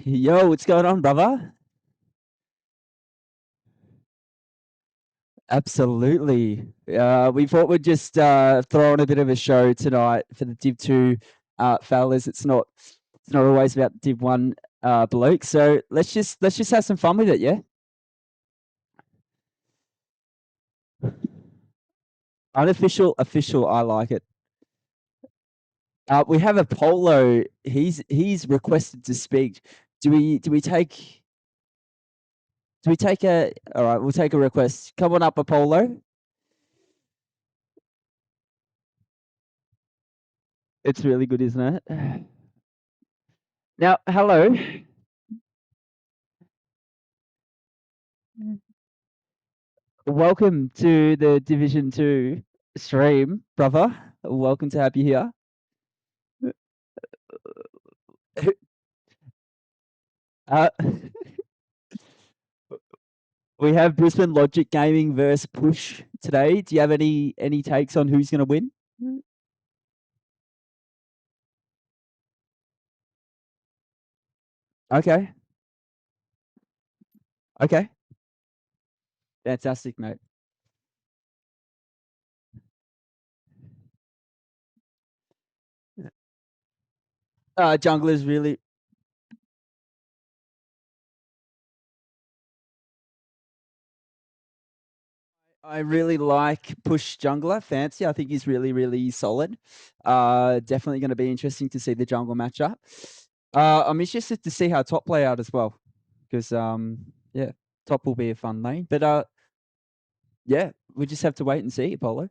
Yo, what's going on, brother? Absolutely. We thought we'd just throw on a bit of a show tonight for the Div 2 fellas. It's not always about Div 1 bloke. So let's just have some fun with it, yeah? Unofficial, official, I like it. We have a Polo. He's requested to speak. Do we take a all right, we'll take a request. Come on up, Apollo. It's really good, isn't it? Now, hello. Welcome to the Division 2 stream, brother. Welcome to have you here. Uh, we have Brisbane Logic Gaming versus Push today. Do you have any takes on who's going to win? Okay. Okay. Fantastic, mate. Jungler's really. I really like Push Jungler Fancy. I think he's really, really solid. Definitely going to be interesting to see the jungle matchup. I'm interested to see how top play out as well, because yeah, top will be a fun lane. But yeah, we just have to wait and see, Apollo.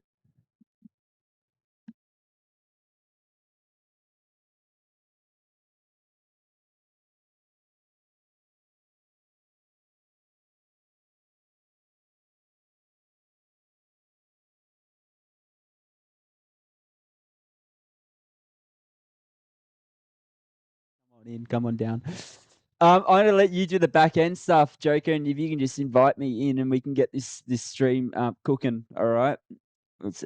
Come on down. I'm gonna let you do the back end stuff, Joker, and if you can just invite me in, and we can get this stream cooking. All right,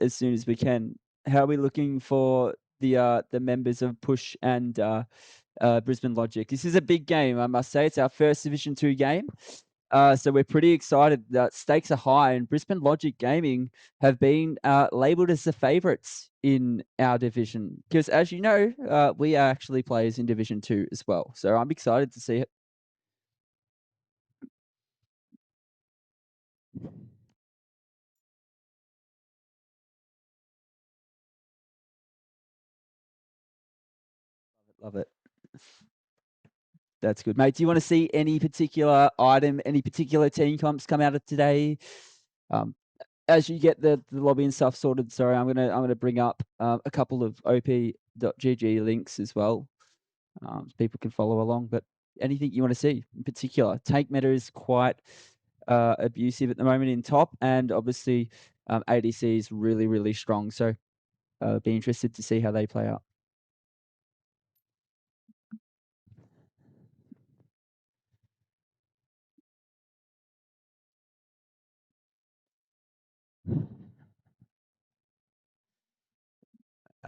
as soon as we can. How are we looking for the members of Push and Brisbane Logic? This is a big game, I must say. It's our first Division 2 game. So we're pretty excited. The stakes are high, and Brisbane Logic Gaming have been labelled as the favourites in our division. Because as you know, we are actually players in Division 2 as well. So I'm excited to see it. Love it. That's good, mate. Do you want to see any particular item, any particular team comps come out of today? As you get the lobby and stuff sorted, sorry, I'm gonna bring up a couple of op.gg links as well, so people can follow along. But anything you want to see in particular? Tank meta is quite abusive at the moment in top, and obviously ADC is really, really strong. So be interested to see how they play out.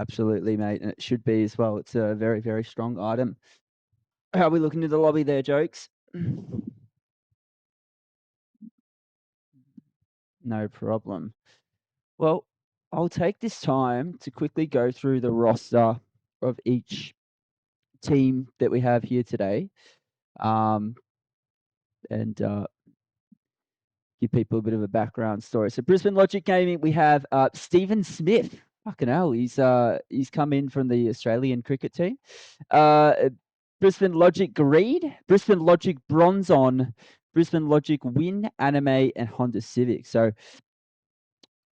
Absolutely, mate, and it should be as well. It's a very, very strong item. How are we looking at the lobby there, Jokes? No problem. Well, I'll take this time to quickly go through the roster of each team that we have here today, and give people a bit of a background story. So Brisbane Logic Gaming, we have Stephen Smith. Fucking hell, he's come in from the Australian cricket team. Brisbane Logic Greed, Brisbane Logic Bronzon, Brisbane Logic Win, Anime, and Honda Civic. So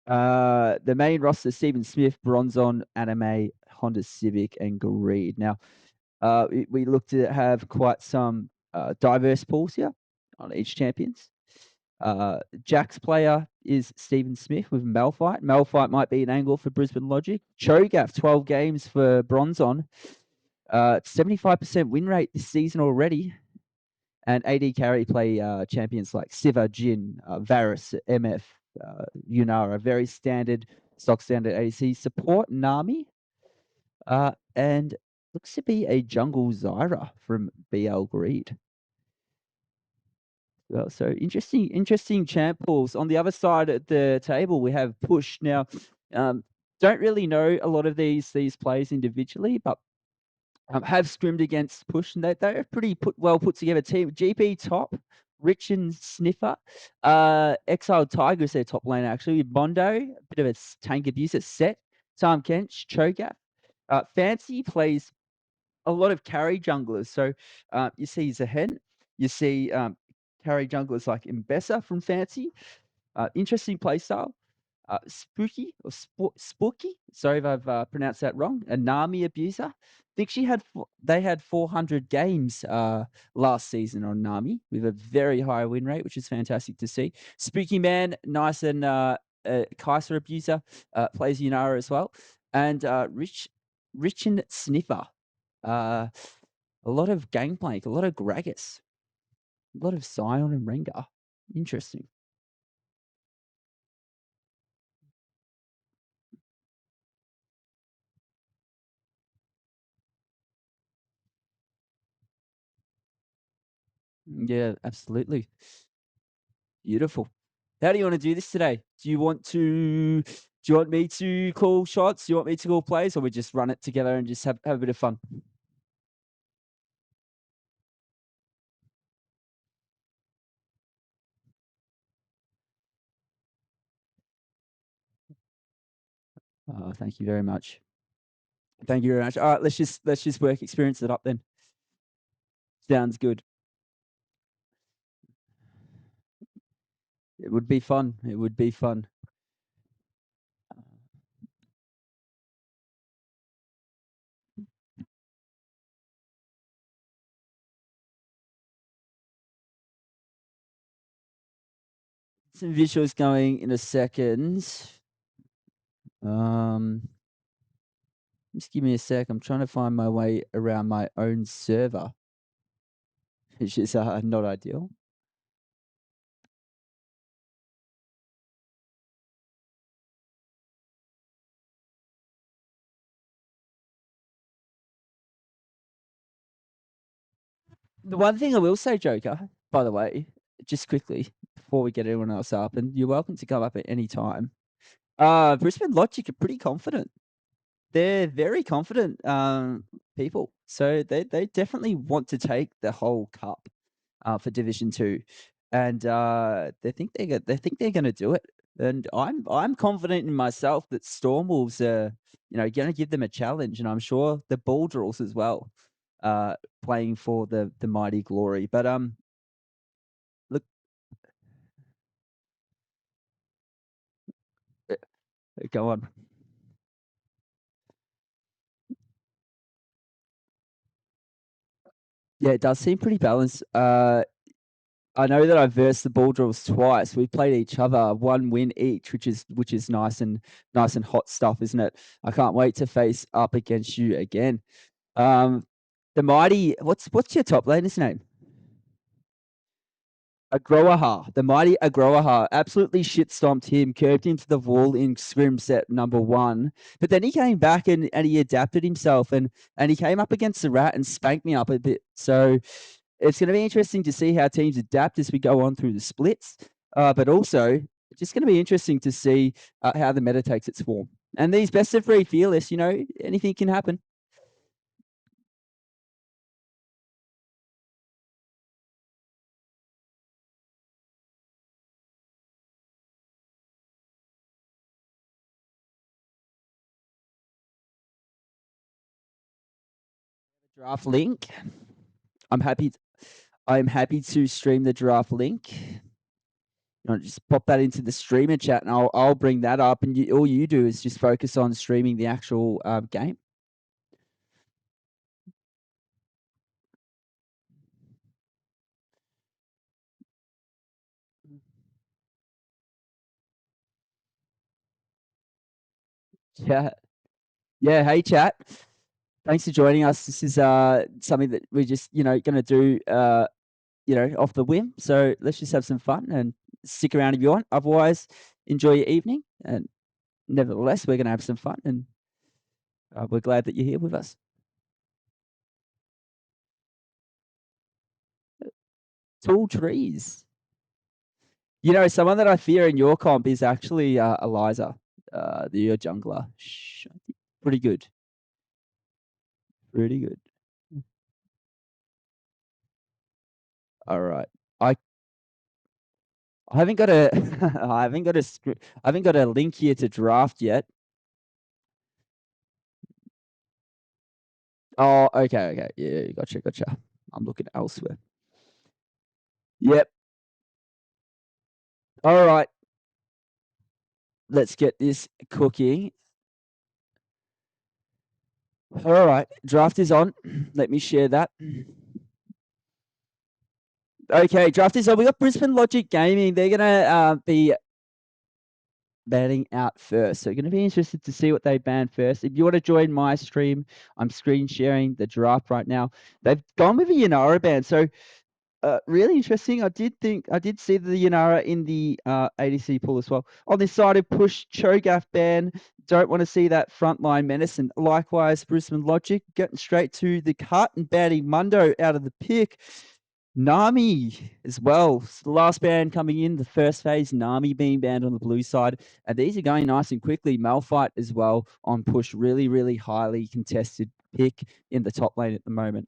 the main roster: Stephen Smith, Bronzon, Anime, Honda Civic, and Greed. Now, we look to have quite some diverse pools here on each champions. Jack's player is Stephen Smith with Malphite. Malphite might be an angle for Brisbane Logic. Cho'Gath, 12 games for Bronzon. 75% win rate this season already. And AD carry play champions like Siva, Jin, Varus, MF, Yunara. Very standard, stock standard ADC support. Nami. And Looks to be a Jungle Zyra from BL Greed. Well, so interesting champ pools. On the other side of the table, we have Push. Now, don't really know a lot of these players individually, but have scrimmed against Push, and they're a pretty well put together team. GP top, Rich and Sniffer, Exiled Tiger is their top lane actually. Mondo, a bit of a tank abuser. Set, Tom Kench, Cho'Gath. Fancy plays a lot of carry junglers. So you see Zahen, you see carry junglers like Mbessa from Fancy. Interesting playstyle. Spooky or Spooky. Sorry if I've pronounced that wrong. A Nami abuser. I think they had 400 games last season on Nami with a very high win rate, which is fantastic to see. Spooky Man, nice and Kaiser abuser, plays Yunara as well, and Rich and Sniffer. A lot of Gangplank, a lot of Gragas, a lot of Sion and Rengar. Interesting. Yeah, absolutely. Beautiful. How do you want to do this today? Do you want me to call shots? Do you want me to call plays, or we just run it together and just have a bit of fun? Oh, thank you very much. Thank you very much. All right, let's just work experience it up then. Sounds good. It would be fun. It would be fun. Some visuals going in a second. Just give me a sec. I'm trying to find my way around my own server, which is not ideal. The one thing I will say, Joker, by the way, just quickly before we get everyone else up, and you're welcome to come up at any time. Brisbane Logic are pretty confident. They're very confident people, so they definitely want to take the whole cup for Division 2, and they think they're going to do it. And I'm confident in myself that Stormwolves are going to give them a challenge, and I'm sure the Baldrills as well, playing for the mighty glory. But look, go on. Yeah, it does seem pretty balanced. I know that I've versed the Baldrills twice. We played each other, one win each, which is nice and hot stuff, isn't it? I can't wait to face up against you again. The mighty, what's your top laner's name? Agroaha, the mighty Agroaha, absolutely shit stomped him, curved him to the wall in scrim set number 1. But then he came back and he adapted himself and he came up against the rat and spanked me up a bit. So it's going to be interesting to see how teams adapt as we go on through the splits. But also, it's just going to be interesting to see how the meta takes its form. And these best of 3 fearless, anything can happen. Draft link. I'm happy. I'm happy to stream the draft link. Just pop that into the streamer chat, and I'll bring that up. And all you do is just focus on streaming the actual game. Yeah, yeah. Hey, chat. Thanks for joining us. This is something that we're just going to do off the whim. So let's just have some fun and stick around if you want. Otherwise, enjoy your evening. And nevertheless, we're going to have some fun, and we're glad that you're here with us. Tall trees. Someone that I fear in your comp is actually, Eliza, your jungler. Pretty good. Pretty good. Alright. I I haven't got a I haven't got a link here to draft yet. Oh, okay, okay. Yeah, gotcha, gotcha. I'm looking elsewhere. Yep. Alright, let's get this cooking. Alright, draft is on. Let me share that. Okay, draft is on. We got Brisbane Logic Gaming. They're gonna be banning out first. So gonna be interested to see what they ban first. If you want to join my stream, I'm screen sharing the draft right now. They've gone with a Yanara ban. So really interesting. I did see the Yanara in the ADC pool as well. On this side of push Cho'Gath ban. Don't want to see that frontline menace. And likewise, Brisbane Logic getting straight to the cut and banning Mundo out of the pick. Nami as well. The last ban coming in, the first phase, Nami being banned on the blue side. And these are going nice and quickly. Malphite as well on push. Really, really highly contested pick in the top lane at the moment.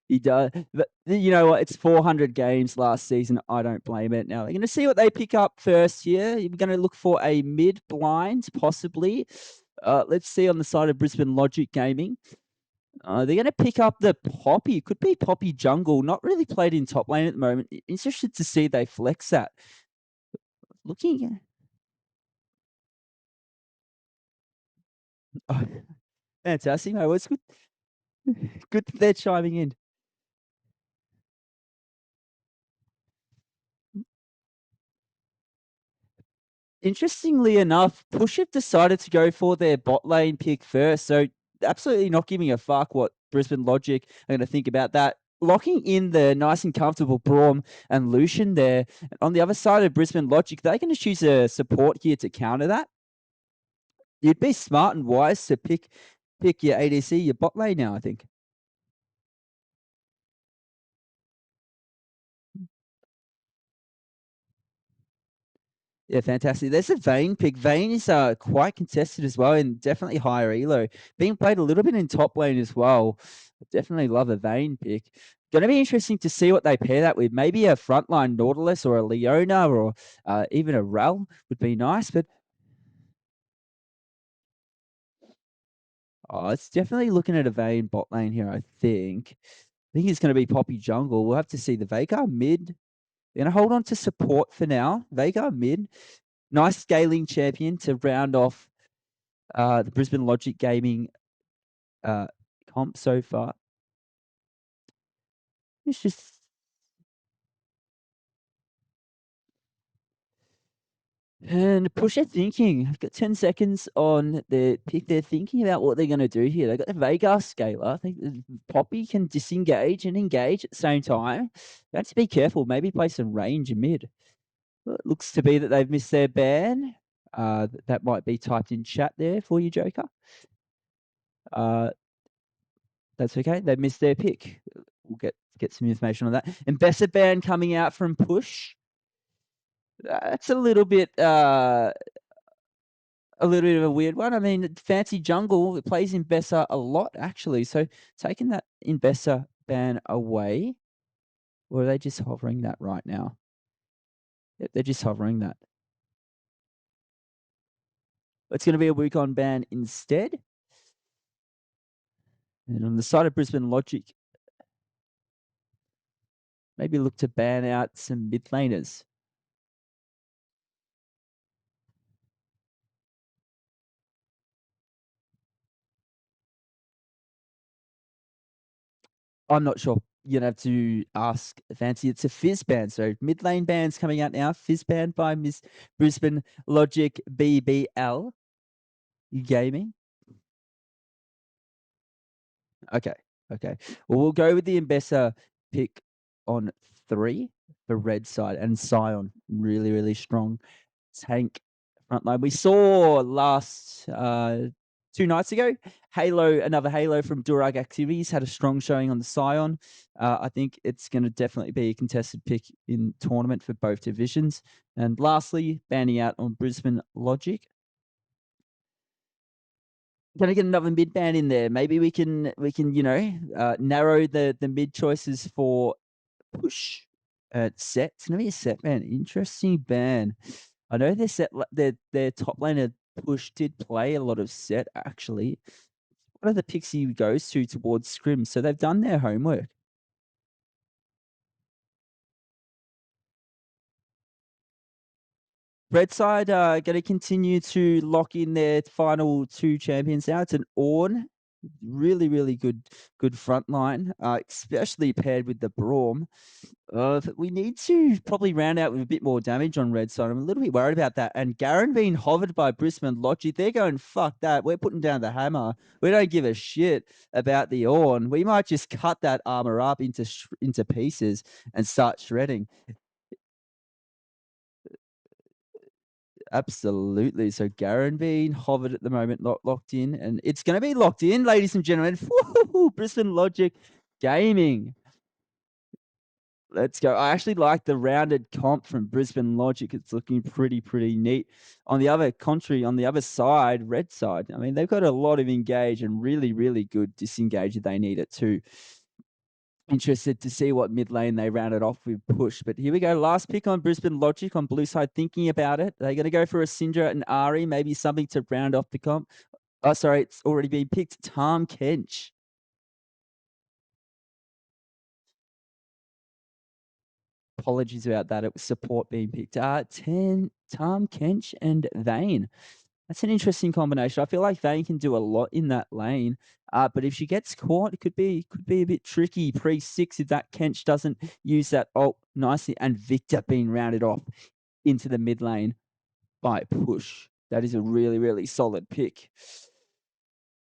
He does. But you know what? It's 400 games last season. I don't blame it. Now, they're going to see what they pick up first here. We're going to look for a mid blind, possibly. Let's see on the side of Brisbane Logic Gaming. They're going to pick up the Poppy. It could be Poppy Jungle. Not really played in top lane at the moment. Interested to see they flex that. Looking. Oh, fantastic. No, it's good. Good that they're chiming in. Interestingly enough, Push have decided to go for their bot lane pick first. So absolutely not giving a fuck what Brisbane Logic are going to think about that. Locking in the nice and comfortable Braum and Lucian there. On the other side of Brisbane Logic, they're going to choose a support here to counter that. You'd be smart and wise to pick your ADC, your bot lane now, I think. Yeah, fantastic. There's a Vayne pick. Vayne is quite contested as well and definitely higher elo. Being played a little bit in top lane as well. Definitely love a Vayne pick. Going to be interesting to see what they pair that with. Maybe a frontline Nautilus or a Leona or even a Rel would be nice. But it's definitely looking at a Vayne bot lane here, I think. I think it's going to be Poppy Jungle. We'll have to see the Veigar mid. They're going to hold on to support for now. Veigar mid. Nice scaling champion to round off the Brisbane Logic Gaming comp so far. It's just and push their thinking. I've got 10 seconds on the pick. They're thinking about what they're going to do here. They've got the Veigar scaler. I think Poppy can disengage and engage at the same time. They have to be careful. Maybe play some range mid. Well, it looks to be that they've missed their ban. That might be typed in chat there for you, Joker. That's okay. They missed their pick. We'll get some information on that. And Besser ban coming out from Push. That's a little bit of a weird one. I mean, Fancy Jungle plays in Besser a lot actually. So taking that in Besser ban away, or are they just hovering that right now? Yep, they're just hovering that. It's going to be a WEEK1 ban instead. And on the side of Brisbane Logic, maybe look to ban out some mid laners. I'm not sure. You're gonna have to ask Fancy. It's a Fizz ban. So mid lane bands coming out now. Fizz ban by Miss Brisbane Logic BBL Gaming. Okay. Okay. Well, we'll go with the Embessa pick on 3 for red side and Scion. Really, really strong tank front line. We saw last 2 nights ago. Another Halo from Durag Activities had a strong showing on the Scion. I think it's going to definitely be a contested pick in tournament for both divisions. And lastly, banding out on Brisbane Logic. Going to get another mid band in there. Maybe we can narrow the mid choices for push at set. It's going to be a set band. Interesting band. I know their top laner push did play a lot of set actually. What are the picks he goes to towards scrim? So they've done their homework. Red side going to continue to lock in their final 2 champions now. It's an Ornn, really, really good front line, especially paired with the Braum. But we need to probably round out with a bit more damage on red side. I'm a little bit worried about that. And Garen being hovered by Brisbane Logic, they're going, fuck that. We're putting down the hammer. We don't give a shit about the Ornn. We might just cut that armor up into pieces and start shredding. Absolutely. So Garen being hovered at the moment, locked in, and it's going to be locked in, ladies and gentlemen. Woo-hoo-hoo, Brisbane Logic Gaming. Let's go. I actually like the rounded comp from Brisbane Logic. It's looking pretty neat. On the other side, red side, I mean, they've got a lot of engage and really good disengage if they need it too. Interested to see what mid lane they rounded off with push. But here we go. Last pick on Brisbane Logic on blue side, thinking about it. They're going to go for a Syndra and Ari, maybe something to round off the comp. Oh, sorry, it's already been picked. Tahm Kench. Apologies about that. It was support being picked. 10, Tahm Kench and Vayne. That's an interesting combination. I feel like Vayne can do a lot in that lane. But if she gets caught, it could be a bit tricky. Pre-6 if that Kench doesn't use that ult nicely. And Victor being rounded off into the mid lane by push. That is a really solid pick.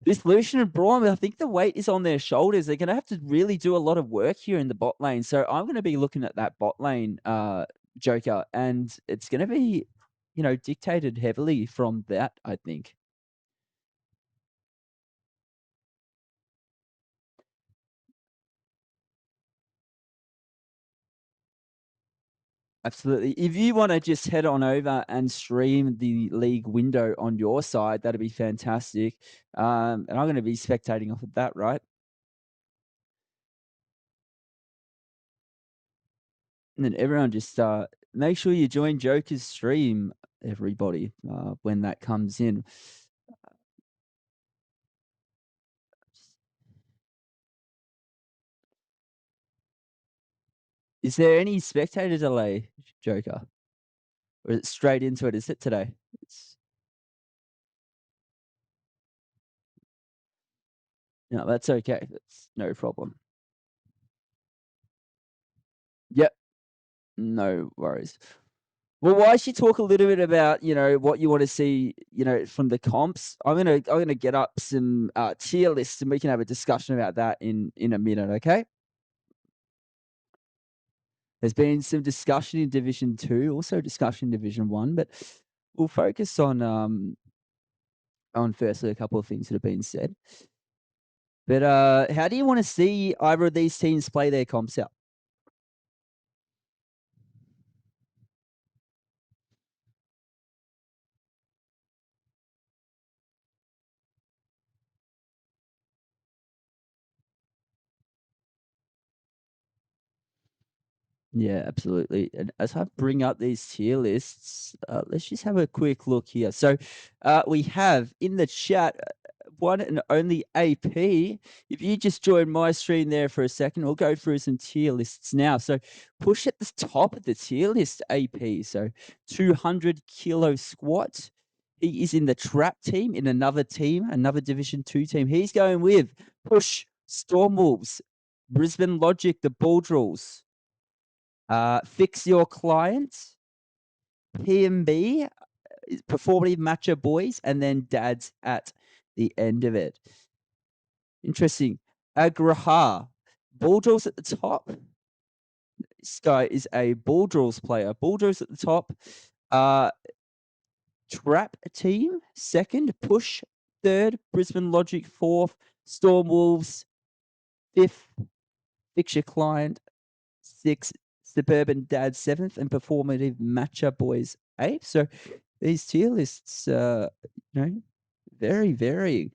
This Lucian and Braum, I think the weight is on their shoulders. They're going to have to really do a lot of work here in the bot lane. So I'm going to be looking at that bot lane, Joker, and it's going to be, dictated heavily from that, I think. Absolutely. If you want to just head on over and stream the league window on your side, that'd be fantastic. And I'm going to be spectating off of that, right? And then everyone just make sure you join Joker's stream, everybody, when that comes in. Is there any spectator delay, Joker? Or is it straight into it? Is it today? No, that's okay. That's no problem. Yep, no worries. Well, why don't you talk a little bit about, what you want to see, from the comps? I'm gonna get up some tier lists and we can have a discussion about that in a minute, okay? There's been some discussion in Division 2, also discussion in Division 1, but we'll focus on firstly a couple of things that have been said. But how do you want to see either of these teams play their comps out? Yeah, absolutely. And as I bring up these tier lists, let's just have a quick look here. So we have in the chat one and only AP. If you just join my stream there for a second, we'll go through some tier lists now. So push at the top of the tier list, AP. So 200 kilo squat. He is in the trap team, in another team, another Division 2 team. He's going with push Stormwolves, Brisbane Logic, the Bulldrills. Fix Your Clients, PMB, Performative Matcha Boys, and then Dads at the end of it. Interesting. Agraha, Bulldrills at the top. This guy is a Bulldrills player. Bulldrills at the top. Trap team, second. Push third, Brisbane Logic fourth, Storm Wolves fifth, Fixture Client sixth, Suburban Dad seventh, and Performative Matcha Boys eighth. So these tier lists, you know, very, very.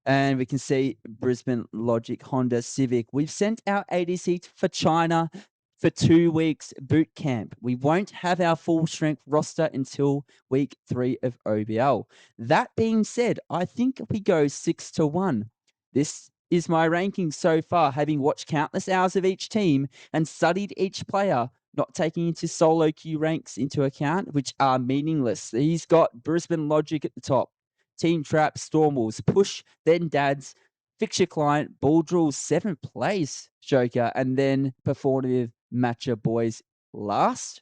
And we can see Brisbane Logic Honda Civic. We've sent our ADC for China for 2 weeks boot camp. We won't have our full strength roster until week 3 of OBL. That being said, I think we go 6-1. This is my ranking so far, having watched countless hours of each team and studied each player, not taking into solo queue ranks into account, which are meaningless. He's got Brisbane Logic at the top. Team Trap, Stormwolves, Push, then Dads, Fixture Client, Ball Drills, 7th place, Joker, and then Performative Matcha Boys last.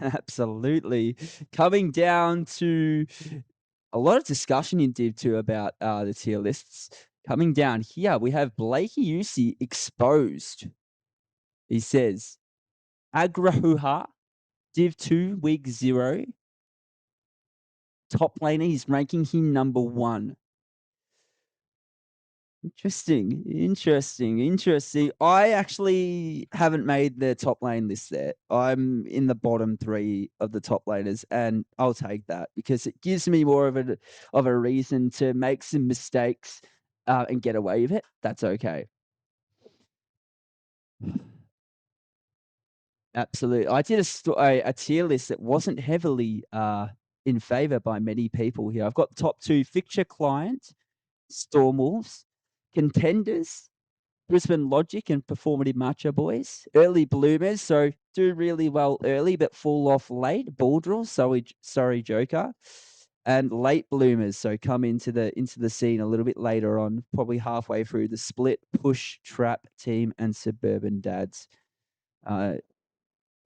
Absolutely. Coming down to a lot of discussion in Div 2 about the tier lists. Coming down here, we have Blakey Usi exposed. He says, Agrahuha, Div 2, Week 0. Top laner, he's ranking him number 1. Interesting, interesting, interesting. I actually haven't made the top lane list there. I'm in the bottom 3 of the top laners, and I'll take that because it gives me more of a reason to make some mistakes and get away with it. That's okay. Absolutely. I did a tier list that wasn't heavily in favor by many people here. I've got the top 2 Fixture Client, Stormwolves, Contenders, Brisbane Logic and Performative Matcha Boys. Early bloomers, so do really well early but fall off late. Ball Drills, sorry Joker. And late bloomers, so come into the scene a little bit later on, probably halfway through the split, Push, Trap, Team, and Suburban Dads.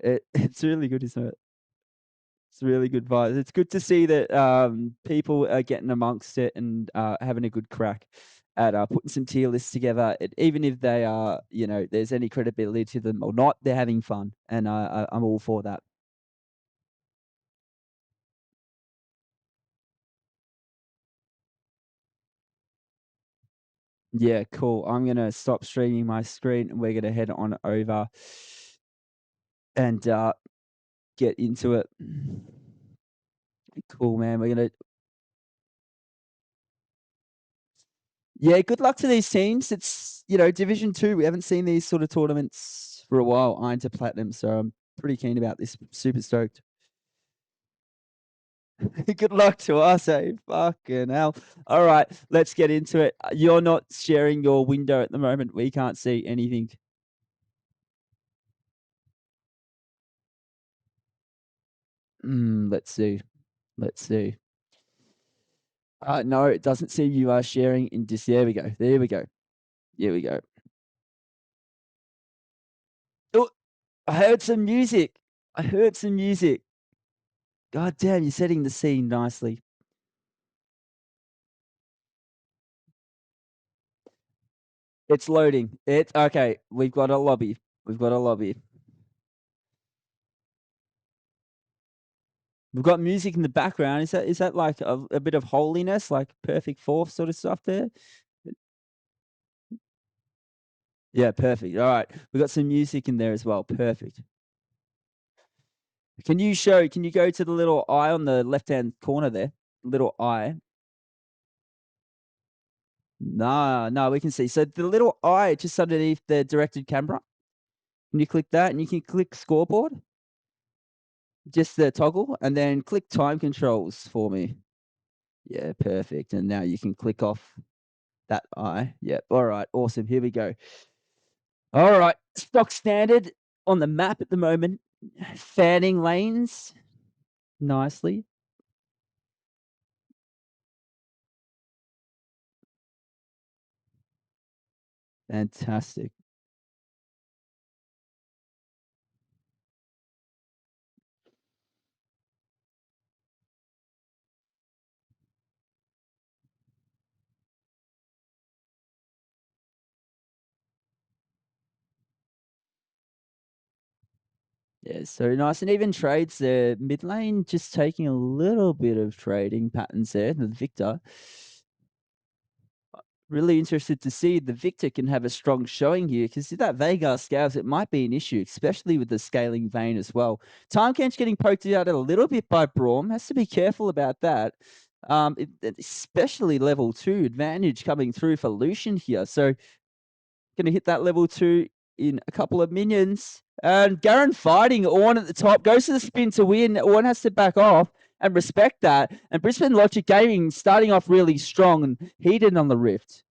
It's really good, isn't it? It's really good vibes. It's good to see that people are getting amongst it and having a good crack at putting some tier lists together. Even if they are, there's any credibility to them or not, they're having fun, and I'm all for that. Yeah, cool. I'm gonna stop streaming my screen, and we're gonna head on over and get into it. Cool, man. We're gonna Yeah, good luck to these teams. It's, Division 2. We haven't seen these sort of tournaments for a while, Iron to Platinum, so I'm pretty keen about this. Super stoked. Good luck to us, eh? Fucking hell. All right, let's get into it. You're not sharing your window at the moment. We can't see anything. Let's see. Let's see. No, it doesn't seem you are sharing in this. There we go. There we go. Here we go. Oh, I heard some music. I heard some music. God damn, you're setting the scene nicely. It's loading. It's okay. We've got a lobby. We've got a lobby. We've got music in the background. Is that like a bit of holiness, like perfect fourth sort of stuff there? Yeah, perfect. All right. We got some music in there as well. Perfect. Can you go to the little eye on the left-hand corner there? Little eye. No, we can see. So the little eye just underneath the directed camera. Can you click that and you can click scoreboard? Just the toggle and then click time controls for me. Yeah, perfect. And now you can click off that eye. Yep. All right. Awesome. Here we go. All right. Stock standard on the map at the moment. Fanning lanes nicely. Fantastic. Yeah, so nice and even trades there. Mid lane just taking a little bit of trading patterns there. The Victor. Really interested to see the Victor can have a strong showing here because if that Vagar scales, it might be an issue, especially with the scaling vein as well. Time Kench getting poked out a little bit by Braum. Has to be careful about that. Especially level 2 advantage coming through for Lucian here. So going to hit that level 2 in a couple of minions. And Garen fighting Ornn at the top, goes to the spin to win. Ornn has to back off and respect that. And Brisbane Logic Gaming starting off really strong and heated on the Rift.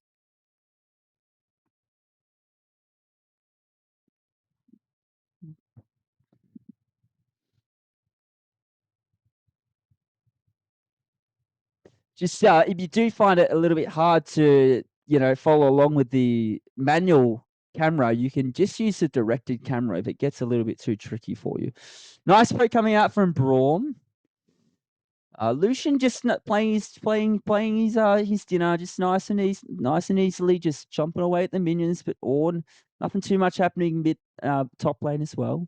Just if you do find it a little bit hard to, follow along with the manual camera, you can just use the directed camera if it gets a little bit too tricky for you. Nice play coming out from Braum. Lucian just not playing his dinner, just nice and easily, just chomping away at the minions. But Ornn, nothing too much happening mid top lane as well.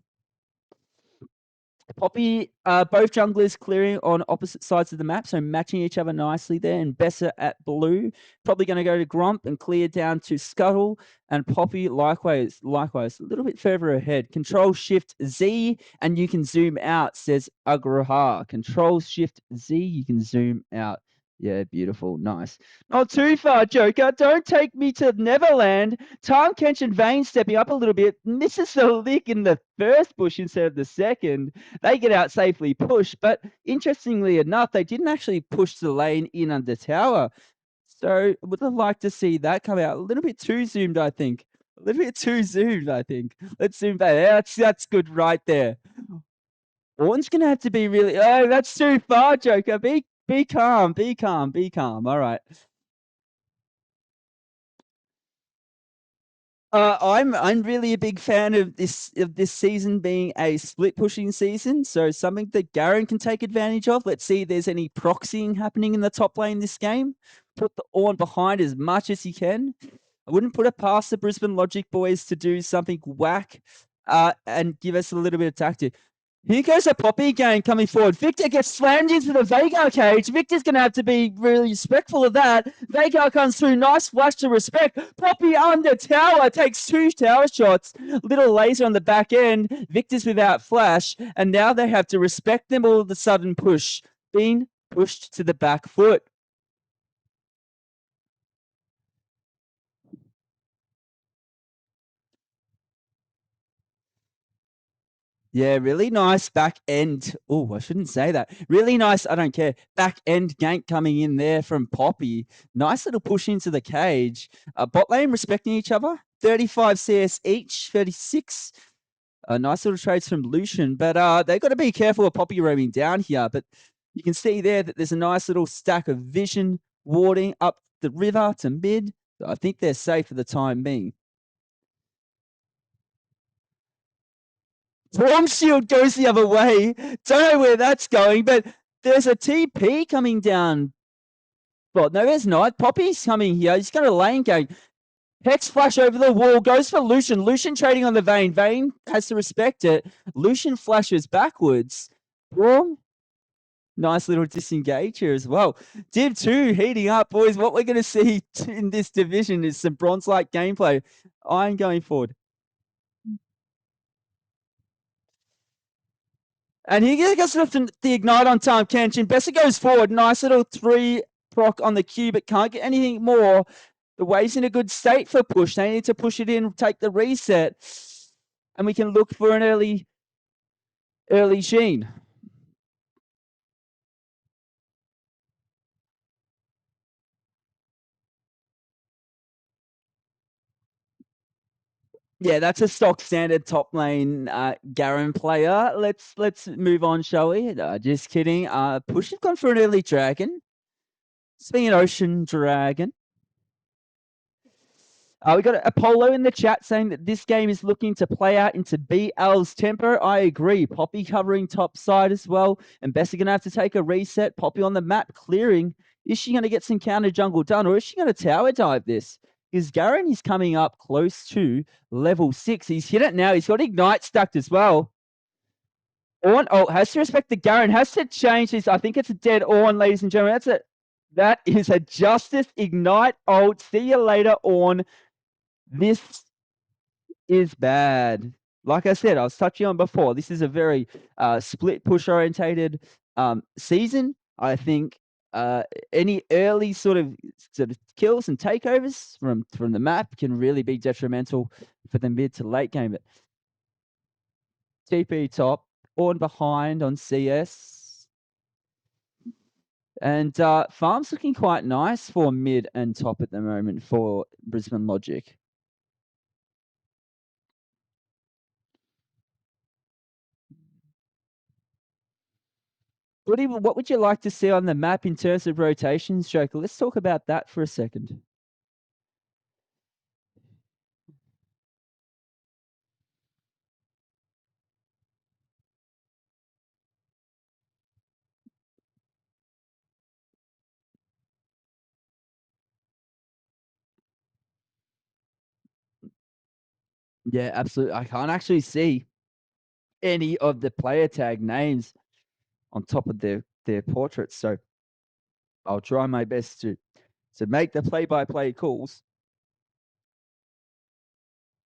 Poppy, both junglers clearing on opposite sides of the map, so matching each other nicely there. And Bessa at blue, probably going to go to Grump and clear down to Scuttle. And Poppy likewise, a little bit further ahead. Control Shift Z, and you can zoom out, says Agraha. Control Shift Z, you can zoom out. Yeah, beautiful, nice. Not too far, Joker. Don't take me to Neverland. Time Kench and Vayne stepping up a little bit. Misses the lick in the first bush instead of the second. They get out safely pushed, but interestingly enough, they didn't actually push the lane in under tower. So would have liked to see that come out a little bit too zoomed, I think. A little bit too zoomed, I think. Let's zoom back. That's good right there. Ornn's gonna have to be really. Oh, that's too far, Joker. Be calm. Be calm. Be calm. All right. I'm really a big fan of this season being a split pushing season. So something that Garen can take advantage of. Let's see if there's any proxying happening in the top lane this game. Put the Ornn behind as much as you can. I wouldn't put it past the Brisbane Logic boys to do something whack and give us a little bit of tactic. Here goes a Poppy again coming forward. Victor gets slammed into the Vagar cage. Victor's going to have to be really respectful of that. Vagar comes through. Nice flash to respect. Poppy under tower. Takes 2 tower shots. Little laser on the back end. Victor's without flash. And now they have to respect them all of the sudden push. Being pushed to the back foot. Yeah, really nice back end. Oh, I shouldn't say that. Really nice, I don't care. Back end gank coming in there from Poppy. Nice little push into the cage. Bot lane respecting each other. 35 CS each, 36. Nice little trades from Lucian, but they've got to be careful of Poppy roaming down here. But you can see there that there's a nice little stack of vision warding up the river to mid. I think they're safe for the time being. Storm Shield goes the other way. Don't know where that's going, but there's a TP coming down. Well, no, there's not. Poppy's coming here. He's got a lane going. Hex flash over the wall. Goes for Lucian. Lucian trading on the Vayne. Vayne has to respect it. Lucian flashes backwards. Wrong. Nice little disengage here as well. Div 2 heating up, boys. What we're going to see in this division is some bronze-like gameplay. Iron going forward. And he gets the ignite on Time Kenshin. Bessa goes forward. Nice little 3 proc on the Q, but can't get anything more. The wave's in a good state for push. They need to push it in, take the reset. And we can look for an early Sheen. Yeah, that's a stock standard top lane Garen player. Let's move on, shall we? Just kidding. Push has gone for an early dragon. It's being an ocean dragon. We got Apollo in the chat saying that this game is looking to play out into BL's tempo. I agree. Poppy covering top side as well. And Bessa going to have to take a reset. Poppy on the map clearing. Is she going to get some counter jungle done, or is she going to tower dive this? Because Garen is coming up close to level 6. He's hit it now. He's got Ignite stacked as well. On, oh, has to respect the Garen, has to change this. I think it's a dead on, ladies and gentlemen. That is a Justice Ignite ult. See you later, on. This is bad. Like I said, I was touching on before, this is a very split push orientated season. I think any early sort of kills and takeovers from the map can really be detrimental for the mid to late game. But TP top, on behind on CS. And farm's looking quite nice for mid and top at the moment for Brisbane Logic. What would you like to see on the map in terms of rotations, Joker? Let's talk about that for a second. Yeah, absolutely. I can't actually see any of the player tag names on top of their portraits, so I'll try my best to make the play-by-play calls.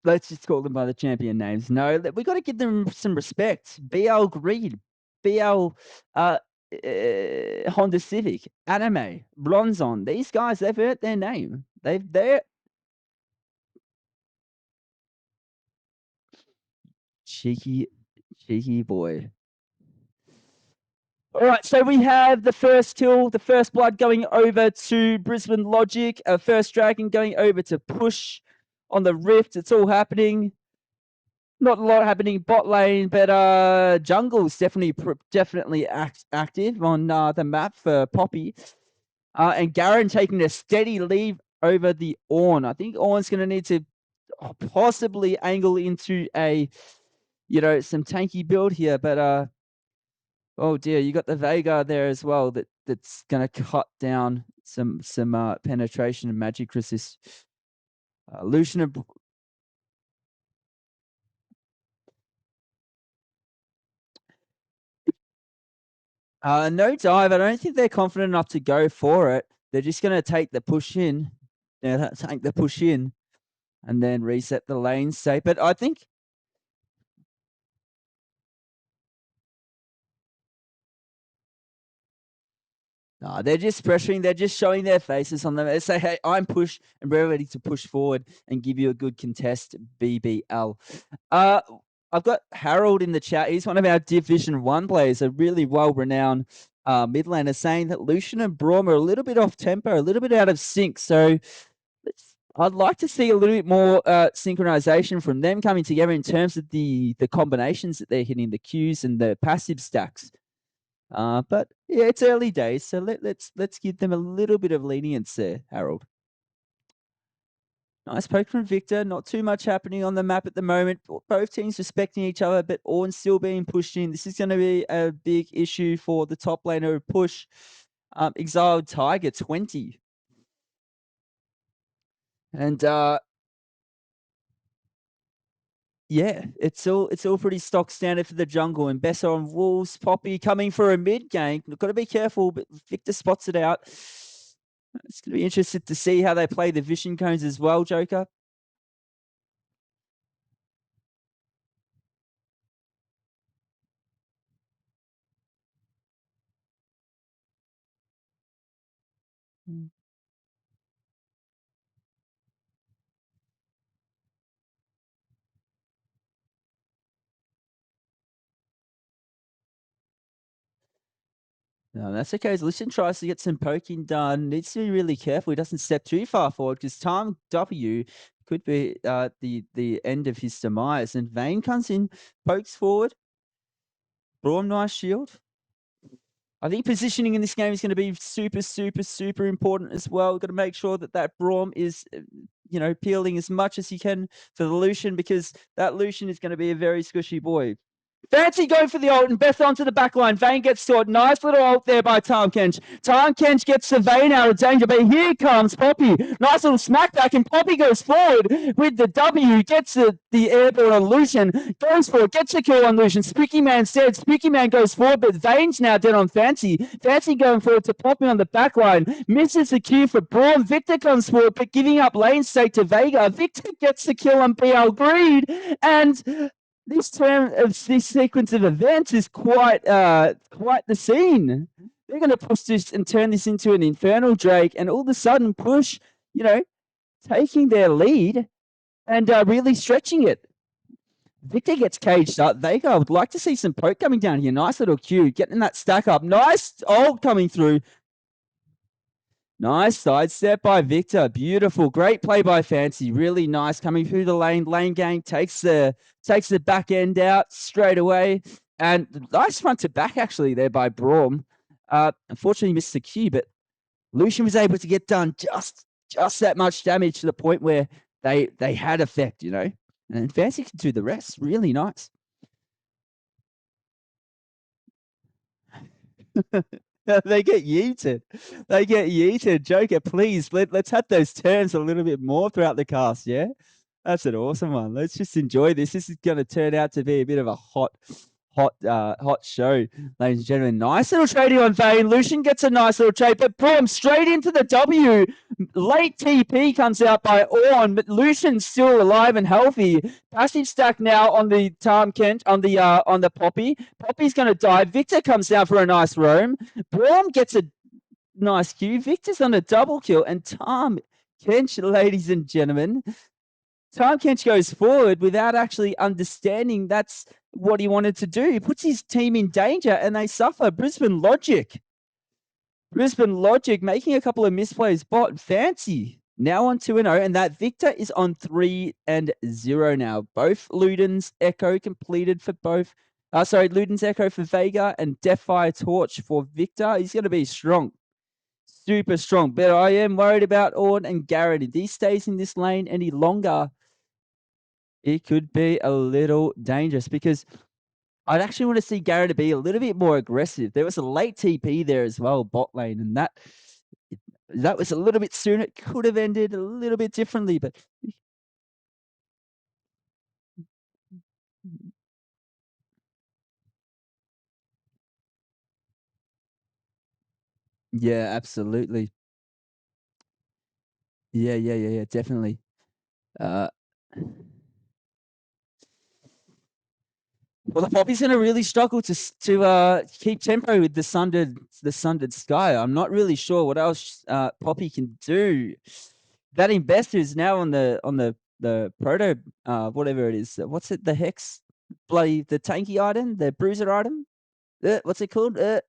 Let's just call them by the champion names. No, we got to give them some respect. BL Green, BL Honda Civic, Anime, Bronzon. These guys, they've earned their name. They're cheeky boy. All right, so we have the first kill, the first blood going over to Brisbane Logic, first dragon going over to push on the rift. It's all happening. Not a lot happening bot lane, but jungle's definitely active on the map for Poppy. And Garen taking a steady lead over the Ornn. I think Ornn's going to need to possibly angle into a, some tanky build here, but oh dear, you got the Veigar there as well. That's going to cut down some penetration and magic resist. Lucian and no dive. I don't think they're confident enough to go for it. They're just going to take the push in. Yeah, take the push in, and then reset the lane state. But I think no, they're just pressuring. They're just showing their faces on them. They say, "Hey, I'm push, and we're ready to push forward and give you a good contest." BBL. I've got Harold in the chat. He's one of our Division 1 players, a really well-renowned mid laner, saying that Lucian and Braum are a little bit off tempo, a little bit out of sync. So I'd like to see a little bit more synchronization from them coming together in terms of the combinations that they're hitting, the Qs and the passive stacks. But yeah, it's early days, so let's give them a little bit of lenience there, Harold. Nice poke from Victor. Not too much happening on the map at the moment. Both teams respecting each other, but Ornn still being pushed in. This is going to be a big issue for the top laner push. Exiled Tiger 20. And yeah, it's all pretty stock standard for the jungle. And Bessa on Wolves, Poppy coming for a mid game. Got to be careful, but Victor spots it out. It's going to be interested to see how they play the vision cones as well, Joker. No, that's okay. Lucian tries to get some poking done. Needs to be really careful. He doesn't step too far forward because time W could be the end of his demise. And Vayne comes in, pokes forward. Braum, nice shield. I think positioning in this game is going to be super important as well. We've got to make sure that Braum is, peeling as much as he can for the Lucian, because that Lucian is going to be a very squishy boy. Fancy going for the ult, and Beth onto the back line. Vane gets to it. Nice little ult there by Tom Kench. Tom Kench gets the Vane out of danger, but here comes Poppy. Nice little smackback, and Poppy goes forward with the W. Gets the airborne on Lucian. Goes for it. Gets the kill on Lucian. Spooky Man's dead. Spooky Man goes forward, but Vane's now dead on Fancy. Fancy going forward to Poppy on the back line. Misses the Q for Braun. Victor comes forward, but giving up lane stake to Vega. Victor gets the kill on BL Greed, and this sequence of events is quite the scene. They're going to push this and turn this into an Infernal Drake, and all of a sudden push, taking their lead and really stretching it. Victor gets caged up. Vega, I would like to see some poke coming down here. Nice little Q, getting that stack up. Nice ult coming through. Nice sidestep by Victor. Beautiful. Great play by Fancy. Really nice. Coming through the lane. Lane gang takes the back end out straight away. And nice front to back actually there by Braum. Unfortunately missed the Q, but Lucian was able to get done just that much damage to the point where they had effect, And Fancy can do the rest. Really nice. They get yeeted. They get yeeted. Joker, please, let's have those turns a little bit more throughout the cast, yeah? That's an awesome one. Let's just enjoy this. This is going to turn out to be a bit of a hot show, ladies and gentlemen. Nice little trading on Vane. Lucian gets a nice little trade, but boom, straight into the W. Late TP comes out by Orn, but Lucian's still alive and healthy. Passive stack now on the Tom Kent on the Poppy. Poppy's going to die. Victor comes down for a nice roam. Braum gets a nice Q. Victor's on a double kill, and Tom Kench, ladies and gentlemen, Tom Kench goes forward without actually understanding that's what he wanted to do. He puts his team in danger and they suffer. Brisbane Logic making a couple of misplays. Bot Fancy now on 2-0, and that Victor is on 3-0 now. Both Luden's Echo completed for both. Luden's Echo for Vega and Deathfire Torch for Victor. He's going to be strong. Super strong. But I am worried about Orn and Garrett. If he stays in this lane any longer, it could be a little dangerous because I'd actually want to see Garrett to be a little bit more aggressive. There was a late TP there as well, bot lane, and that was a little bit sooner. It could have ended a little bit differently, but yeah, absolutely. Yeah, definitely. Well, the Poppy's going to really struggle to keep tempo with the sundered sky. I'm not really sure what else Poppy can do. That investor is now on the proto whatever it is. What's it? The hex, the tanky item, the bruiser item. What's it called? The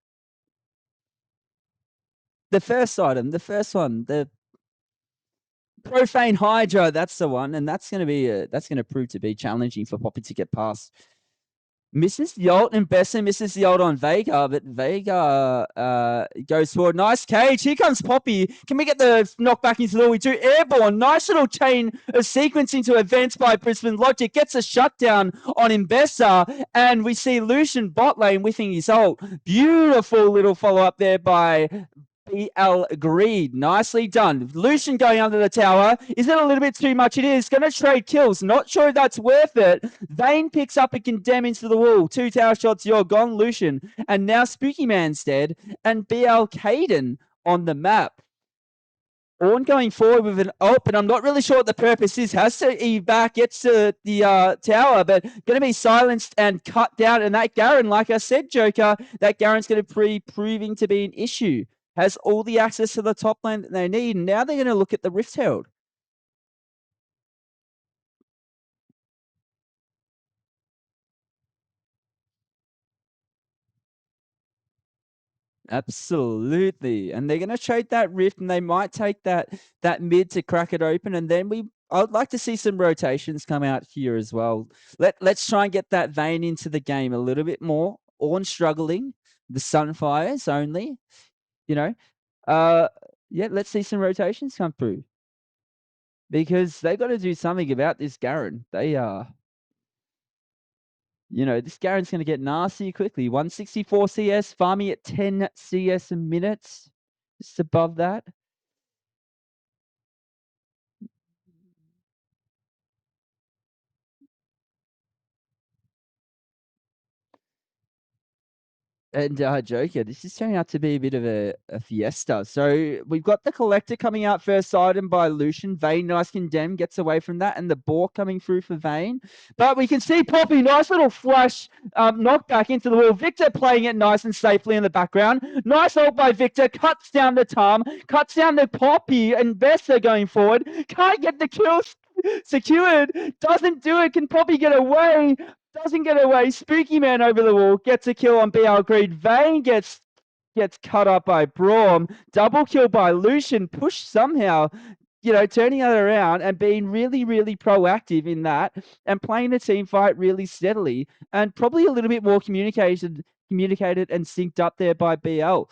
first item, the first one, the profane hydra. That's the one, and that's going to prove to be challenging for Poppy to get past. Misses the ult, and Besson misses the ult on Vega, but Vega goes forward. Nice cage. Here comes Poppy. Can we get the knockback into the we do? Airborne. Nice little chain of sequencing to events by Brisbane Logic. Gets a shutdown on Imbessa, and we see Lucian bot lane whiffing his ult. Beautiful little follow-up there by BL Greed. Nicely done. Lucian going under the tower. Is it a little bit too much? It is. Going to trade kills. Not sure if that's worth it. Vane picks up a condemn into the wall. 2 tower shots. You're gone, Lucian. And now Spooky Man's dead. And BL Caden on the map. Orn going forward with an ult, but I'm not really sure what the purpose is. Has to Eve back, gets to the tower, but going to be silenced and cut down. And that Garen, like I said, Joker, that Garen's going to be proving to be an issue. Has all the access to the top lane that they need. And now they're going to look at the Rift Herald. Absolutely. And they're going to trade that Rift, and they might take that mid to crack it open. And then I would like to see some rotations come out here as well. Let's try and get that Vane into the game a little bit more. Orn struggling. The Sunfires only. Yeah, let's see some rotations come through. Because they got to do something about this Garen. They are. This Garen's going to get nasty quickly. 164 CS, farming at 10 CS a minute, just above that. And Joker, this is turning out to be a bit of a fiesta. So we've got the Collector coming out first item by Lucian. Vayne, nice condemn, gets away from that. And the Boar coming through for Vayne. But we can see Poppy, nice little flash knock back into the wall. Victor playing it nice and safely in the background. Nice ult by Victor, cuts down the Tom, cuts down the Poppy, and Bessa going forward. Can't get the kills secured, doesn't do it, can Poppy get away? Doesn't get away. Spooky Man over the wall. Gets a kill on BL3. Vayne gets cut up by Braum. Double kill by Lucian. Push somehow, turning that around and being really, really proactive in that and playing the team fight really steadily and probably a little bit more communicated and synced up there by BL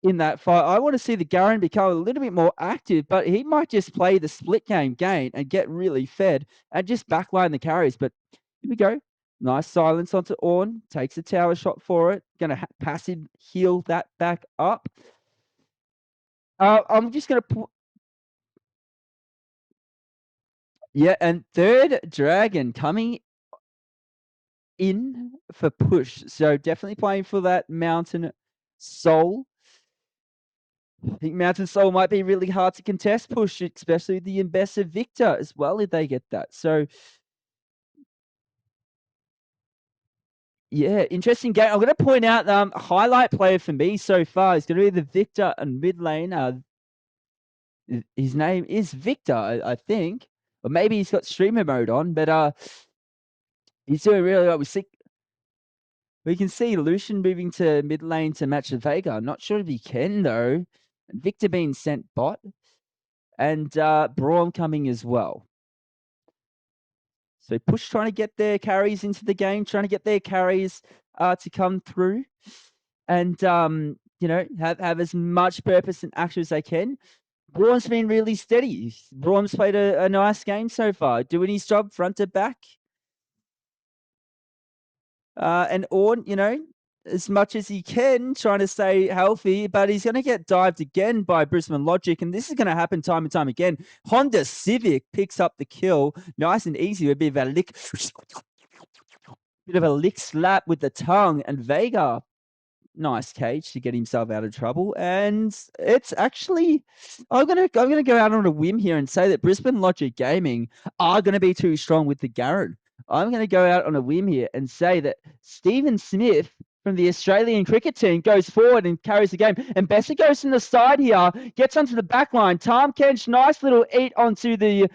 in that fight. I want to see the Garen become a little bit more active, but he might just play the split game and get really fed and just backline the carries. But here we go. Nice silence onto Ornn. Takes a tower shot for it. Going to passive heal that back up. I'm just going to put... Yeah, and third Dragon coming in for push. So definitely playing for that Mountain Soul. I think Mountain Soul might be really hard to contest push, especially the Imbessa Victor as well if they get that. So yeah, interesting game. I'm going to point out highlight player for me so far is going to be the Victor and mid lane. His name is Victor, I think, or maybe he's got streamer mode on, but he's doing really well. We can see Lucian moving to mid lane to match the Vega. I'm not sure if he can though. Victor being sent bot, and Braum coming as well. So push trying to get their carries into the game, trying to get their carries to come through, and have as much purpose and action as they can. Braum's been really steady. Braum's played a nice game so far, doing his job front to back. And Ornn, as much as he can, trying to stay healthy, but he's going to get dived again by Brisbane Logic, and this is going to happen time and time again. Honda Civic picks up the kill, nice and easy with a bit of a lick slap with the tongue, and Vega, nice cage to get himself out of trouble. And it's actually, I'm gonna go out on a whim here and say that Brisbane Logic Gaming are gonna be too strong with the Garen. I'm gonna go out on a whim here and say that Stephen Smith from the Australian cricket team goes forward and carries the game. And Bessa goes from the side here, gets onto the back line. Tom Kench, nice little eat onto the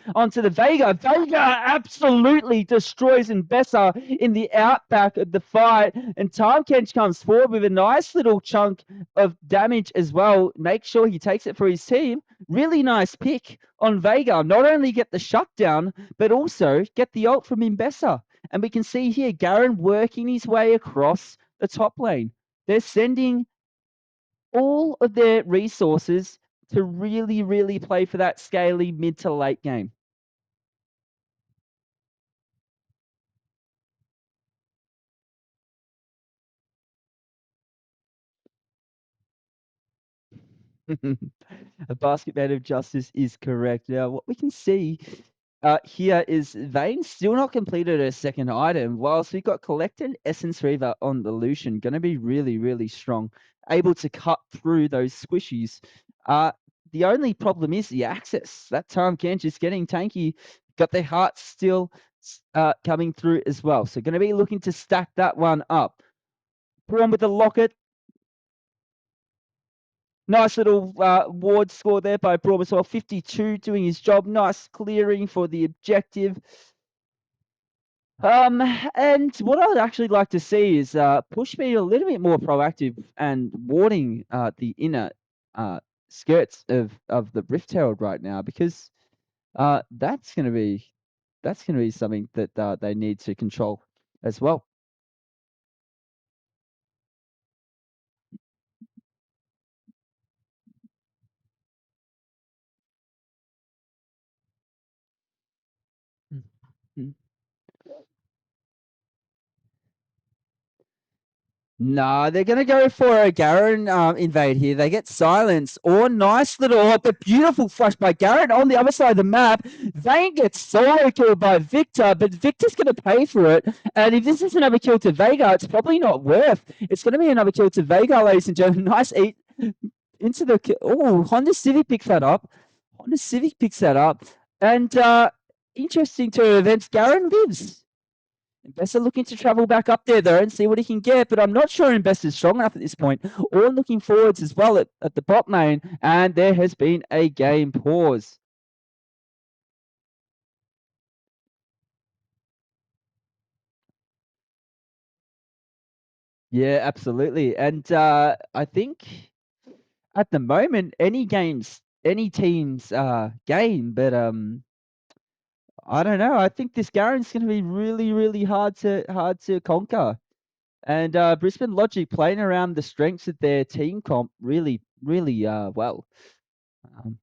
Vega. Vega absolutely destroys Bessa in the outback of the fight. And Tom Kench comes forward with a nice little chunk of damage as well. Make sure he takes it for his team. Really nice pick on Vega. Not only get the shutdown, but also get the ult from Mbessa. And we can see here Garen working his way across the top lane. They're sending all of their resources to really, really play for that scaly mid to late game. A basket made of justice is correct. Now, what we can see here is Vayne still not completed her second item, whilst we've got Collected Essence Reaver on the Lucian. Going to be really, really strong, able to cut through those squishies. The only problem is the access. That time Kench is getting tanky. Got their hearts still coming through as well. So going to be looking to stack that one up. Braum with the locket. Nice little ward score there by Braum as well. 52 doing his job. Nice clearing for the objective. And what I'd actually like to see is push be a little bit more proactive and warding the inner skirts of the Rift Herald right now, because that's going to be something that they need to control as well. Mhm. No, they're going to go for a Garen invade here. They get silence. Or nice little, the beautiful flash by Garen on the other side of the map. Vayne gets solo killed by Victor, but Victor's going to pay for it. And if this is another kill to Vega, it's probably not worth. It's going to be another kill to Vega, ladies and gentlemen. Nice eat into the. Oh, Honda Civic picks that up. Honda Civic picks that up. And interesting to events, Garen lives. Investor looking to travel back up there though and see what he can get, but I'm not sure Investor's strong enough at this point. Or looking forwards as well at the bot lane, and there has been a game pause. Yeah, absolutely. And I think at the moment any team's game, but I don't know. I think this Garen's going to be really, really hard to conquer. And Brisbane Logic playing around the strengths of their team comp really, really well. Um,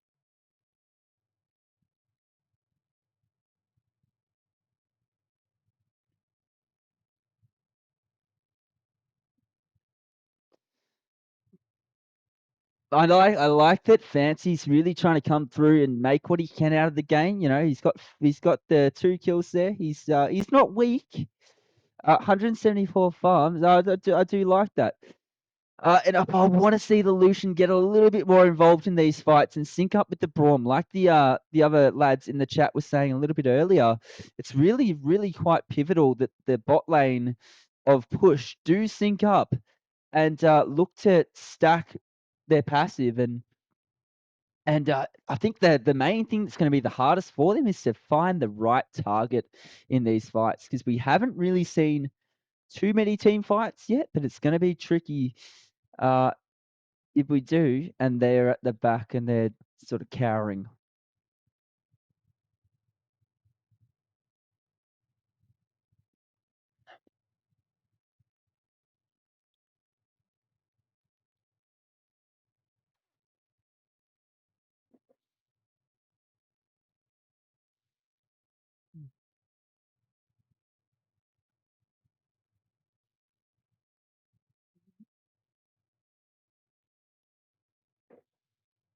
I like that Fancy's really trying to come through and make what he can out of the game. You know, he's got the 2 kills there. He's not weak. 174 farms. I do like that. And I want to see the Lucian get a little bit more involved in these fights and sync up with the Braum, like the other lads in the chat were saying a little bit earlier. It's really, really quite pivotal that the bot lane of push do sync up and look to stack their passive. And I think the main thing that's going to be the hardest for them is to find the right target in these fights, because we haven't really seen too many team fights yet, but it's going to be tricky uh, if we do, and they're at the back and they're sort of cowering.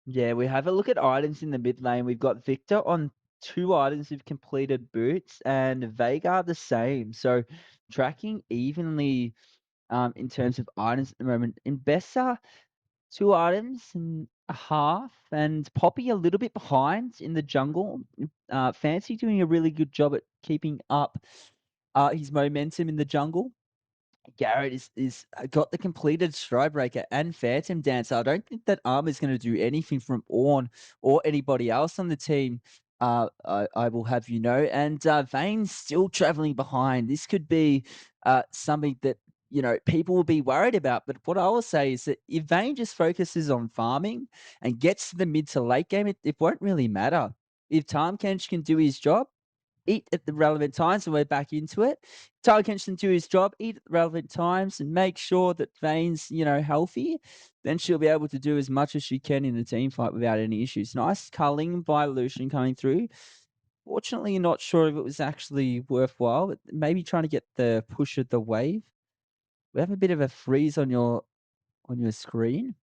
Yeah, we have a look at items in the mid lane. We've got Victor on 2 items who've completed boots, and Vega the same. So tracking evenly in terms of items at the moment. In Bessa, 2 items and a half, and Poppy a little bit behind in the jungle. Fancy doing a really good job at keeping up his momentum in the jungle. Garrett is got the completed Stridebreaker and Phantom Dancer. I don't think that Armor's going to do anything from Ornn or anybody else on the team. I will have you know. And Vayne's still traveling behind. This could be something that people will be worried about. But what I will say is that if Vayne just focuses on farming and gets to the mid to late game, it won't really matter. If Time Kench can do his job, eat at the relevant times, and we're back into it. Tyler Kensington do his job, eat at the relevant times, and make sure that Vayne's, healthy. Then she'll be able to do as much as she can in a team fight without any issues. Nice culling by Lucian coming through. Fortunately, not sure if it was actually worthwhile, but maybe trying to get the push of the wave. We have a bit of a freeze on your screen.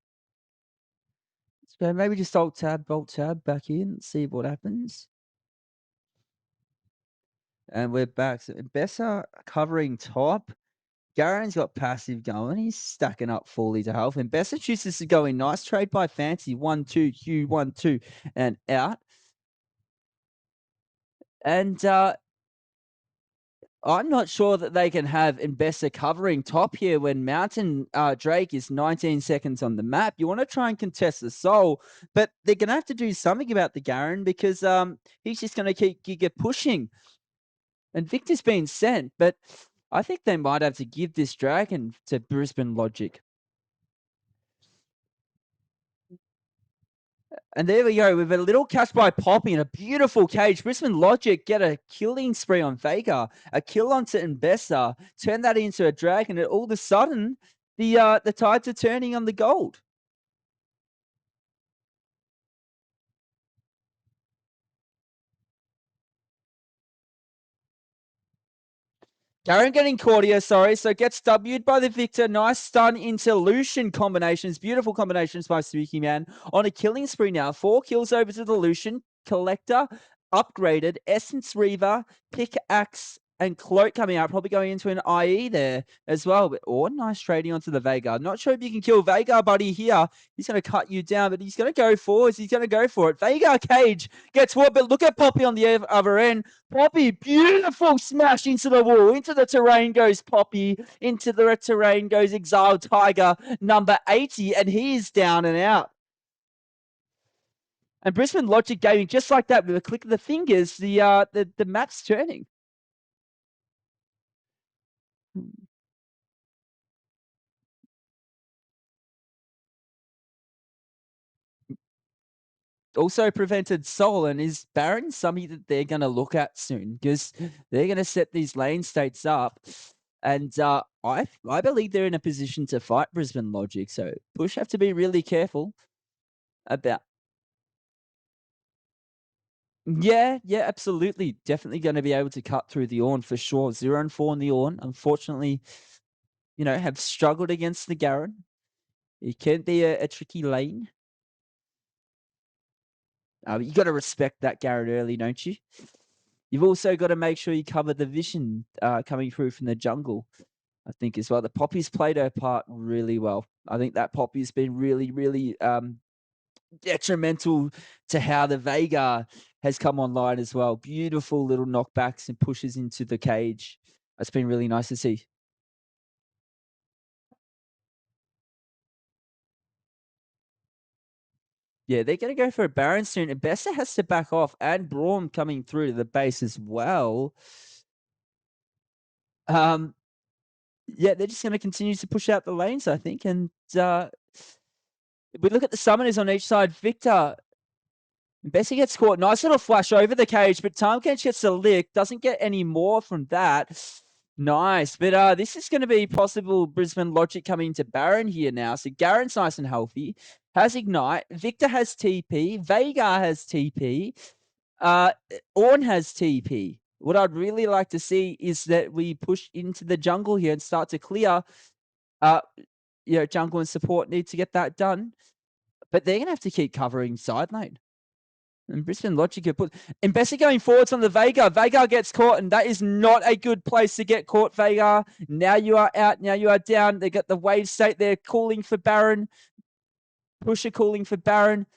So maybe just alt tab back in, see what happens. And we're back. So Bessa covering top. Garen's got passive going. He's stacking up fully to health. And Massachusetts is going nice. Trade by Fancy. 1-2, Q, 1-2, and out. And I'm not sure that they can have Embessa covering top here when Mountain Drake is 19 seconds on the map. You want to try and contest the soul, but they're going to have to do something about the Garen, because he's just going to keep Giga pushing. And Victor's been sent, but I think they might have to give this Dragon to Brisbane Logic. And there we go. With a little catch by Poppy and a beautiful cage. Brisbane Logic get a killing spree on Vega, a kill onto Mbessa, turn that into a dragon, and all of a sudden, the tides are turning on the gold. Garen getting caught here, sorry. So gets W'd by the Victor. Nice stun into Lucian combinations. Beautiful combinations by Spooky Man. On a killing spree now. 4 kills over to the Lucian. Collector upgraded. Essence Reaver, Pickaxe, and Cloak coming out. Probably going into an IE there as well. But nice trading onto the Veigar. Not sure if you can kill Veigar, buddy, here. He's going to cut you down, but he's going to go forwards. He's going to go for it. Veigar Cage gets what? But look at Poppy on the other end. Poppy, beautiful smash into the wall. Into the terrain goes Poppy. Into the terrain goes Exiled Tiger, number 80, and he is down and out. And Brisbane Logic Gaming, just like that, with a click of the fingers, the map's turning. Also prevented Soul, and is Baron something that they're going to look at soon? Because they're going to set these lane states up. And I believe they're in a position to fight Brisbane Logic. So Push have to be really careful about. Yeah, absolutely. Definitely going to be able to cut through the Ornn for sure. 0-4 in the Ornn. Unfortunately, have struggled against the Garen. It can be a tricky lane. But you got to respect that Garen early, don't you? You've also got to make sure you cover the vision coming through from the jungle, I think, as well. The Poppy's played her part really well. I think that Poppy's been really, really detrimental to how the Veigar has come online as well. Beautiful little knockbacks and pushes into the cage. It's been really nice to see. Yeah, they're going to go for a Baron soon. And Bessa has to back off, and Braum coming through to the base as well. Yeah, they're just going to continue to push out the lanes, I think. And we look at the summoners on each side. Victor, Bessie gets caught. Nice little flash over the cage, but Timecatch gets a lick. Doesn't get any more from that. Nice. But this is going to be possible Brisbane Logic coming into Baron here now. So Garen's nice and healthy. Has Ignite. Victor has TP. Veigar has TP. Ornn has TP. What I'd really like to see is that we push into the jungle here and start to clear. Jungle and support need to get that done. But they're going to have to keep covering side lane. And Brisbane Logic have put. And Bessie going forwards on the Veigar. Veigar gets caught, and that is not a good place to get caught, Veigar. Now you are out. Now you are down. They got the wave state there calling for Baron. Pusher calling for Baron.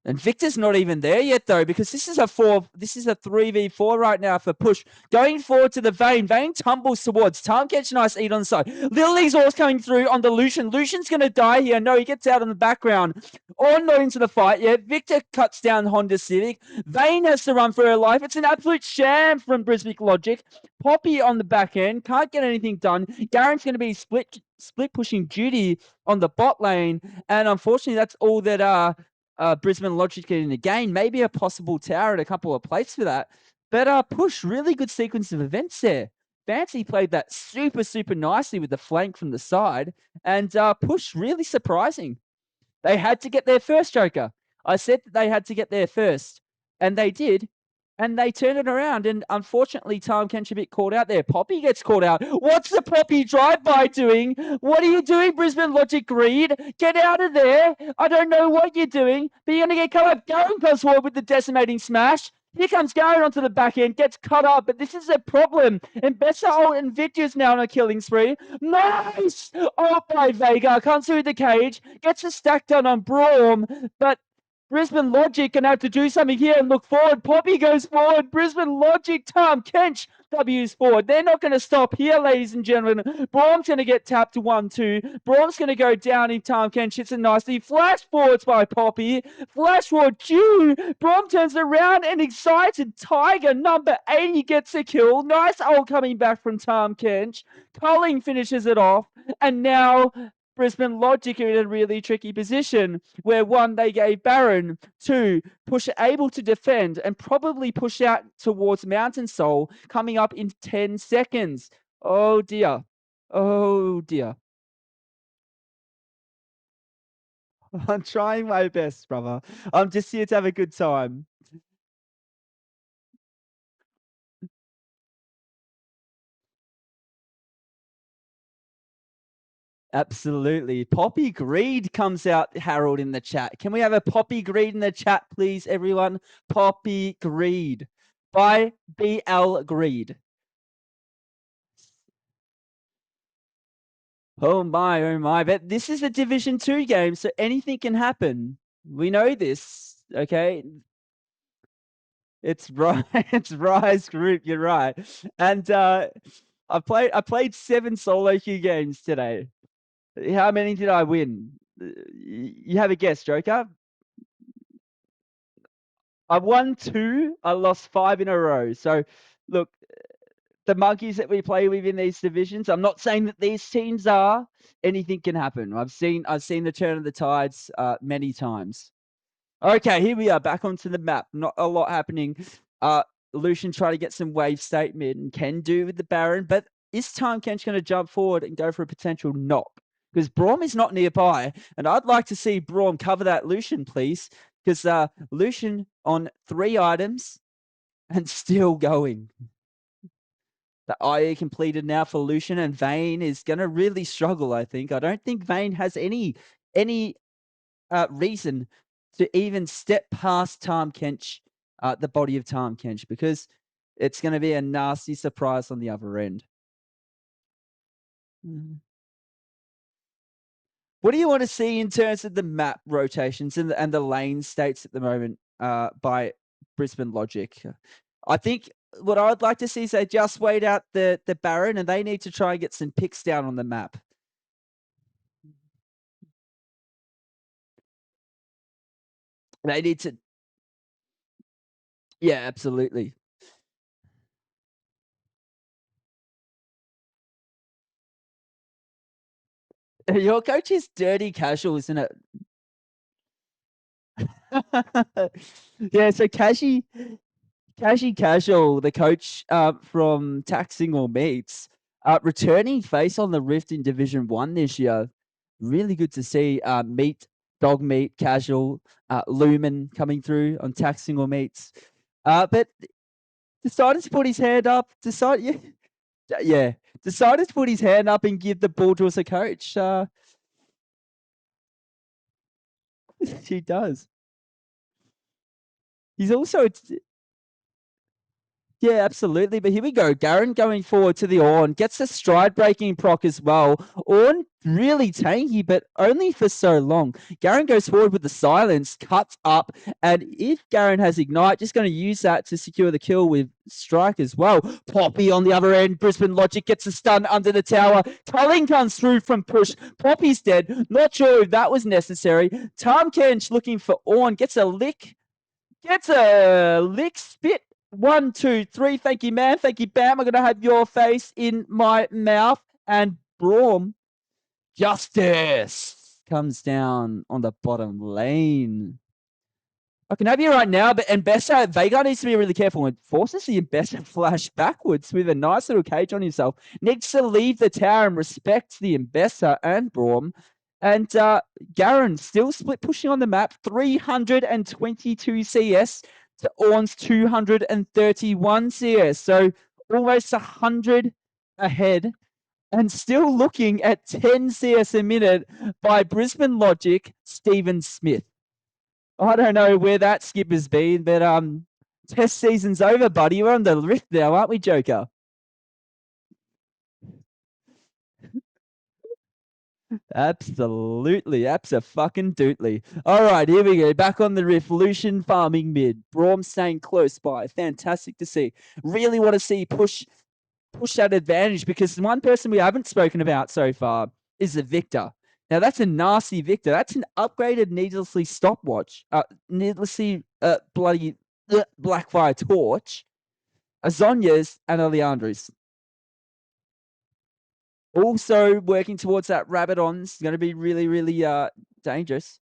And Victor's not even there yet, though, because this is a 3v4 right now for Push. Going forward to the Vayne. Vayne tumbles towards. Gets nice eat on the side. Lily's always coming through on the Lucian. Lucian's going to die here. No, he gets out in the background. Or not into the fight yet. Victor cuts down Honda Civic. Vayne has to run for her life. It's an absolute sham from Brisbane Logic. Poppy on the back end. Can't get anything done. Garen's going to be split pushing duty on the bot lane. And unfortunately, that's all that Brisbane Logic getting the gain. Maybe a possible tower and a couple of plates for that. But Push, really good sequence of events there. Fancy played that super, super nicely with the flank from the side. And Push, really surprising. They had to get there first, Joker. I said that they had to get there first. And they did. And they turned it around. And unfortunately, Tom Kench a bit called out there. Poppy gets called out. What's the Poppy drive-by doing? What are you doing, Brisbane Logic Greed? Get out of there. I don't know what you're doing, but you're going to get cut up. Garen comes forward with the decimating smash. Here comes Garen onto the back end, gets cut up, but this is a problem. And Bessa and Victor's now on a killing spree. Nice! Oh, by Veigar, comes through the cage, gets a stack done on Braum, but Brisbane Logic going to have to do something here and look forward. Poppy goes forward. Brisbane Logic, Tom Kench W's forward. They're not going to stop here, ladies and gentlemen. Braum's going to get tapped to 1-2. Braum's going to go down in Tom Kench. Hits it nicely. Flash forwards by Poppy. Flash forward, Q. Braum turns around and excited. Tiger, number 80, gets a kill. Nice ult coming back from Tom Kench. Culling finishes it off. And now Brisbane Logic are in a really tricky position where 1, they gave Baron, 2, Push able to defend and probably push out towards Mountain Soul coming up in 10 seconds. Oh dear. Oh dear. I'm trying my best, brother. I'm just here to have a good time. Absolutely. Poppy Greed comes out, Harold, in the chat. Can we have a Poppy Greed in the chat, please, everyone? Poppy Greed by BL Greed. Oh my, oh my. But this is a Division 2 game, so anything can happen. We know this, okay? It's right. It's Rise Group, you're right. And I played 7 solo queue games today. How many did I win? You have a guess, Joker? I won 2, I lost 5 in a row. So, look, the monkeys that we play with in these divisions, I'm not saying that these teams are. Anything can happen. I've seen the turn of the tides many times. Okay, here we are back onto the map. Not a lot happening. Lucian trying to get some wave state mid and can do with the Baron, but is Time Kench going to jump forward and go for a potential knock? Because Braum is not nearby, and I'd like to see Braum cover that Lucian, please. Because Lucian on 3 items and still going. The IE completed now for Lucian, and Vayne is going to really struggle, I think. I don't think Vayne has any reason to even step past Tahm Kench, the body of Tahm Kench, because it's going to be a nasty surprise on the other end. What do you want to see in terms of the map rotations and the lane states at the moment by Brisbane Logic? I think what I would like to see is they just wait out the Baron, and they need to try and get some picks down on the map. They need to. Yeah, absolutely. Your coach is dirty casual, isn't it? Yeah, so Kashi Casual, the coach from Taxing All Meats, returning face on the Rift in Division 1 this year. Really good to see Dog Meat, Casual, Lumen coming through on Taxing All Meats. But decided to put his hand up, decided to put his hand up and give the ball to us a coach. He does. He's also Yeah, absolutely. But here we go. Garen going forward to the Ornn. Gets a stride breaking proc as well. Ornn really tanky, but only for so long. Garen goes forward with the silence, cuts up, and if Garen has Ignite, just going to use that to secure the kill with Strike as well. Poppy on the other end. Brisbane Logic gets a stun under the tower. Culling comes through from push. Poppy's dead. Not sure if that was necessary. Tahm Kench looking for Ornn. Gets a lick. Gets a lick spit. 1, 2, 3. Thank you, man. Thank you, Bam. I'm going to have your face in my mouth. And Braum, Justice, comes down on the bottom lane. I can have you right now, but Mbessa, Veigar needs to be really careful and forces the Mbessa flash backwards with a nice little cage on himself. Needs to leave the tower and respect the Mbessa and Braum. And Garen still split pushing on the map, 322 CS to Ornn's 231 CS. So almost 100 ahead and still looking at 10 CS a minute by Brisbane Logic, Stephen Smith. I don't know where that skip has been, but test season's over, buddy. We're on the Rift now, aren't we, Joker? Absolutely, abso-fucking-dootly. All right, here we go. Back on the Rift. Lucian farming mid. Braum staying close by. Fantastic to see. Really want to see push that advantage, because one person we haven't spoken about so far is the Victor. Now that's a nasty Victor. That's an upgraded needlessly stopwatch. Needlessly bloody Blackfire torch. Azonia's and Oleandra's. Also working towards that Rabadon's going to be really, really dangerous.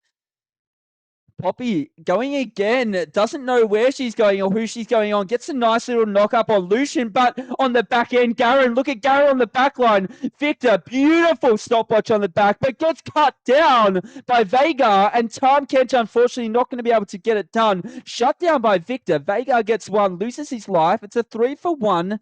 Poppy going again, doesn't know where she's going or who she's going on. Gets a nice little knock up on Lucian, but on the back end, Garen, look at Garen on the back line. Victor, beautiful stopwatch on the back, but gets cut down by Veigar, and Tahm Kench, unfortunately, not going to be able to get it done. Shut down by Victor. Veigar gets 1, loses his life. It's a 3-for-1.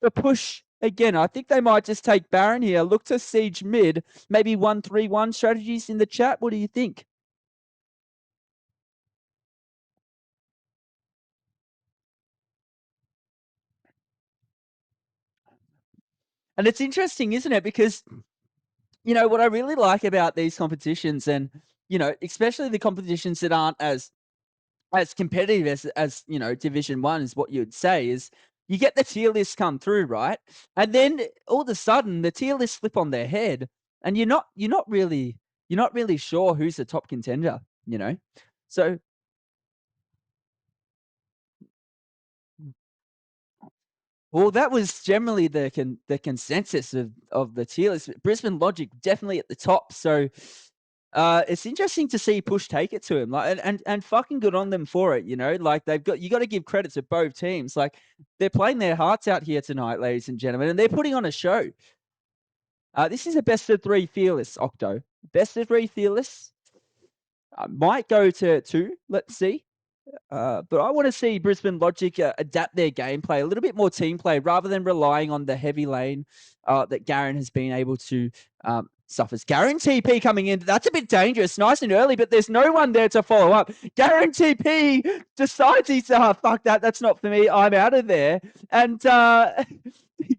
The push Again, I think they might just take Baron here. Look to siege mid. Maybe 1-3-1 strategies in the chat. What do you think? And it's interesting, isn't it? Because, what I really like about these competitions and, especially the competitions that aren't as competitive as Division 1 is what you'd say is you get the tier lists come through, right? And then all of a sudden the tier lists flip on their head and you're not really sure who's the top contender, you know? So well, that was generally the consensus of the tier list. Brisbane Logic definitely at the top. So it's interesting to see Push take it to him, like, and fucking good on them for it. Like you got to give credit to both teams. Like they're playing their hearts out here tonight, ladies and gentlemen, and they're putting on a show. This is a best of three fearless, Octo. Best of three fearless. Might go to two. Let's see. But I want to see Brisbane Logic adapt their gameplay, a little bit more team play, rather than relying on the heavy lane that Garen has been able to suffers. Garen TP coming in, that's a bit dangerous, nice and early, but there's no one there to follow up. Garen TP decides he's, fuck that, that's not for me, I'm out of there. And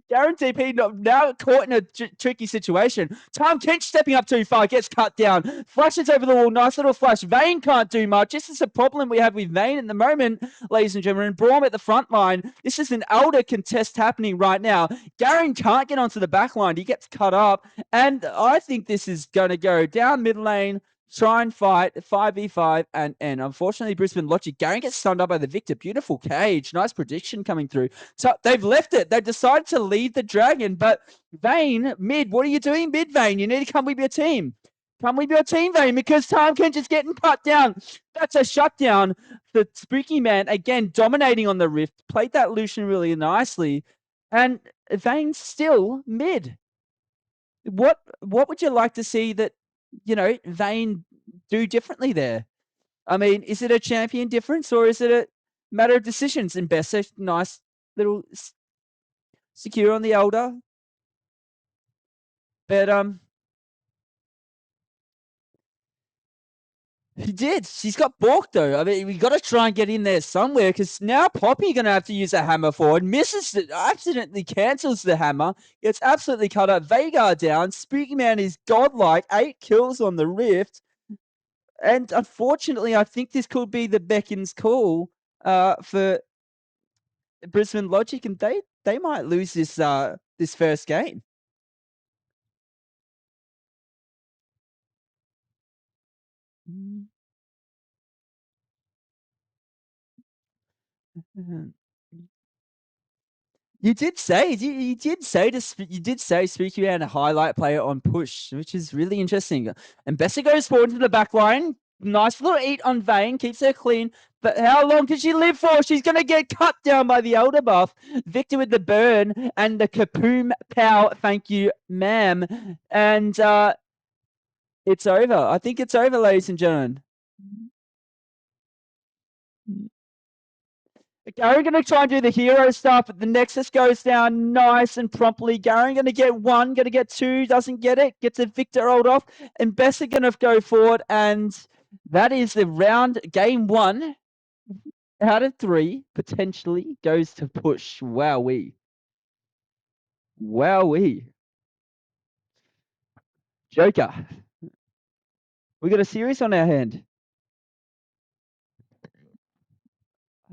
Garen TP now caught in a tricky situation. Tom Kench stepping up too far, gets cut down, flashes over the wall, nice little flash. Vane can't do much. This is a problem we have with Vane at the moment, ladies and gentlemen. Braum at the front line. This is an elder contest happening right now. Garen can't get onto the back line. He gets cut up. And I think this is going to go down mid lane, try and fight 5v5, and unfortunately Brisbane Logic, Garen gets stunned up by the Victor. Beautiful cage. Nice prediction coming through. So they've left it. They've decided to lead the Dragon, but Vane, mid, what are you doing mid, Vane? You need to come with your team. Come with your team, Vane, because Tom Kent is getting cut down. That's a shutdown. The Spooky Man, again, dominating on the Rift. Played that Lucian really nicely. And Vane's still mid. What would you like to see that, Vane do differently there? I mean, is it a champion difference or is it a matter of decisions? And Bessa, nice little secure on the elder. But he did. She's got balked though. I mean, we got to try and get in there somewhere because now Poppy going to have to use a hammer forward. Misses it, accidentally cancels the hammer. Gets absolutely cut up. Veigar down. Spooky Man is godlike. 8 kills on the Rift. And unfortunately, I think this could be the Beckon's call for Brisbane Logic, and they might lose this first game. You did say Spooky Man a highlight player on push, which is really interesting. And Bessa goes forward to the back line. Nice little eat on Vane, keeps her clean. But how long can she live for? She's going to get cut down by the elder buff. Victor with the burn and the kapoom pow. Thank you, ma'am. And it's over. I think it's over, ladies and gentlemen. Garen going to try and do the hero stuff, but the Nexus goes down nice and promptly. Garen going to get 1, going to get 2, doesn't get it, gets a Victor rolled off, and Bessa going to go forward, and that is the round. Game 1 out of 3 potentially goes to push. Wowee. Wowee. Joker. We got a series on our hand.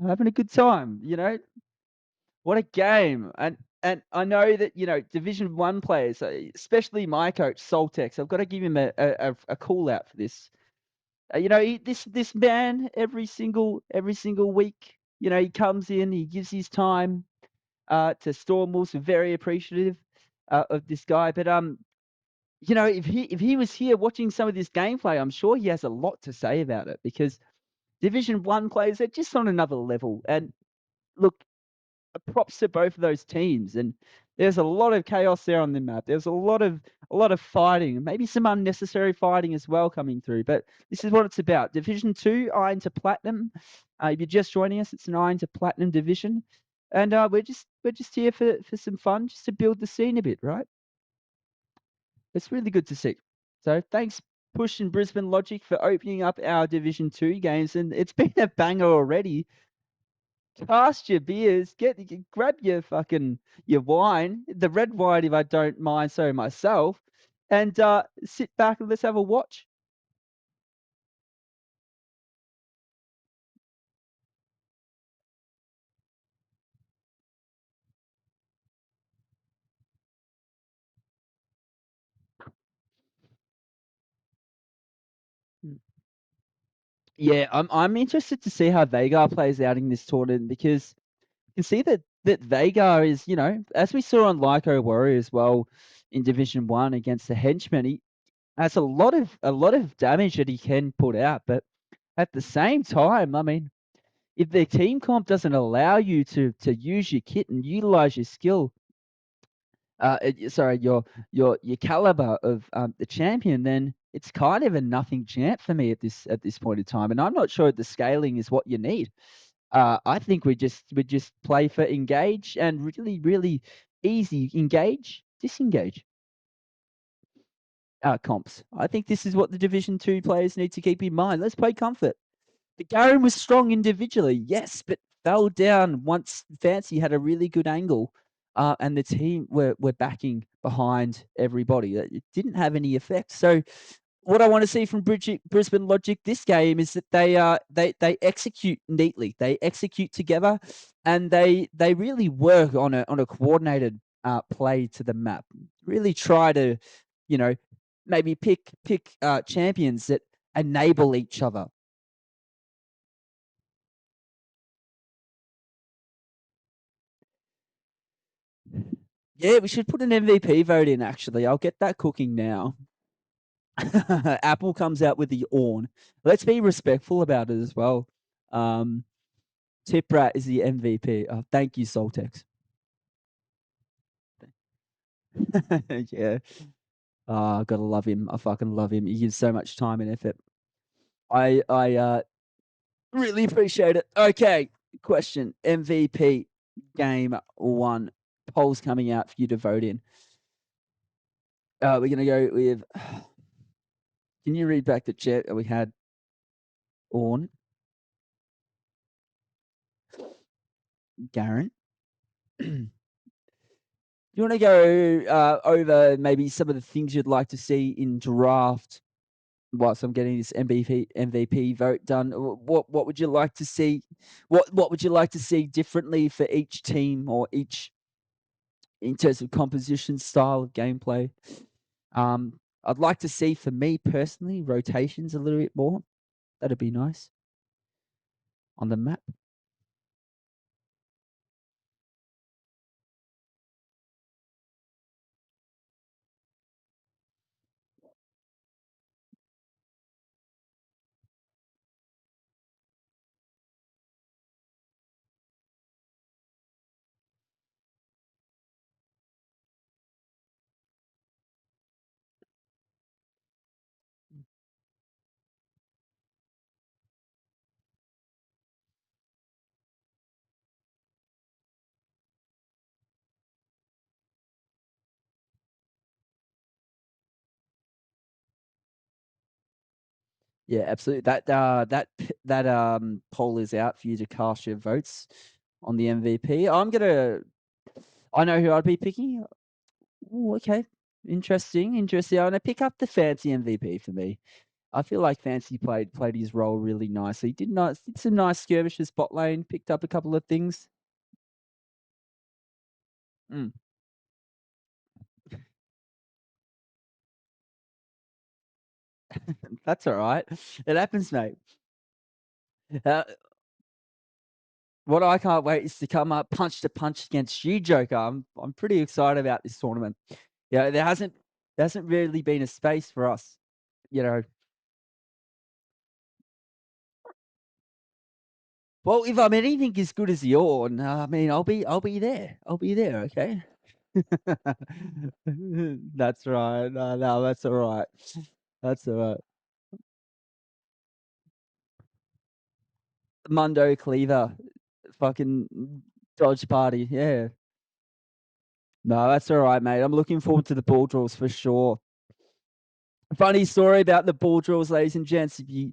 Having a good time, What a game. And I know that, Division 1 players, especially my coach, Soltex, I've got to give him a call out for this. This man every single week, he comes in, he gives his time to Storm Wolves. We're very appreciative of this guy. But if he was here watching some of this gameplay, I'm sure he has a lot to say about it because Division 1 players are just on another level. And look, props to both of those teams. And there's a lot of chaos there on the map. There's a lot of fighting, maybe some unnecessary fighting as well coming through. But this is what it's about. Division 2, Iron to Platinum. If you're just joining us, it's an Iron to Platinum division. and we're just here for some fun, just to build the scene a bit, right? It's really good to see. So thanks, Push and Brisbane Logic, for opening up our Division 2 games, and it's been a banger already. Cast your beers, grab your fucking your wine, the red wine if I don't mind so myself, and sit back and let's have a watch. Mm. Yeah, I'm interested to see how Vega plays out in this tournament, because you can see that Vega is, as we saw on Lyco Warrior as well in Division 1 against the Henchman, he has a lot of damage that he can put out, but at the same time, I mean, if the team comp doesn't allow you to use your kit and utilize your skill, sorry, your caliber of the champion, then it's kind of a nothing champ for me at this point in time. And I'm not sure the scaling is what you need. I think we just play for engage and really, really easy engage, disengage comps. I think this is what the Division 2 players need to keep in mind. Let's play comfort. The Garen was strong individually, yes, but fell down once Fancy had a really good angle, and the team were backing behind everybody. It didn't have any effect. So what I want to see from Brisbane Logic this game is that they execute neatly, they execute together, and they really work on a coordinated play to the map. Really try to, you know, maybe pick champions that enable each other. Yeah, we should put an MVP vote in, actually. I'll get that cooking now. Apple comes out with the Orn. Let's be respectful about it as well. Um, Tip Rat is the MVP. Thank you, Soltex. Yeah. I gotta love him. I fucking love him. He gives so much time and effort. I really appreciate it. Okay, question. MVP game 1. Polls coming out for you to vote in. We're gonna go with. Can you read back the chat? We had Orn, Garen. You want to go over maybe some of the things you'd like to see in draft whilst I'm getting this MVP vote done? What would you like to see? What would you like to see differently for each team, or each, in terms of composition, style of gameplay? I'd like to see, for me personally, rotations a little bit more. That'd be nice on the map. Yeah, absolutely. That poll is out for you to cast your votes on the MVP. I know who I'd be picking. Ooh, okay. Interesting, interesting. I'm gonna pick up the Fancy MVP for me. I feel like Fancy played his role really nicely. Did some nice skirmishes bot lane, picked up a couple of things. Mm. That's all right. It happens, mate. Uh, what I can't wait is to come up punch to punch against you, Joker. I'm pretty excited about this tournament. Yeah, there hasn't really been a space for us, you know. Well, if I'm anything as good as Yawn, I mean, I'll be there. I'll be there. Okay. That's right. No, no, that's all right. That's all right. Mundo Cleaver, fucking Dodge party, yeah. No, that's all right, mate. I'm looking forward to the ball draws for sure. Funny story about the ball draws, ladies and gents. If you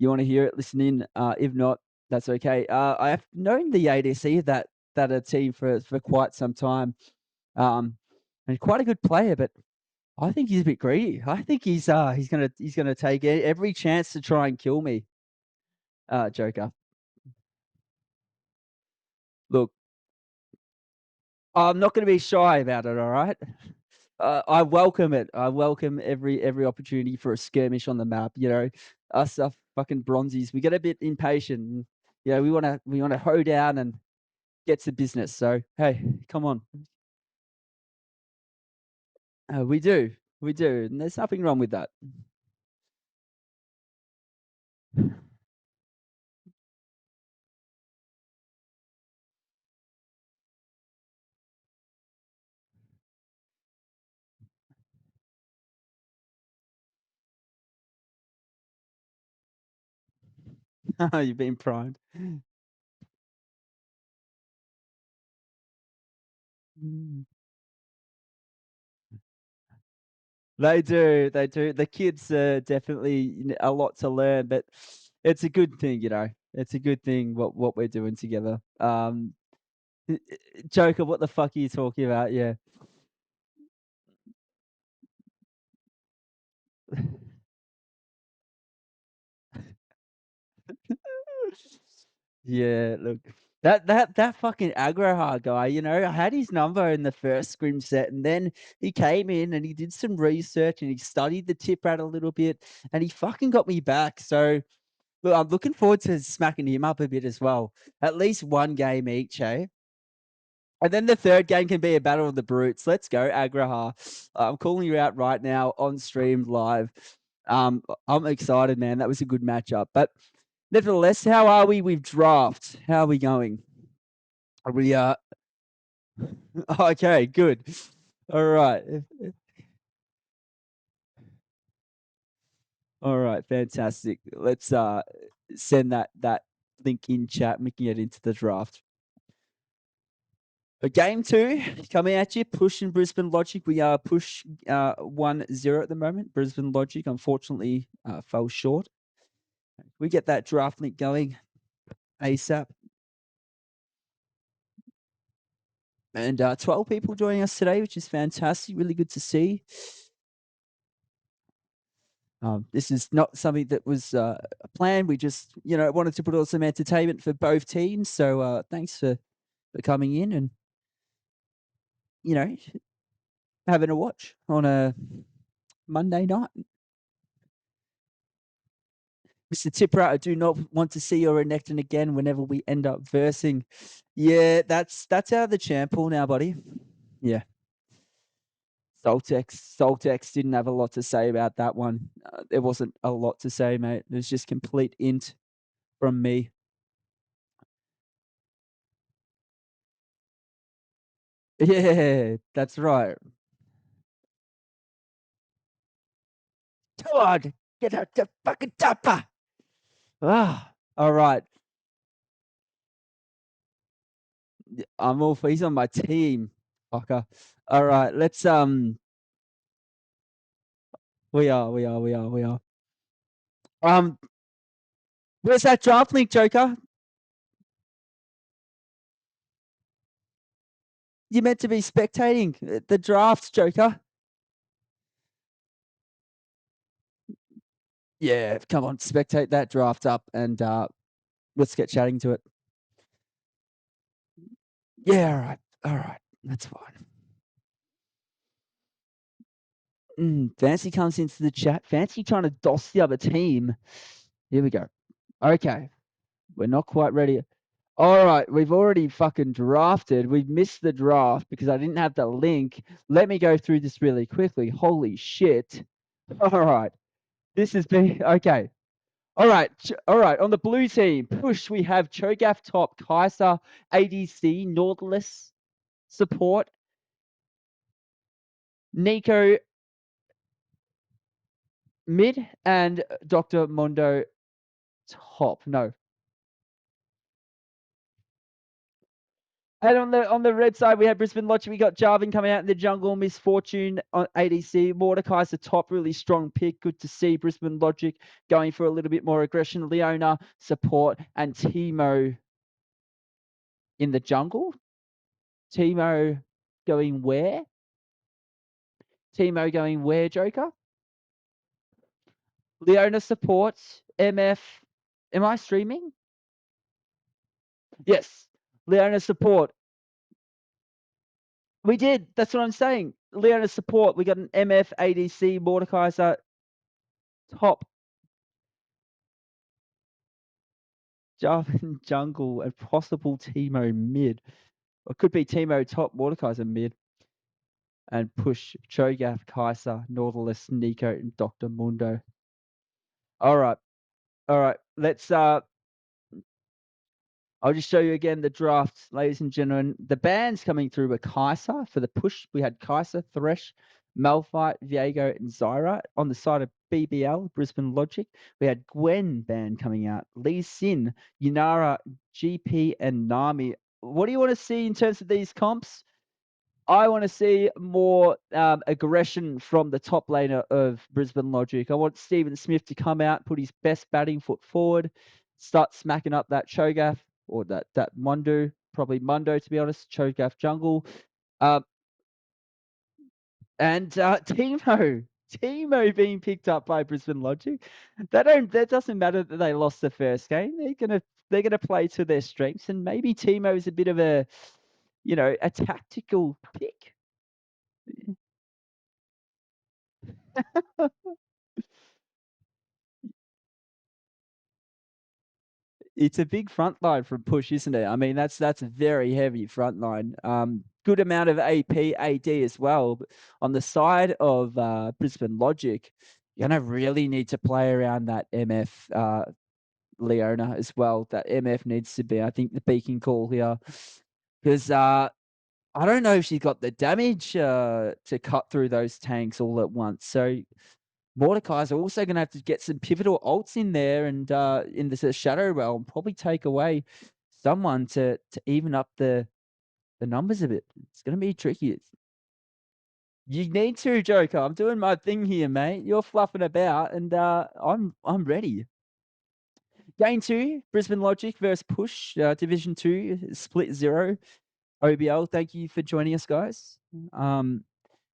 want to hear it, listen in. If not, that's okay. I have known the ADC that a team for quite some time, um, and quite a good player, but I think he's a bit greedy. I think he's gonna take every chance to try and kill me, Joker. Look, I'm not gonna be shy about it. All right. I welcome it. I welcome every opportunity for a skirmish on the map. You know, us fucking bronzies, we get a bit impatient. You know, we wanna hoe down and get to business. So hey, come on, we do, we do, and there's nothing wrong with that. You've been primed. Mm. They do, they do. The kids definitely a lot to learn, but it's a good thing, you know. It's a good thing what we're doing together. Joker, what the fuck are you talking about? Yeah. Yeah, look, that fucking Agrohar guy, you know, I had his number in the first scrim set, and then he came in and he did some research and he studied the tip rat a little bit, and he fucking got me back. So, look, I'm looking forward to smacking him up a bit as well. At least one game each, eh? And then the third game can be a battle of the brutes. Let's go, Agrohar. I'm calling you out right now on stream live. I'm excited, man. That was a good matchup. But nevertheless, how are we with draft? How are we going? Are we okay, good. All right. All right, fantastic. Let's send that link in chat and we can get into the draft. But game two coming at you, pushing Brisbane Logic. We are push 1-0 at the moment. Brisbane Logic unfortunately fell short. We get that draft link going ASAP. And 12 people joining us today, which is fantastic. Really good to see. This is not something that was planned. We just, wanted to put on some entertainment for both teams. So thanks for coming in and, you know, having a watch on a Monday night. Mr. Tipper, I do not want to see your Renekton again whenever we end up versing. Yeah, that's out of the champ pool now, buddy. Yeah. Soltex didn't have a lot to say about that one. There wasn't a lot to say, mate. It was just complete int from me. Yeah, that's right. Come on, get out the fucking topper. Ah, all right. I'm all for he's on my team. Fucker. All right, let's we are. Um, where's that draft link, Joker? You're meant to be spectating the drafts, Joker. Yeah, come on, spectate that draft up and let's get chatting to it. Yeah, all right, that's fine. Fancy comes into the chat. Fancy trying to doss the other team. Here we go. Okay, we're not quite ready. All right, we've already fucking drafted. We've missed the draft because I didn't have the link. Let me go through this really quickly. Holy shit. All right. This has been okay. All right. All right. On the blue team, push, we have Cho'Gath top, Kaiser, ADC, Nautilus, support, Nico mid, and Dr. Mondo top. No. And on the red side, we have Brisbane Logic. We got Jarvin coming out in the jungle. Misfortune on ADC. Mordecai's the top, really strong pick. Good to see Brisbane Logic going for a little bit more aggression. Leona, support, and Timo in the jungle. Timo going where? Timo going where, Joker? Leona support. MF. Am I streaming? Yes. Leona support. We did. That's what I'm saying. Leona support. We got an MF ADC. Mordecai's top. Jarvan jungle and possible Timo mid. Or it could be Timo top, Mordekaiser mid. And push Cho'Gath, Kaiser, Nautilus, Nico, and Dr. Mundo. All right. Let's I'll just show you again the drafts, ladies and gentlemen. The bands coming through were Kaiser for the push. We had Kaiser, Thresh, Malphite, Viego, and Zyra. On the side of BBL, Brisbane Logic, we had Gwen band coming out, Lee Sin, Yunara, GP, and Nami. What do you want to see in terms of these comps? I want to see more aggression from the top laner of Brisbane Logic. I want Stephen Smith to come out, put his best batting foot forward, start smacking up that Cho'Gath or that Mundo, probably Mundo to be honest, Cho'Gath jungle. And Timo being picked up by Brisbane Logic. That doesn't matter that they lost the first game. They're gonna play to their strengths, and maybe Timo is a bit of a a tactical pick. It's a big front line from push, isn't it? I mean, that's a very heavy front line. Good amount of AP, AD as well. But on the side of Brisbane Logic, you're gonna really need to play around that MF Leona as well. That MF needs to be, I think, the beacon call here, because I don't know if she's got the damage to cut through those tanks all at once. So Mordecai's also going to have to get some pivotal ults in there and in the Shadow Realm, probably take away someone to even up the numbers a bit. It's going to be tricky. You need to, Joker. I'm doing my thing here, mate. You're fluffing about, and I'm ready. Game 2, Brisbane Logic versus Push, Division 2, Split 0, OBL. Thank you for joining us, guys.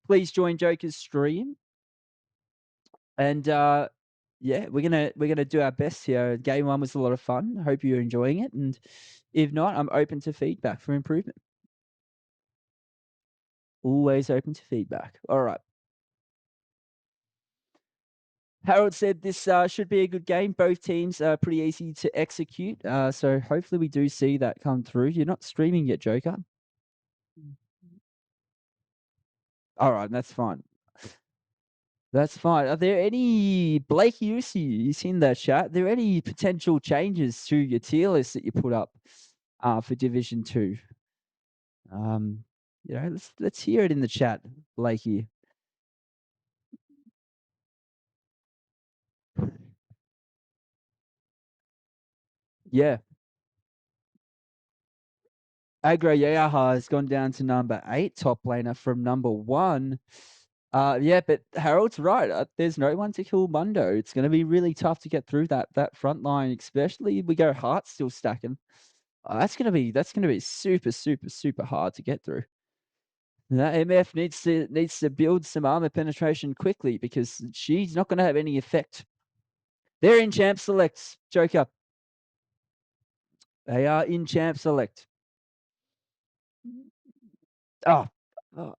Please join Joker's stream. And yeah, we're gonna do our best here. Game 1 was a lot of fun. Hope you're enjoying it, and if not, I'm open to feedback for improvement. Always open to feedback. All right. Harold said this should be a good game. Both teams are pretty easy to execute, so hopefully we do see that come through. You're not streaming yet, Joker. All right, that's fine. That's fine. Are there any Blake Yusi? You seen that chat? Are there any potential changes to your tier list that you put up for Division 2? Let's hear it in the chat, Blakey. Yeah. Aggro Yaha has gone down to number 8, top laner from number 1. Yeah, but Harold's right. There's no one to kill Mundo. It's going to be really tough to get through that front line, especially if we go Heart still stacking. That's going to be super, super, super hard to get through. That MF needs to build some armor penetration quickly because she's not going to have any effect. They're in champ select, Joker. They are in champ select. Oh,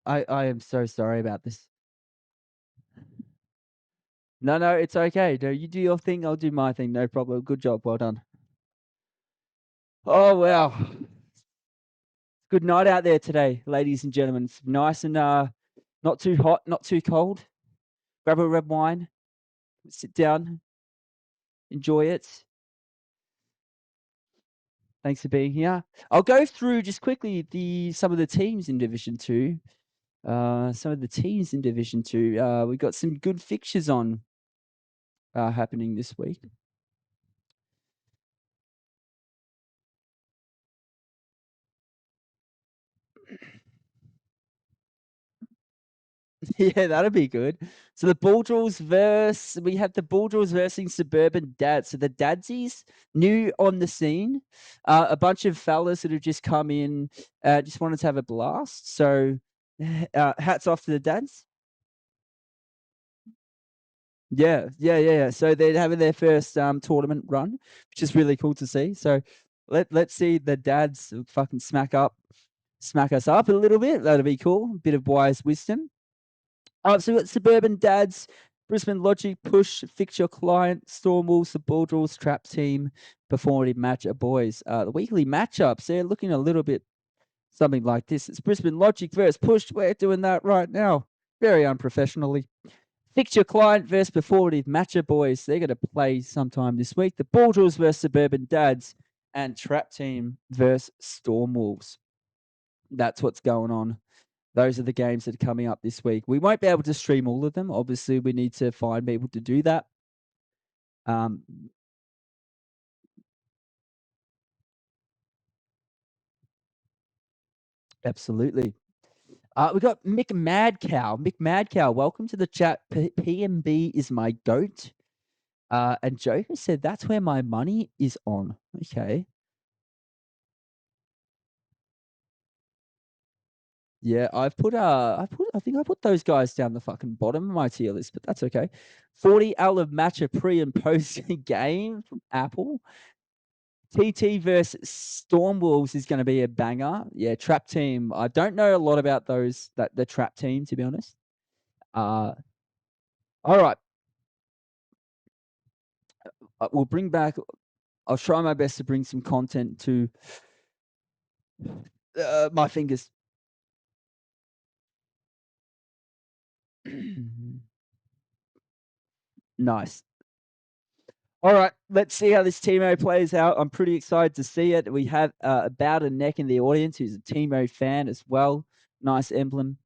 I am so sorry about this. No, it's okay. No, you do your thing, I'll do my thing. No problem. Good job. Well done. Oh, wow. Good night out there today, ladies and gentlemen. It's nice and not too hot, not too cold. Grab a red wine, sit down, enjoy it. Thanks for being here. I'll go through just quickly some of the teams in Division 2. We've got some good fixtures on happening this week. Yeah, that'd be good. So we have the Bulldrills versus Suburban Dads. So the Dadsies, new on the scene, a bunch of fellas that have just come in, just wanted to have a blast. So, hats off to the dads. Yeah, yeah. So they're having their first tournament run, which is really cool to see. So let's see the dads fucking smack us up a little bit. That'll be cool. Bit of wise wisdom. So we've got Suburban Dads, Brisbane Logic, Push, Fix Your Client, Stormwolves, the Bulldrills, Trap Team, Performative Matchup Boys. The weekly matchups, they're looking a little bit something like this. It's Brisbane Logic versus Push. We're doing that right now, very unprofessionally. Fix Your Client versus Performative Matchup Boys. They're going to play sometime this week. The Bulldrills versus Suburban Dads, and Trap Team versus Stormwolves. That's what's going on. Those are the games that are coming up this week. We won't be able to stream all of them. Obviously, we need to find people to do that. Um, absolutely. We got Mick Madcow. Mick Madcow, welcome to the chat. PMB is my goat. And Joker said that's where my money is on. Okay. Yeah, I think I put those guys down the fucking bottom of my tier list, but that's okay. 40 out of matcha pre and post game from Apple. TT versus Stormwolves is going to be a banger. Yeah, Trap Team. I don't know a lot about the Trap Team, to be honest. Uh, all right, we'll bring back. I'll try my best to bring some content to my fingers. Nice. All right, let's see how this Timo plays out. I'm pretty excited to see it. We have About a Neck in the audience, who's a Timo fan as well. Nice emblem.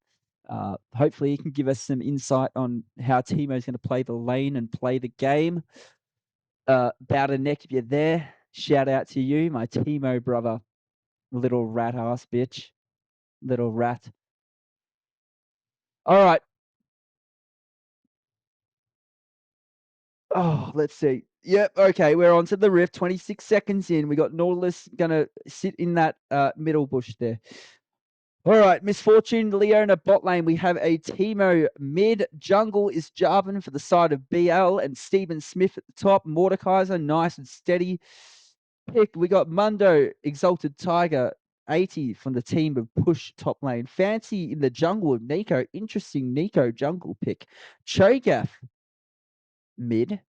Hopefully, he can give us some insight on how Timo's going to play the lane and play the game. About a Neck, if you're there, shout out to you, my Timo brother, little rat ass bitch, little rat. All right. Oh, let's see. Yep. Okay, we're on to the rift. 26 seconds in. We got Nautilus gonna sit in that middle bush there. All right, Misfortune, Leona bot lane. We have a Timo mid. Jungle is Jarvan for the side of BL and Stephen Smith at the top. Mordekaiser, nice and steady. Pick. We got Mundo, Exalted Tiger, 80 from the team of Push top lane. Fancy in the jungle of Nico. Interesting Nico jungle pick. Cho'Gath mid.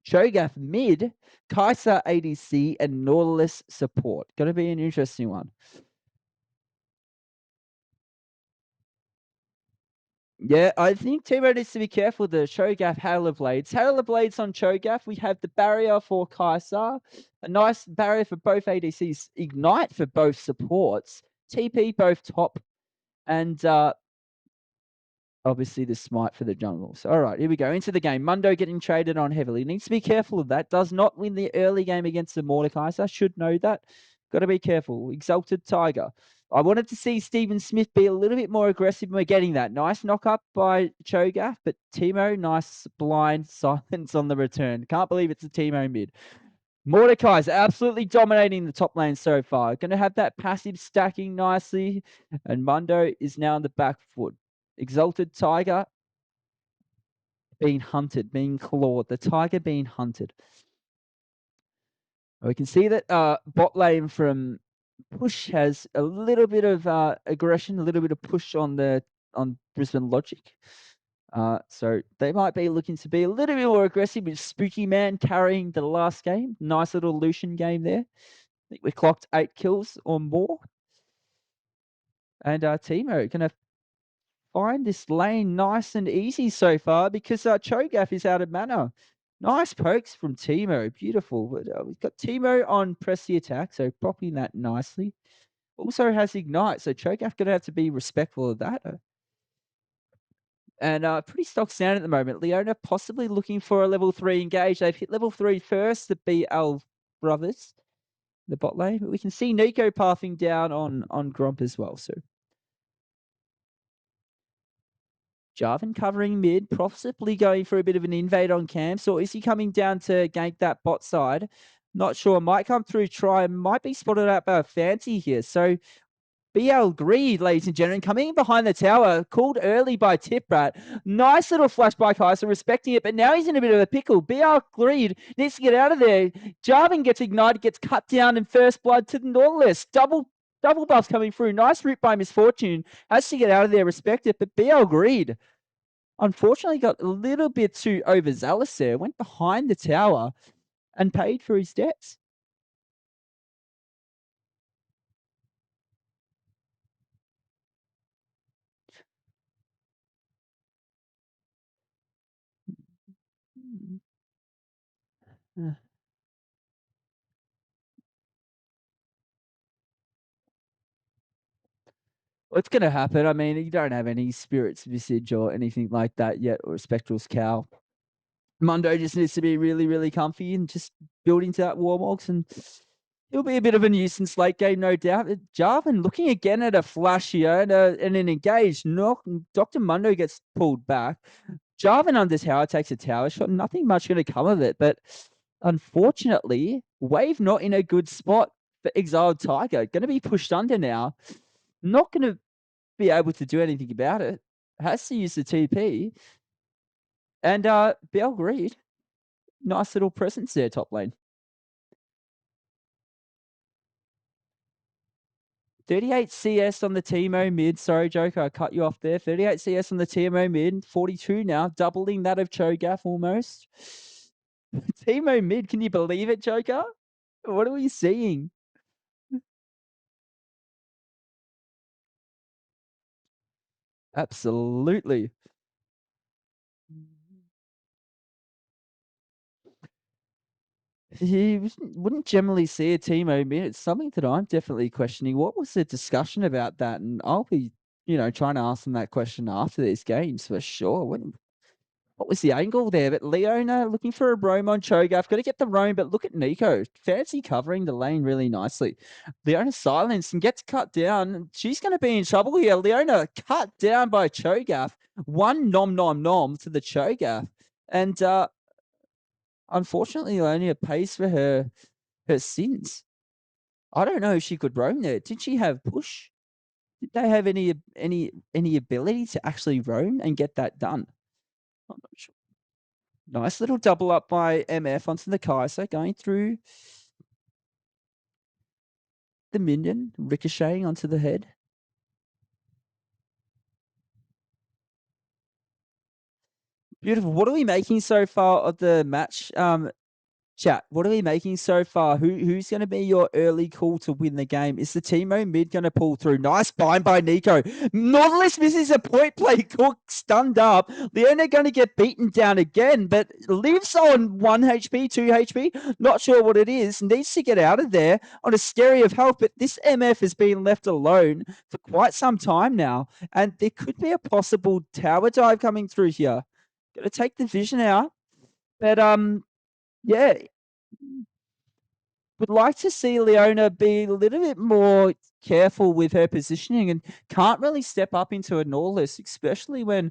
Cho'Gath mid. Kai'Sa ADC and Nautilus support. Going to be an interesting one. Yeah, I think Timo needs to be careful with the Cho'Gath Howler Blades. Howler Blades on Cho'Gath. We have the barrier for Kai'Sa, a nice barrier for both ADCs, Ignite for both supports, TP both top, and obviously the smite for the jungles. All right, here we go. Into the game. Mundo getting traded on heavily. Needs to be careful of that. Does not win the early game against the Mordekaiser. Should know that. Got to be careful. Exalted Tiger. I wanted to see Stephen Smith be a little bit more aggressive. We're getting that. Nice knock up by Cho'Gath, but Timo, nice blind silence on the return. Can't believe it's a Timo mid. Mordekaiser absolutely dominating the top lane so far. Going to have that passive stacking nicely. And Mundo is now on the back foot. Exalted Tiger being hunted, being clawed. The Tiger being hunted. We can see that bot lane from Push has a little bit of aggression, a little bit of push on Brisbane Logic. So they might be looking to be a little bit more aggressive with Spooky Man carrying the last game. Nice little Lucian game there. I think we clocked 8 kills or more. And Timo going to find this lane nice and easy so far because Cho'Gath is out of mana. Nice pokes from Timo. Beautiful. But, we've got Timo on press the attack, so popping that nicely. Also has Ignite, so Cho'Gath going to have to be respectful of that. And pretty stock sound at the moment. Leona possibly looking for a level 3 engage. They've hit level 3 first, the BL brothers, the bot lane. But we can see Nico pathing down on Gromp as well. So Jarvan covering mid, possibly going for a bit of an invade on camps, or is he coming down to gank that bot side? Not sure. Might come through try, might be spotted out by a Fancy here. So BL Greed, ladies and gentlemen, coming in behind the tower, called early by Tiprat. Nice little flash by Kaiser, respecting it, but now he's in a bit of a pickle. BL Greed needs to get out of there. Jarvan gets ignited, gets cut down in first blood to the Nautilus. Double buffs coming through. Nice route by Misfortune. Has to get out of there, respect it, but BL Greed unfortunately got a little bit too overzealous there. Went behind the tower and paid for his debts. Uh, What's going to happen? I mean, you don't have any Spirit's Visage or anything like that yet, or a Spectral's Cowl. Mundo just needs to be really, really comfy and just build into that Warmogs, and he'll be a bit of a nuisance late game, no doubt. Jarvan looking again at a flash here and an engage. Dr. Mundo gets pulled back. Jarvan under tower takes a tower shot. Nothing much going to come of it, but unfortunately, Wave not in a good spot for Exiled Tiger. Going to be pushed under now. Not going to be able to do anything about it. Has to use the TP. And Belgrade, nice little presence there, top lane. 38 CS on the Teemo mid. Sorry, Joker, I cut you off there. 38 CS on the Teemo mid. 42 now, doubling that of Cho'Gath almost. Teemo mid, can you believe it, Joker? What are we seeing? Absolutely. You wouldn't generally see a Teemo mid. It's something that I'm definitely questioning. What was the discussion about that? And I'll be, trying to ask them that question after these games for sure. What was the angle there? But Leona looking for a roam on Cho'Gath. Got to get the roam, but look at Nico. Fancy covering the lane really nicely. Leona silenced and gets cut down. She's going to be in trouble here. Leona cut down by Cho'Gath. One nom nom nom to the Cho'Gath. And unfortunately, Leona pays for her sins. I don't know if she could roam there. Did she have push? Did they have any ability to actually roam and get that done? I'm not sure. Nice little double up by MF onto the Kaiser, going through the minion, ricocheting onto the head. Beautiful. What are we making so far of the match? Chat, what are we making so far? Who's going to be your early call to win the game? Is the Teemo mid going to pull through? Nice bind by Nico. Nautilus misses a point play. Cook stunned up. Leona going to get beaten down again, but lives on 1 HP, 2 HP. Not sure what it is. Needs to get out of there on a scary of health, but this MF has been left alone for quite some time now, and there could be a possible tower dive coming through here. Got to take the vision out, but yeah, would like to see Leona be a little bit more careful with her positioning and can't really step up into a Nautilus, especially when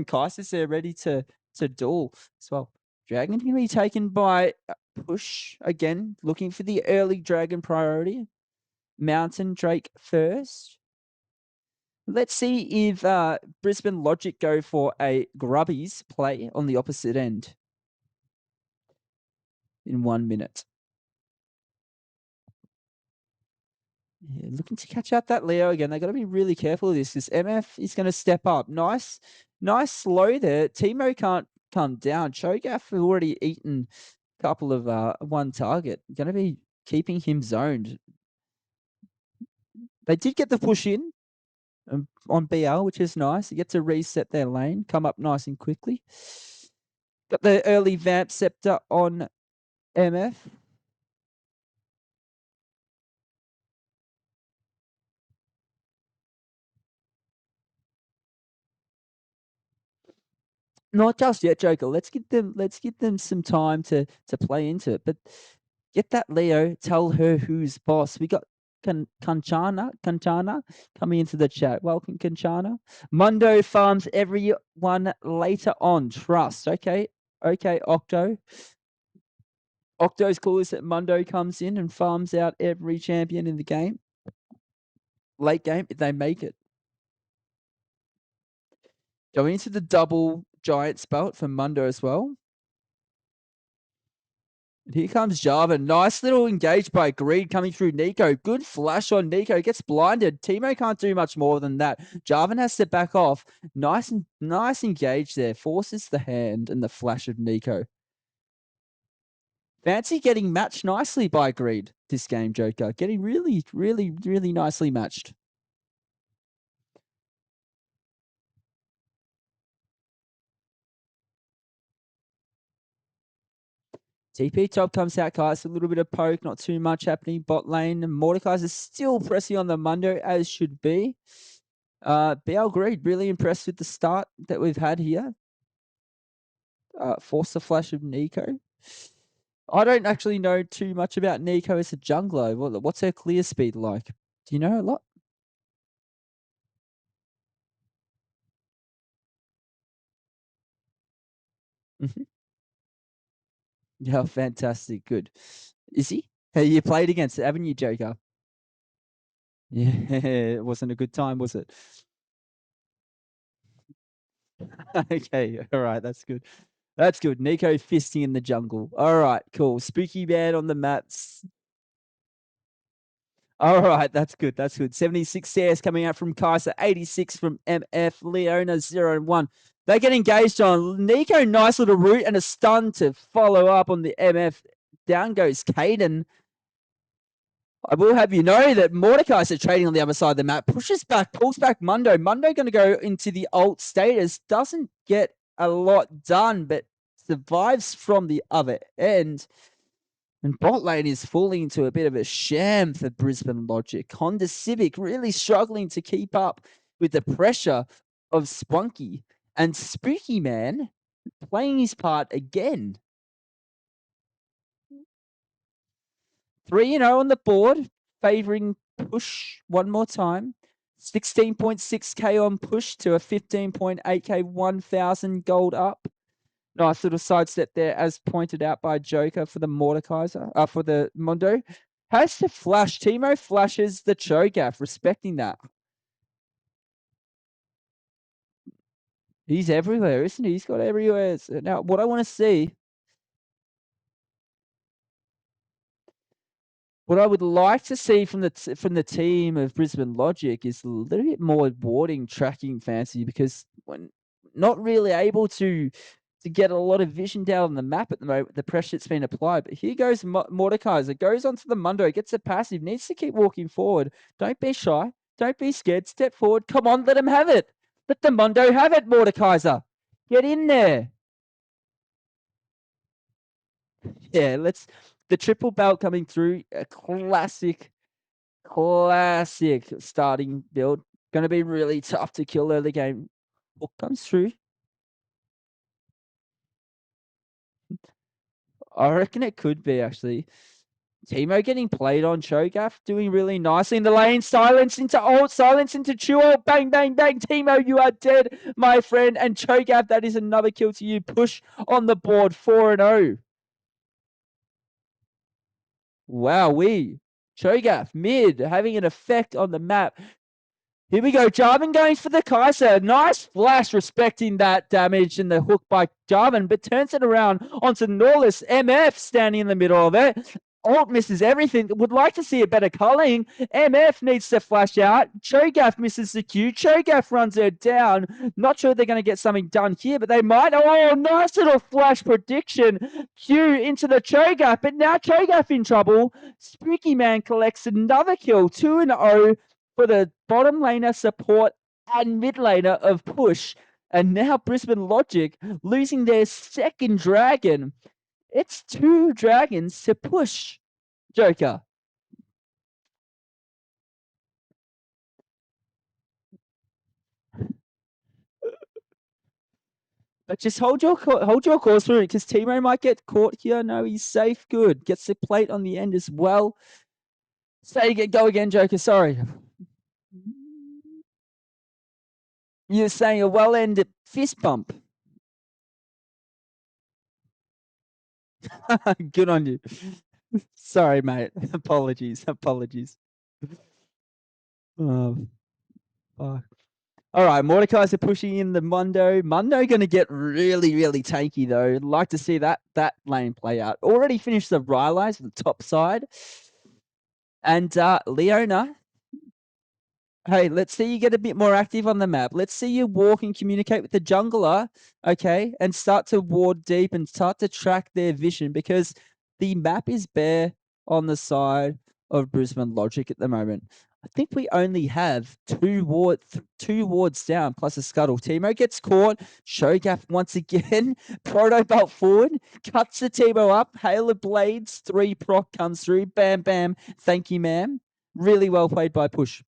Kaiser's there ready to duel as well. Dragon can be taken by push again, looking for the early dragon priority. Mountain Drake first. Let's see if Brisbane Logic go for a Grubbies play on the opposite end in 1 minute. Yeah, looking to catch out that Leo again. They got to be really careful of this because MF is going to step up. Nice slow there. Teemo can't come down. Cho'Gath have already eaten a couple of one target. Going to be keeping him zoned. They did get the push in on BL, which is nice. You get to reset their lane, come up nice and quickly. Got the early Vamp Scepter on MF. Not just yet, Joker. Let's give them some time to play into it. But get that Leo, tell her who's boss. We got Kanchana coming into the chat. Welcome, Kanchana. Mundo farms everyone later on. Trust. Okay. Okay, Octo. Octo's cool is that Mundo comes in and farms out every champion in the game. Late game, if they make it. Going into the double giant spelt for Mundo as well. And here comes Java. Nice little engage by Greed coming through Nico. Good flash on Nico. Gets blinded. Timo can't do much more than that. Jarvan has to back off. Nice engage there. Forces the hand and the flash of Nico. Fancy getting matched nicely by Greed this game, Joker. Getting really, really, really nicely matched. TP top comes out, guys. A little bit of poke, not too much happening. Bot lane. Mordekaiser is still pressing on the Mundo as should be. BL Greed, really impressed with the start that we've had here. Force the flash of Nico. I don't actually know too much about Nico as a jungler. What's her clear speed like? Do you know a lot? Mm-hmm. Yeah, fantastic. Good. Is he? Hey, you played against it, haven't you, Joker? Yeah, it wasn't a good time, was it? Okay, all right, that's good. That's good. Nico fisting in the jungle. All right, cool. Spooky man on the mats. All right, that's good. That's good. 76 CS coming out from Kaiser, 86 from MF, Leona 0-1. They get engaged on Nico. Nice little route and a stun to follow up on the MF. Down goes Caden. I will have you know that Mordekaiser trading on the other side of the map pushes back, pulls back Mundo. Mundo going to go into the ult status. Doesn't get a lot done, but survives from the other end. And bot lane is falling into a bit of a sham for Brisbane Logic. Honda Civic really struggling to keep up with the pressure of Spunky. And Spooky Man playing his part again. 3-0 on the board, favouring push one more time. 16.6k on push to a 15.8k 1,000 gold up. Nice little sidestep there, as pointed out by Joker for the Mordekaiser, for the Mundo. Has to flash. Timo flashes the Cho'Gath, respecting that. He's everywhere, isn't he? He's got everywhere. So now, what I want to see, what I would like to see from the team of Brisbane Logic is a little bit more warding, tracking fancy, because when not really able to get a lot of vision down on the map at the moment, the pressure that's been applied. But here goes Mordekaiser, goes onto the Mundo, gets a passive, needs to keep walking forward. Don't be shy. Don't be scared. Step forward. Come on, let him have it. Let the Mundo have it, Mordekaiser. Get in there. Yeah, the triple belt coming through. A classic starting build. Going to be really tough to kill early game. Hook comes through. I reckon it could be, actually. Timo getting played on. Cho'Gath doing really nicely in the lane. Silence into ult. Silence into Chuo. Bang, bang, bang. Timo, you are dead, my friend. And Cho'Gath, that is another kill to you. Push on the board. 4-0. Wowee. Cho'Gath, mid, having an effect on the map. Here we go. Jarvan going for the Kaiser. Nice flash, respecting that damage and the hook by Jarvan, but turns it around onto Norlis. MF standing in the middle of it. Alt misses everything. Would like to see a better culling. MF needs to flash out. Cho'Gath misses the Q. Cho'Gath runs her down. Not sure they're going to get something done here, but they might. Oh, nice little flash prediction. Q into the Cho'Gath, but now Cho'Gath in trouble. Spooky Man collects another kill. 2-0 for the bottom laner support and mid laner of push. And now Brisbane Logic losing their second dragon. It's 2 dragons to push, Joker. But just hold your course through it, because Timo might get caught here. No, he's safe. Good. Gets the plate on the end as well. Say again, go again, Joker. Sorry. You're saying a well-ended fist bump. Good on you. Sorry, mate. Apologies. Oh, fuck. All right, Mordecai's are pushing in the Mundo. Mundo going to get really, really tanky though. I'd like to see that lane play out. Already finished the Rylai's at the top side, and Leona. Hey, let's see you get a bit more active on the map. Let's see you walk and communicate with the jungler, okay, and start to ward deep and start to track their vision because the map is bare on the side of Brisbane Logic at the moment. I think we only have two wards down plus a scuttle. Timo gets caught. Shogaf once again. Proto belt forward. Cuts the Timo up. Hail of Blades. 3 proc comes through. Bam, bam. Thank you, ma'am. Really well played by Push.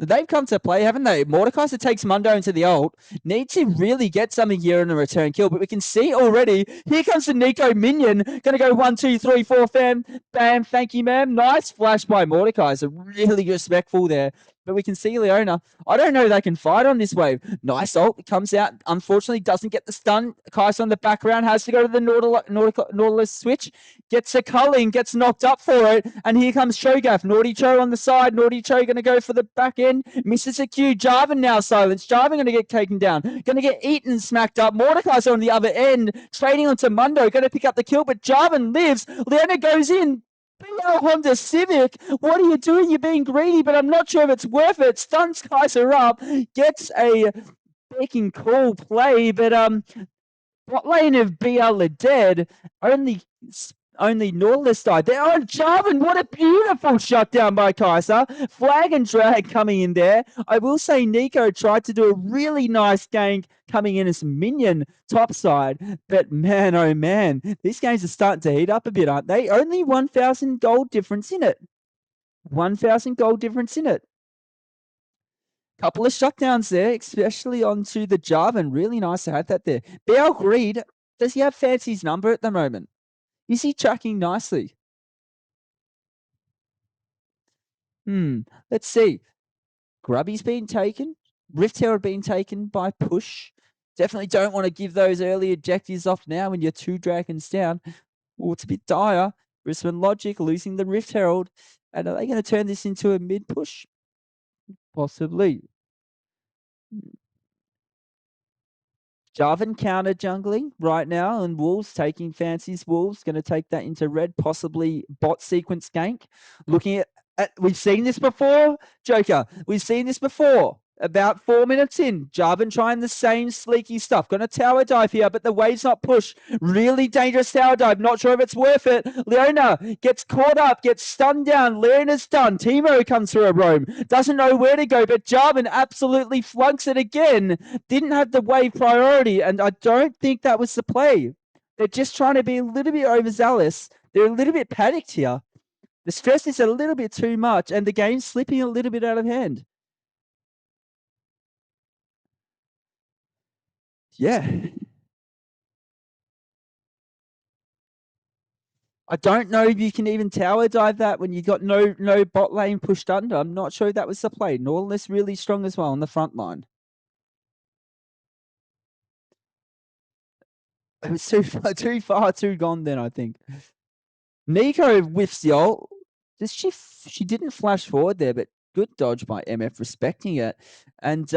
They've come to play, haven't they? Mordekaiser takes Mundo into the ult. Need to really get something here in a return kill, but we can see already. Here comes the Nico minion. Gonna go 1, 2, 3, 4, fam. Bam, thank you, ma'am. Nice flash by Mordekaiser. Really respectful there. But we can see Leona. I don't know they can fight on this wave. Nice ult. Comes out. Unfortunately, doesn't get the stun. Kaiser on the background. Has to go to the Nautilus switch. Gets a culling. Gets knocked up for it. And here comes Shogaf. Naughty Cho on the side. Naughty Cho going to go for the back end. Misses a Q. Jarvan now silenced. Jarvan going to get taken down. Going to get eaten, smacked up. Mordekai's on the other end. Trading onto Mundo. Going to pick up the kill, but Jarvan lives. Leona goes in. BL Honda Civic, what are you doing? You're being greedy, but I'm not sure if it's worth it. Stuns Kaiser up, gets a baking call play, but bot lane of BL are dead. Only Nautilus died. There on Jarvan, what a beautiful shutdown by Kaiser. Flag and drag coming in there. I will say Nico tried to do a really nice gank coming in as minion topside. But man, oh man, these games are starting to heat up a bit, aren't they? Only 1,000 gold difference in it. 1,000 gold difference in it. Couple of shutdowns there, especially onto the Jarvan. Really nice to have that there. BL Greed, does he have Fancy's number at the moment? Is he tracking nicely? Let's see. Grubby's been taken. Rift Herald being taken by Push. Definitely don't want to give those early objectives off now when you're 2 dragons down. Oh, it's a bit dire. Brisbane Logic losing the Rift Herald. And are they going to turn this into a mid push? Possibly. Jarvan counter jungling right now, and Wolves taking Fancy's Wolves. Going to take that into red, possibly bot sequence gank. Looking at we've seen this before, Joker. We've seen this before. About 4 minutes in, Jarvan trying the same sleeky stuff. Going to tower dive here, but the wave's not push. Really dangerous tower dive. Not sure if it's worth it. Leona gets caught up, gets stunned down. Leona's done. Timo comes through a roam. Doesn't know where to go, but Jarvan absolutely flunks it again. Didn't have the wave priority, and I don't think that was the play. They're just trying to be a little bit overzealous. They're a little bit panicked here. The stress is a little bit too much, and the game's slipping a little bit out of hand. Yeah. I don't know if you can even tower dive that when you got no bot lane pushed under. I'm not sure that was the play. Nautilus really strong as well on the front line. It was too far, too gone then, I think. Nico whiffs the ult. She didn't flash forward there, but good dodge by MF respecting it. And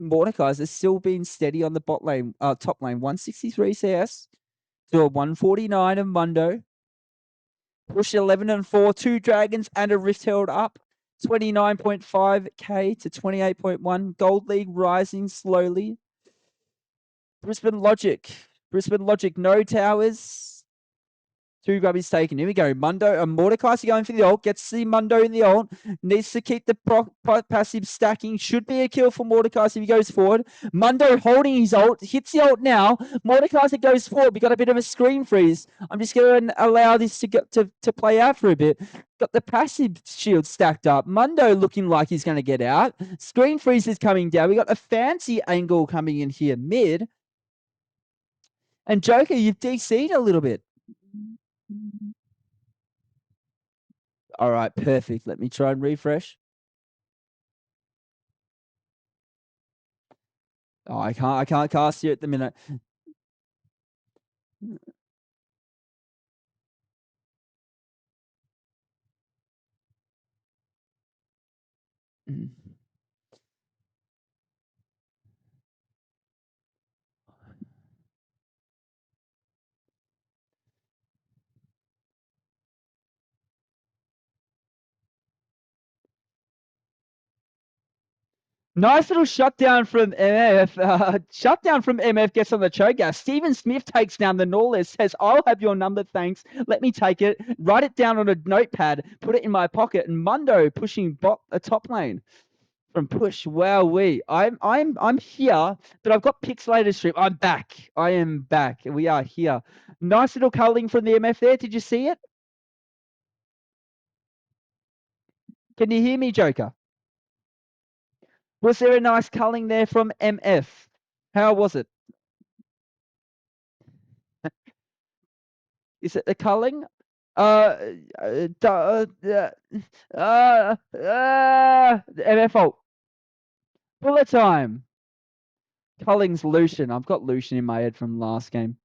Mordekaiser has still been steady on the top lane, 163 CS to a 149 of Mundo. Push 11 and 4, 2 dragons and a Rift Herald up. 29.5k to 28.1. Gold League rising slowly. Brisbane Logic, no towers. 2 grubbies taken. Here we go. Mundo and Mordekaiser going for the ult. Gets the Mundo in the ult. Needs to keep the passive stacking. Should be a kill for Mordekaiser if he goes forward. Mundo holding his ult. Hits the ult now. Mordekaiser goes forward. We got a bit of a screen freeze. I'm just going to allow this to get to play out for a bit. Got the passive shield stacked up. Mundo looking like he's going to get out. Screen freeze is coming down. We got a fancy angle coming in here mid. And Joker, you've DC'd a little bit. All right, perfect. Let me try and refresh. Oh, I can't cast you at the minute. Mm. Nice little shutdown from MF. Shutdown from MF gets on the choker. Stephen Smith takes down the Norless, says, I'll have your number, thanks. Let me take it. Write it down on a notepad, put it in my pocket. And Mundo pushing bot a top lane from push. Wow, I'm here, but I've got pixelated stream. I'm back. I am back. We are here. Nice little culling from the MF there. Did you see it? Can you hear me, Joker? Was there a nice culling there from MF? How was it? Is it the culling? MF fault. Bullet time. Culling's Lucian. I've got Lucian in my head from last game.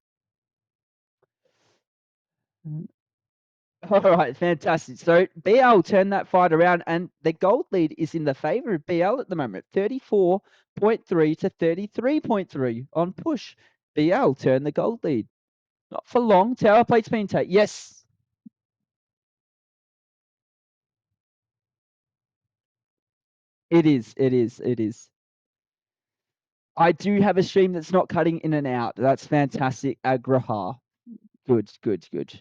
All right, fantastic. So BL turned that fight around, and the gold lead is in the favor of BL at the moment, 34.3 to 33.3 on push. BL turned the gold lead. Not for long. Tower plate's been taken. Yes, it is. It is. It is. I do have a stream that's not cutting in and out. That's fantastic. Agraha. Good, good, good.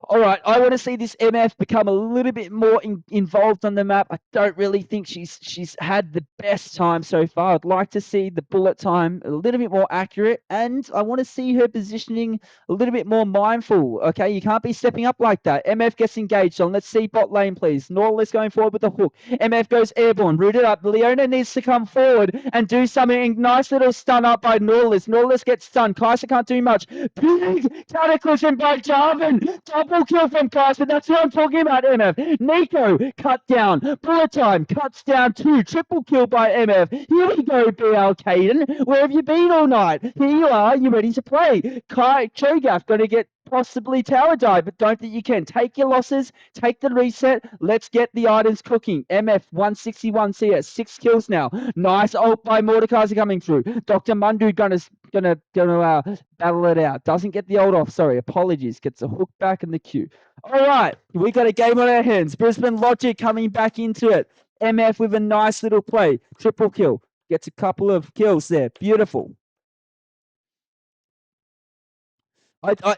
All right, I want to see this MF become a little bit more involved on the map. I don't really think she's had the best time so far. I'd like to see the bullet time a little bit more accurate, and I want to see her positioning a little bit more mindful. Okay, you can't be stepping up like that. MF gets engaged on. Let's see bot lane, please. Nautilus going forward with the hook. MF goes airborne, rooted up. Leona needs to come forward and do something. Nice little stun up by Nautilus. Nautilus gets stunned. Kaiser can't do much. Big cataclysm by Jarvan. Double kill from Kaiser. That's what I'm talking about, MF. Nico cut down. Bullet time cuts down two. Triple kill by MF. Here we go, BL Caden. Where have you been all night? Here you are. You ready to play? Kai Cho'Gath going to get possibly tower dive, but don't think you can. Take your losses, take the reset. Let's get the items cooking. MF 161 CS, 6 kills now. Nice ult by Mordekaiser coming through. Dr. Mundu gonna battle it out. Doesn't get the ult off. Sorry, apologies. Gets a hook back in the queue. All right, we got a game on our hands. Brisbane Logic coming back into it. MF with a nice little play. Triple kill. Gets a couple of kills there. Beautiful. I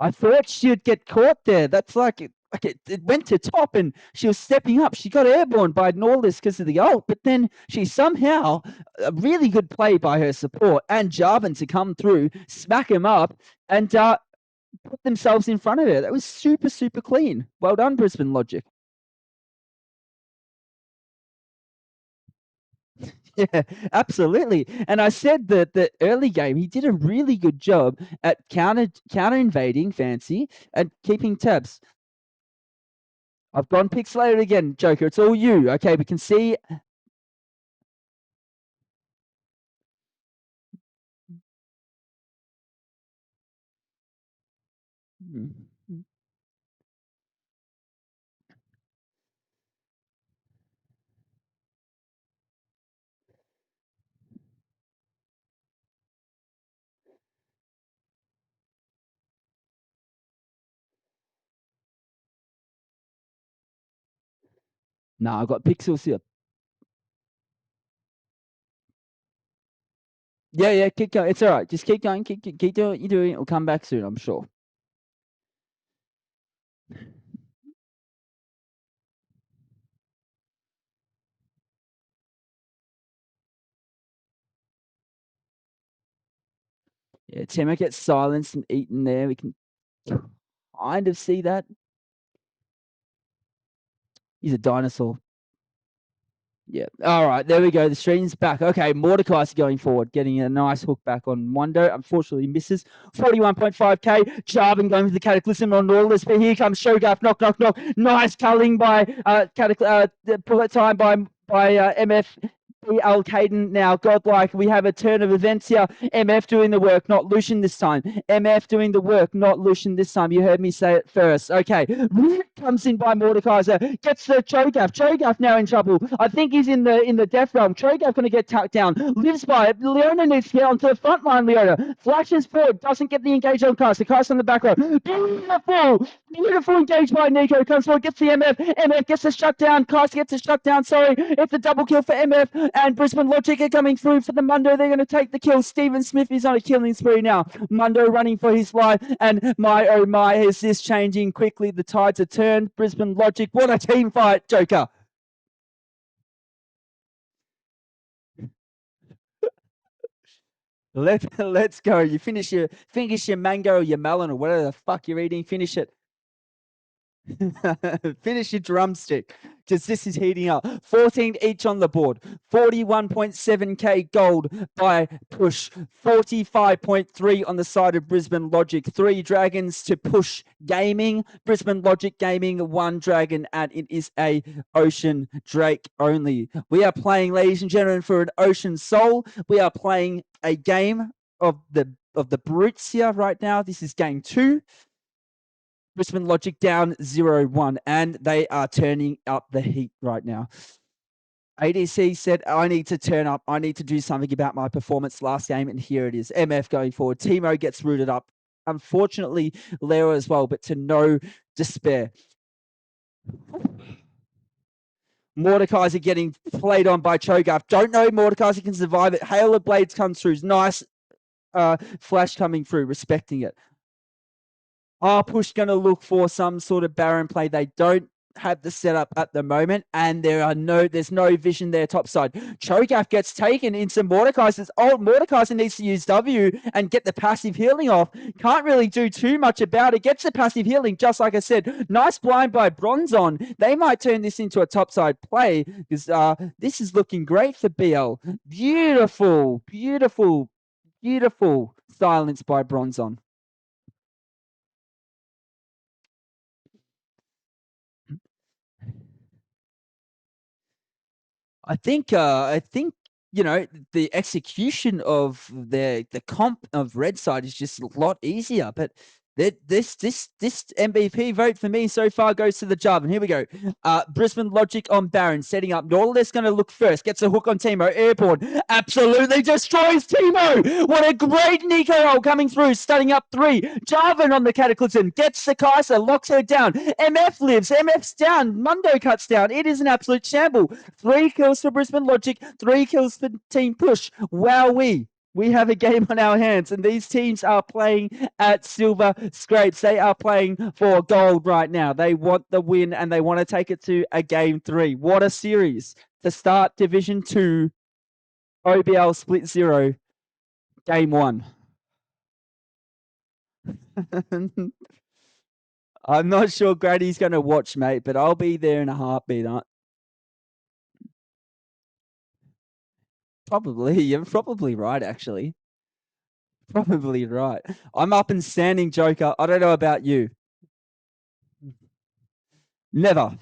I thought she'd get caught there. That's like it went to top and she was stepping up. She got airborne by Norlis because of the ult, but then she somehow, a really good play by her support and Jarvan to come through, smack him up, and put themselves in front of her. That was super, super clean. Well done, Brisbane Logic. Yeah, absolutely. And I said that the early game, he did a really good job at counter invading Fancy and keeping tabs. I've gone pixelated again, Joker. It's all you. Okay, we can see. No, I've got pixels here. Yeah, yeah, keep going. It's all right. Just keep going. Keep doing what you're doing. It'll come back soon, I'm sure. Yeah, Timo gets silenced and eaten there. We can kind of see that. He's a dinosaur. Yeah. All right. There we go. The stream's back. Okay. Mordecai's going forward, getting a nice hook back on Wando. Unfortunately, misses. 41.5k. Jarvan going for the Cataclysm on Nautilus. But here comes Shogath. Knock, knock, knock. Nice culling by time by MF. BL Caden now, godlike. We have a turn of events here. MF doing the work, not Lucian this time. MF doing the work, not Lucian this time. You heard me say it first. Okay. Comes in by Mordekaiser, gets the Cho'Gath. Cho'Gath now in trouble. I think he's in the death realm. Cho'Gath going to get tucked down. Lives by it. Leona needs to get onto the front line, Leona. Flashes forward, doesn't get the engage on Cast. The Cast on the back row. Beautiful! Beautiful engage by Nico. Comes forward, gets the MF. MF gets the shutdown. Cast gets a shutdown. Sorry. It's a double kill for MF. And Brisbane Logic are coming through for the Mundo. They're going to take the kill. Stephen Smith is on a killing spree now. Mundo running for his life. And my, oh my, is this changing quickly? The tides are turned. Brisbane Logic. What a team fight, Joker. Let's go. You finish your mango or your melon or whatever the fuck you're eating. Finish it. Finish your drumstick because this is heating up. 14 each on the board. 41.7k gold by push. 45.3 on the side of Brisbane Logic. 3 dragons to push gaming. Brisbane Logic gaming 1 dragon, and it is a Ocean Drake only. We are playing, ladies and gentlemen, for an Ocean Soul. We are playing a game of the brutes here right now. This is game 2. Brisbane Logic down 0-1, and they are turning up the heat right now. ADC said, I need to turn up. I need to do something about my performance last game, and here it is. MF going forward. Timo gets rooted up. Unfortunately, Leo as well, but to no despair. Mordekaiser getting played on by Cho'Gath. Don't know Mordekaiser can survive it. Hail of Blades comes through. Nice flash coming through, respecting it. Are Push going to look for some sort of Baron play? They don't have the setup at the moment, and there's no vision there topside. Cho'Gath gets taken into Mordekaiser's. Mordekaiser needs to use W and get the passive healing off. Can't really do too much about it. Gets the passive healing, just like I said. Nice blind by Bronzon. They might turn this into a topside play because this is looking great for BL. Beautiful, beautiful, beautiful silence by Bronzon. I think the execution of the comp of Red Side is just a lot easier. But this MVP vote for me so far goes to the Jarvan. Here we go. Brisbane Logic on Baron, setting up. Nautilus going to look first. Gets a hook on Timo. Airborne. Absolutely destroys Timo. What a great Nico roll coming through. Starting up 3. Jarvan on the Cataclysm. Gets the Kaiser. Locks her down. MF lives. MF's down. Mundo cuts down. It is an absolute shamble. 3 kills for Brisbane Logic. 3 kills for Team Push. Wowee. We have a game on our hands, and these teams are playing at Silver Scrapes. They are playing for gold right now. They want the win, and they want to take it to a game 3. What a series to start Division 2, OBL Split 0, game 1. I'm not sure Grady's going to watch, mate, but I'll be there in a heartbeat. Probably. You're probably right, actually. Probably right. I'm up and standing, Joker. I don't know about you. Never.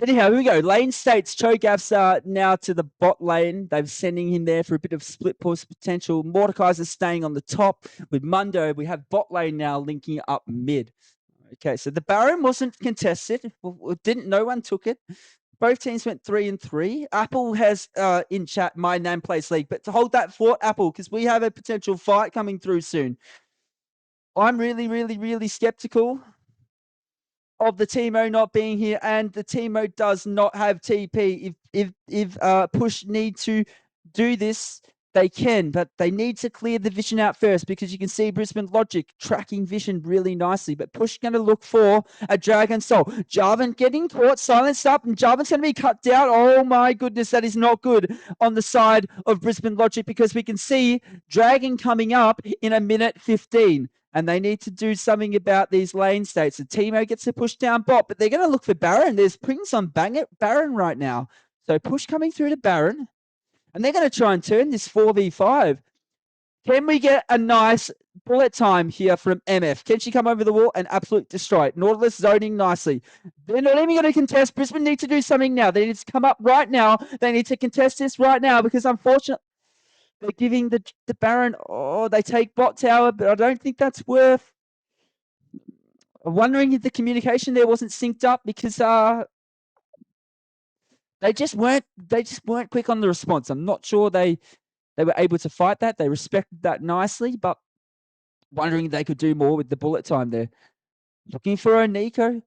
Anyhow, here we go. Lane states Cho'Gath's now to the bot lane. They're sending him there for a bit of split push potential. Mordekaiser's staying on the top with Mundo. We have bot lane now linking up mid. Okay, so the Baron wasn't contested. No one took it. Both teams went 3-3. Apple has in chat my name place league, but to hold that fort, Apple, because we have a potential fight coming through soon. I'm really skeptical of the Teemo not being here, and the Teemo does not have TP. If Push need to do this, They can, but they need to clear the vision out first because you can see Brisbane Logic tracking vision really nicely. But Push going to look for a Dragon Soul. Jarvan getting caught, silenced up, and Jarvan's going to be cut down. Oh my goodness, that is not good on the side of Brisbane Logic because we can see Dragon coming up in a minute 15. And they need to do something about these lane states. The Timo gets to push down bot, but they're going to look for Baron. There's Prince on Baron right now. So Push coming through to Baron. And they're going to try and turn this 4v5. Can we get a nice bullet time here from MF? Can she come over the wall and absolutely destroy it? Nautilus zoning nicely. They're not even going to contest. Brisbane need to do something now. They need to come up right now. They need to contest this right now because unfortunately they're giving the Baron. Oh, they take bot tower, but I don't think that's worth. I'm wondering if the communication there wasn't synced up because they just weren't quick on the response. I'm not sure they were able to fight that. They respected that nicely, but wondering if they could do more with the bullet time there. Looking for a Nico.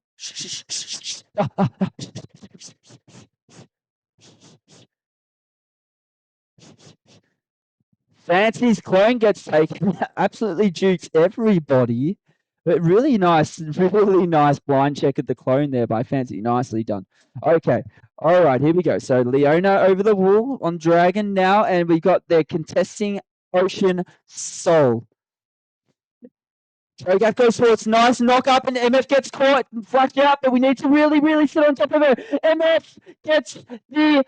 Fancy's clone gets taken. Absolutely jukes everybody. But really nice blind check at the clone there by Fancy. Nicely done. Okay. All right, here we go. So Leona over the wall on Dragon now, and we've got their contesting Ocean Soul. Trogaf goes for it's nice knock up, and MF gets caught, flashed out, but we need to really sit on top of her. MF gets the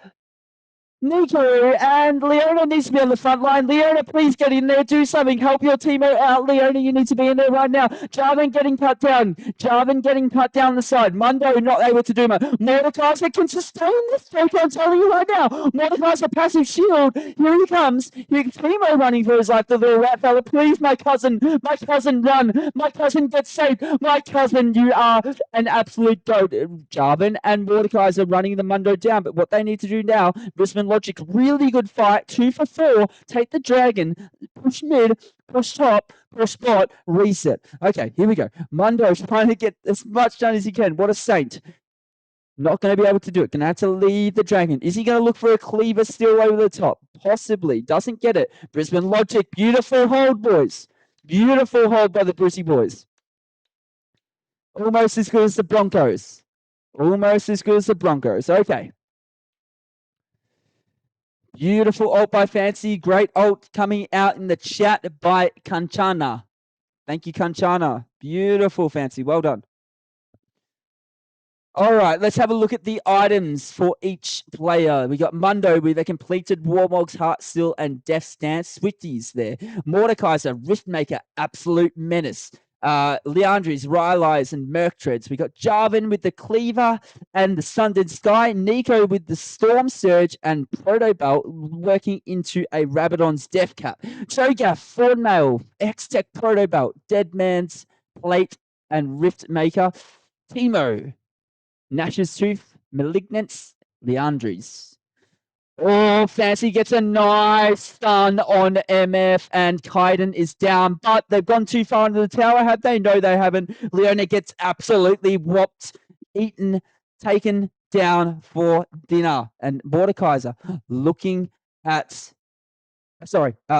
Nico, and Leona needs to be on the front line. Leona, please get in there. Do something. Help your teammate out. Leona, you need to be in there right now. Jarvan getting cut down. Jarvan getting cut down the side. Mundo not able to do much. Mordekaiser can sustain this take. I'm telling you right now. Mordekaiser passive shield. Here he comes. Here's Timo running for his life. The little rat fella. Please, my cousin. My cousin, run. My cousin, get safe. My cousin, you are an absolute goat. Jarvan and Mordekaiser running the Mundo down. But what they need to do now, Brisbane Logic, really good fight. 2 for 4. Take the Dragon. Push mid. Push top. Push bot. Reset. Okay, here we go. Mundo's trying to get as much done as he can. What a saint. Not going to be able to do it. Going to have to lead the Dragon. Is he going to look for a cleaver still over the top? Possibly. Doesn't get it. Brisbane Logic. Beautiful hold, boys. Beautiful hold by the Brizzy boys. Almost as good as the Broncos. Almost as good as the Broncos. Okay. Beautiful ult by Fancy. Great ult coming out in the chat by Kanchana. Thank you, Kanchana. Beautiful, Fancy. Well done. All right, let's have a look at the items for each player. We got Mundo with a completed Warmog's Heart Still and Death Stance. Swifties there. Mordekaiser, Riftmaker, Absolute Menace. Leandri's, Rylai's, and Merktreads. We got Jarvan with the Cleaver and the Sundered Sky. Nico with the Storm Surge and Protobelt working into a Rabadon's Death Cap. Cho'Gath, Thornmail, X-Tech Protobelt, Deadman's Plate, and Riftmaker. Timo, Nash's Tooth, Malignance, Leandri's. Oh, Fancy gets a nice stun on MF, and Kaiden is down, but they've gone too far into the tower, have they? No, they haven't. Leona gets absolutely whopped, eaten, taken down for dinner. And Mordekaiser looking at,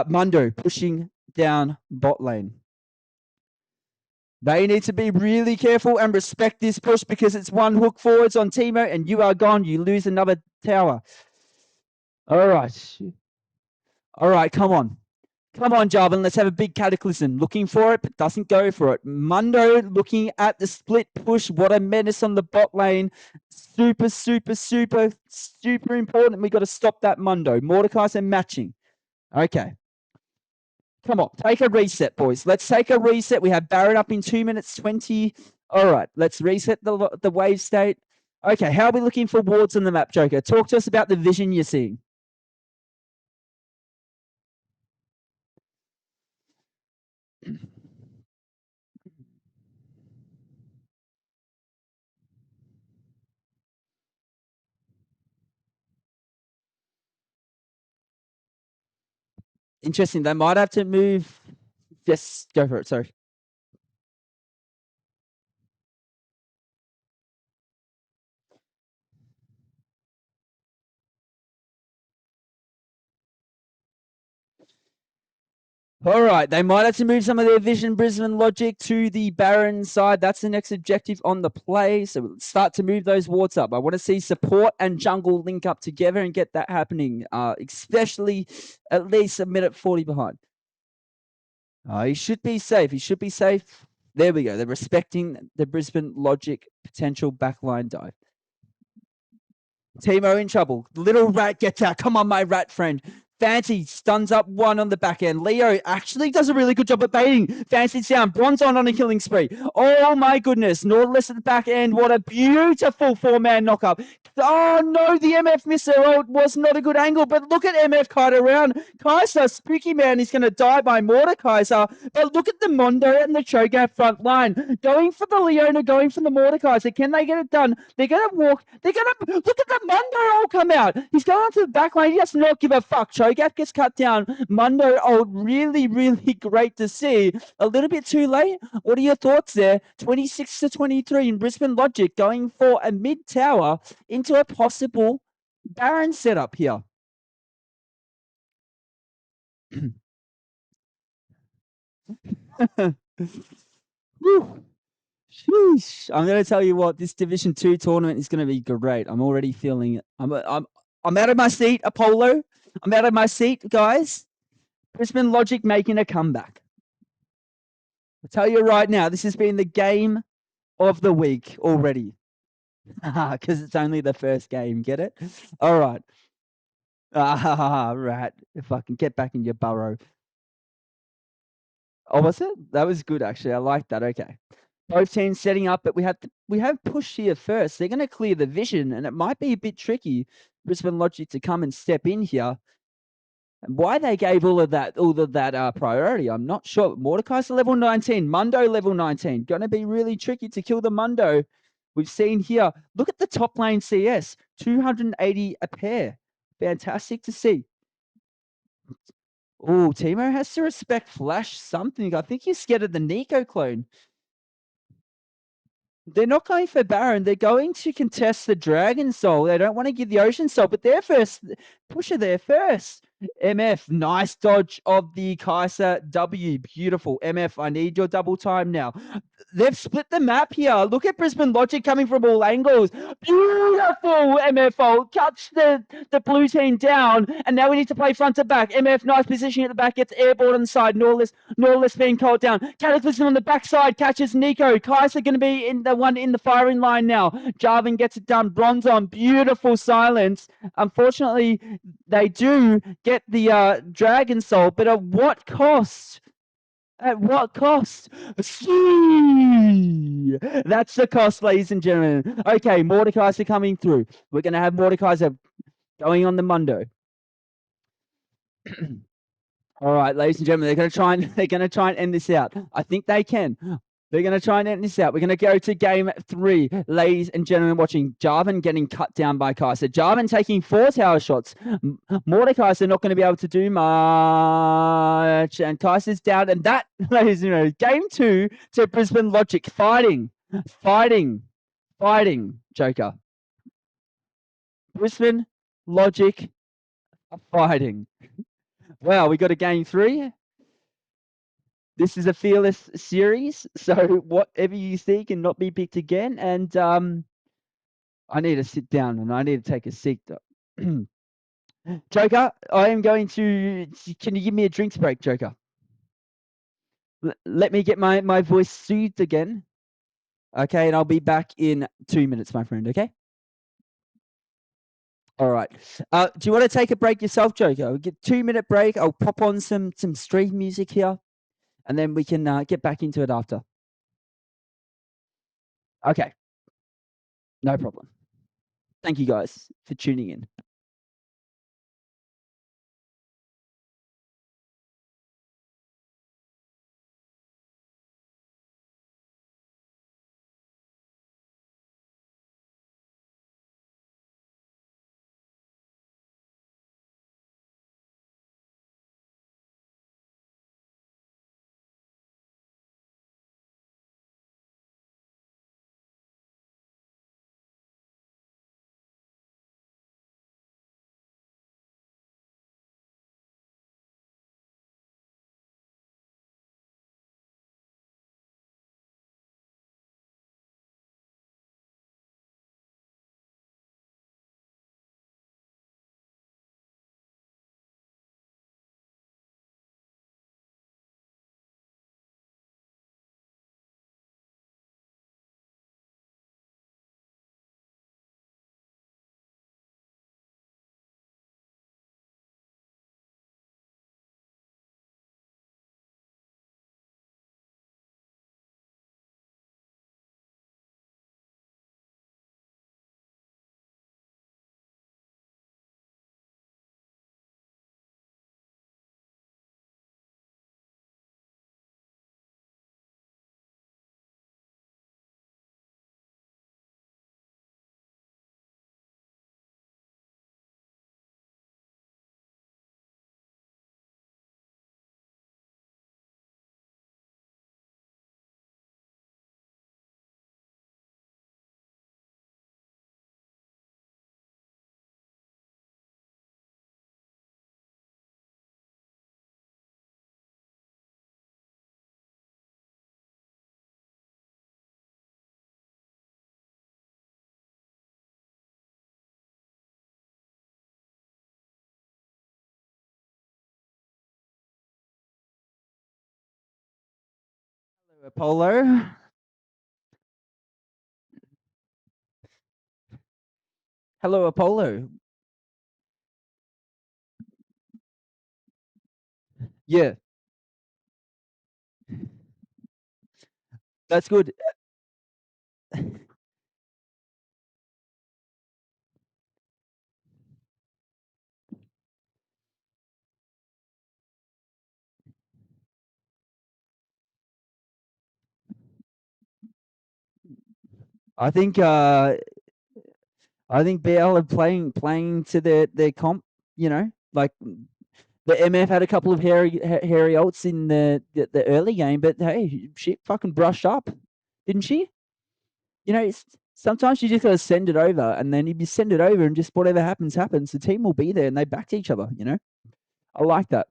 Mundo pushing down bot lane. They need to be really careful and respect this push because it's one hook forwards on Timo and you are gone. You lose another tower. All right. All right, come on. Come on, Jarvan. Let's have a big cataclysm. Looking for it, but doesn't go for it. Mundo looking at the split push. What a menace on the bot lane. Super important. We got to stop that Mundo. Mordekaiser matching. Okay. Come on, take a reset, boys. Let's take a reset. We have Barrett up in 2 minutes 20. All right, let's reset the wave state. Okay, how are we looking for wards on the map, Joker? Talk to us about the vision you're seeing. Interesting. They might have to move. Yes, go for it. Sorry. All right, they might have to move some of their Vision Brisbane logic to the Baron side. That's the next objective on the play. So we'll start to move those wards up. I want to see support and jungle link up together and get that happening, especially at least a minute 40 behind. He should be safe. He should be safe. There we go. They're respecting the Brisbane logic potential backline dive. Timo in trouble. Little rat gets out. Come on, my rat friend. Fancy stuns up one on the back end. Leo actually does a really good job at baiting. Fancy's down. Bronze on a killing spree. Oh my goodness. Nautilus at the back end. What a beautiful four-man knock-up. Oh no, the MF missile. Oh, it was not a good angle, but look at MF kite around. Kaiser, spooky man, he's going to die by Mordekaiser. But look at the Mondo and the Cho'Gath front line. Going for the Leona, going for the Mordekaiser. Can they get it done? They're going to walk. They're going to look at the Mondo all come out. He's going onto the back line. He does not give a fuck. Cho'Gath gets cut down. Mondo, oh, really, really great to see. A little bit too late. What are your thoughts there? 26 to 23 in Brisbane Logic going for a mid tower into a possible Baron setup here. Whew. Sheesh. I'm going to tell you what, this Division 2 tournament is going to be great. I'm already feeling it. I'm out of my seat, Apollo. I'm out of my seat, guys. Brisbane Logic making a comeback. I'll tell you right now, this has been the game of the week already. Because it's only the first game. Get it? All right. Rat. If I can get back in your burrow. Oh, was it? That was good, actually. I like that. Okay. Both teams setting up, but we have push here first. They're going to clear the vision, and it might be a bit tricky. Brisbane Logic to come and step in here. And why they gave all of that priority, I'm not sure. Mordekaiser level 19, Mundo level 19. Going to be really tricky to kill the Mundo. We've seen here. Look at the top lane CS, 280 a pair. Fantastic to see. Oh, Timo has to respect Flash something. I think he's scared of the Nico clone. They're not going for Baron. They're going to contest the Dragon Soul. They don't want to give the Ocean Soul, but they're first. Pusher there first. MF, nice dodge of the Kaiser W. Beautiful. MF, I need your double time now. They've split the map here. Look at Brisbane Logic coming from all angles. Beautiful MFO. Cuts the blue team down. And now we need to play front to back. MF, nice positioning at the back. Gets airborne on the side. Nautilus being called down. Cataclysm on the backside. Catches Nico. Kaiser going to be in the firing line now. Jarvan gets it done. Bronze on. Beautiful silence. Unfortunately, they do get the Dragon Soul, but at what cost? At what cost? See, that's the cost, ladies and gentlemen. Okay, Mordekaiser coming through. We're going to have Mordekaiser going on the Mundo. All right, ladies and gentlemen, they're going to try and end this out. I think they can. They're going to try and end this out. We're going to go to game 3. Ladies and gentlemen watching, Jarvan getting cut down by Kaiser. Jarvan taking 4 tower shots. Mordekaiser not going to be able to do much. And Kaiser's down. And that, ladies and gentlemen, game 2 to Brisbane Logic. Fighting, Joker. Brisbane Logic fighting. Wow, we got a game 3. This is a fearless series, so whatever you see cannot be picked again. And I need to sit down and I need to take a seat. Joker, I am going to. Can you give me a drinks break, Joker? Let me get my voice soothed again. Okay, and I'll be back in 2 minutes, my friend. Okay. All right. Do you want to take a break yourself, Joker? We'll get 2-minute break. I'll pop on some stream music here, and then we can get back into it after. Okay. No problem. Thank you guys for tuning in. Apollo. Hello, Apollo. Yeah, that's good. I think I think BL are playing to their comp. You know, like the MF had a couple of hairy ults in the early game, but hey, she fucking brushed up, didn't she? You know, sometimes you just gotta send it over, and then if you send it over and just whatever happens, happens. The team will be there, and they backed each other. You know, I like that.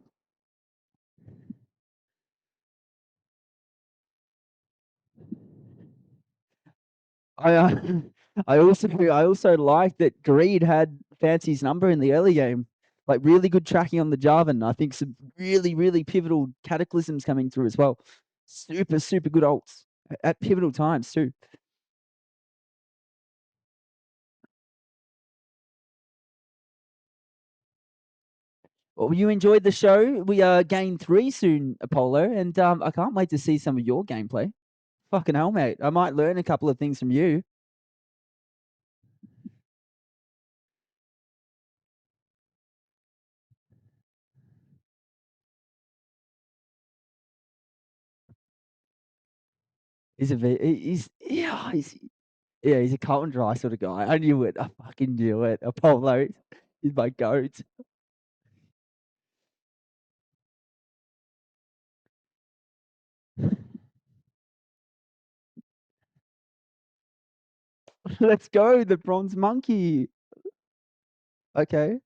I I also like that Greed had Fancy's number in the early game. Like really good tracking on the Jarvan. I think some really pivotal cataclysms coming through as well. Super good ults at pivotal times too. Well, you enjoyed the show. We gain 3 soon, Apollo, and I can't wait to see some of your gameplay. Fucking hell, mate! I might learn a couple of things from you. He's a cut and dry sort of guy. I knew it. I fucking knew it. Apollo is my goat. Let's go, the bronze monkey. Okay.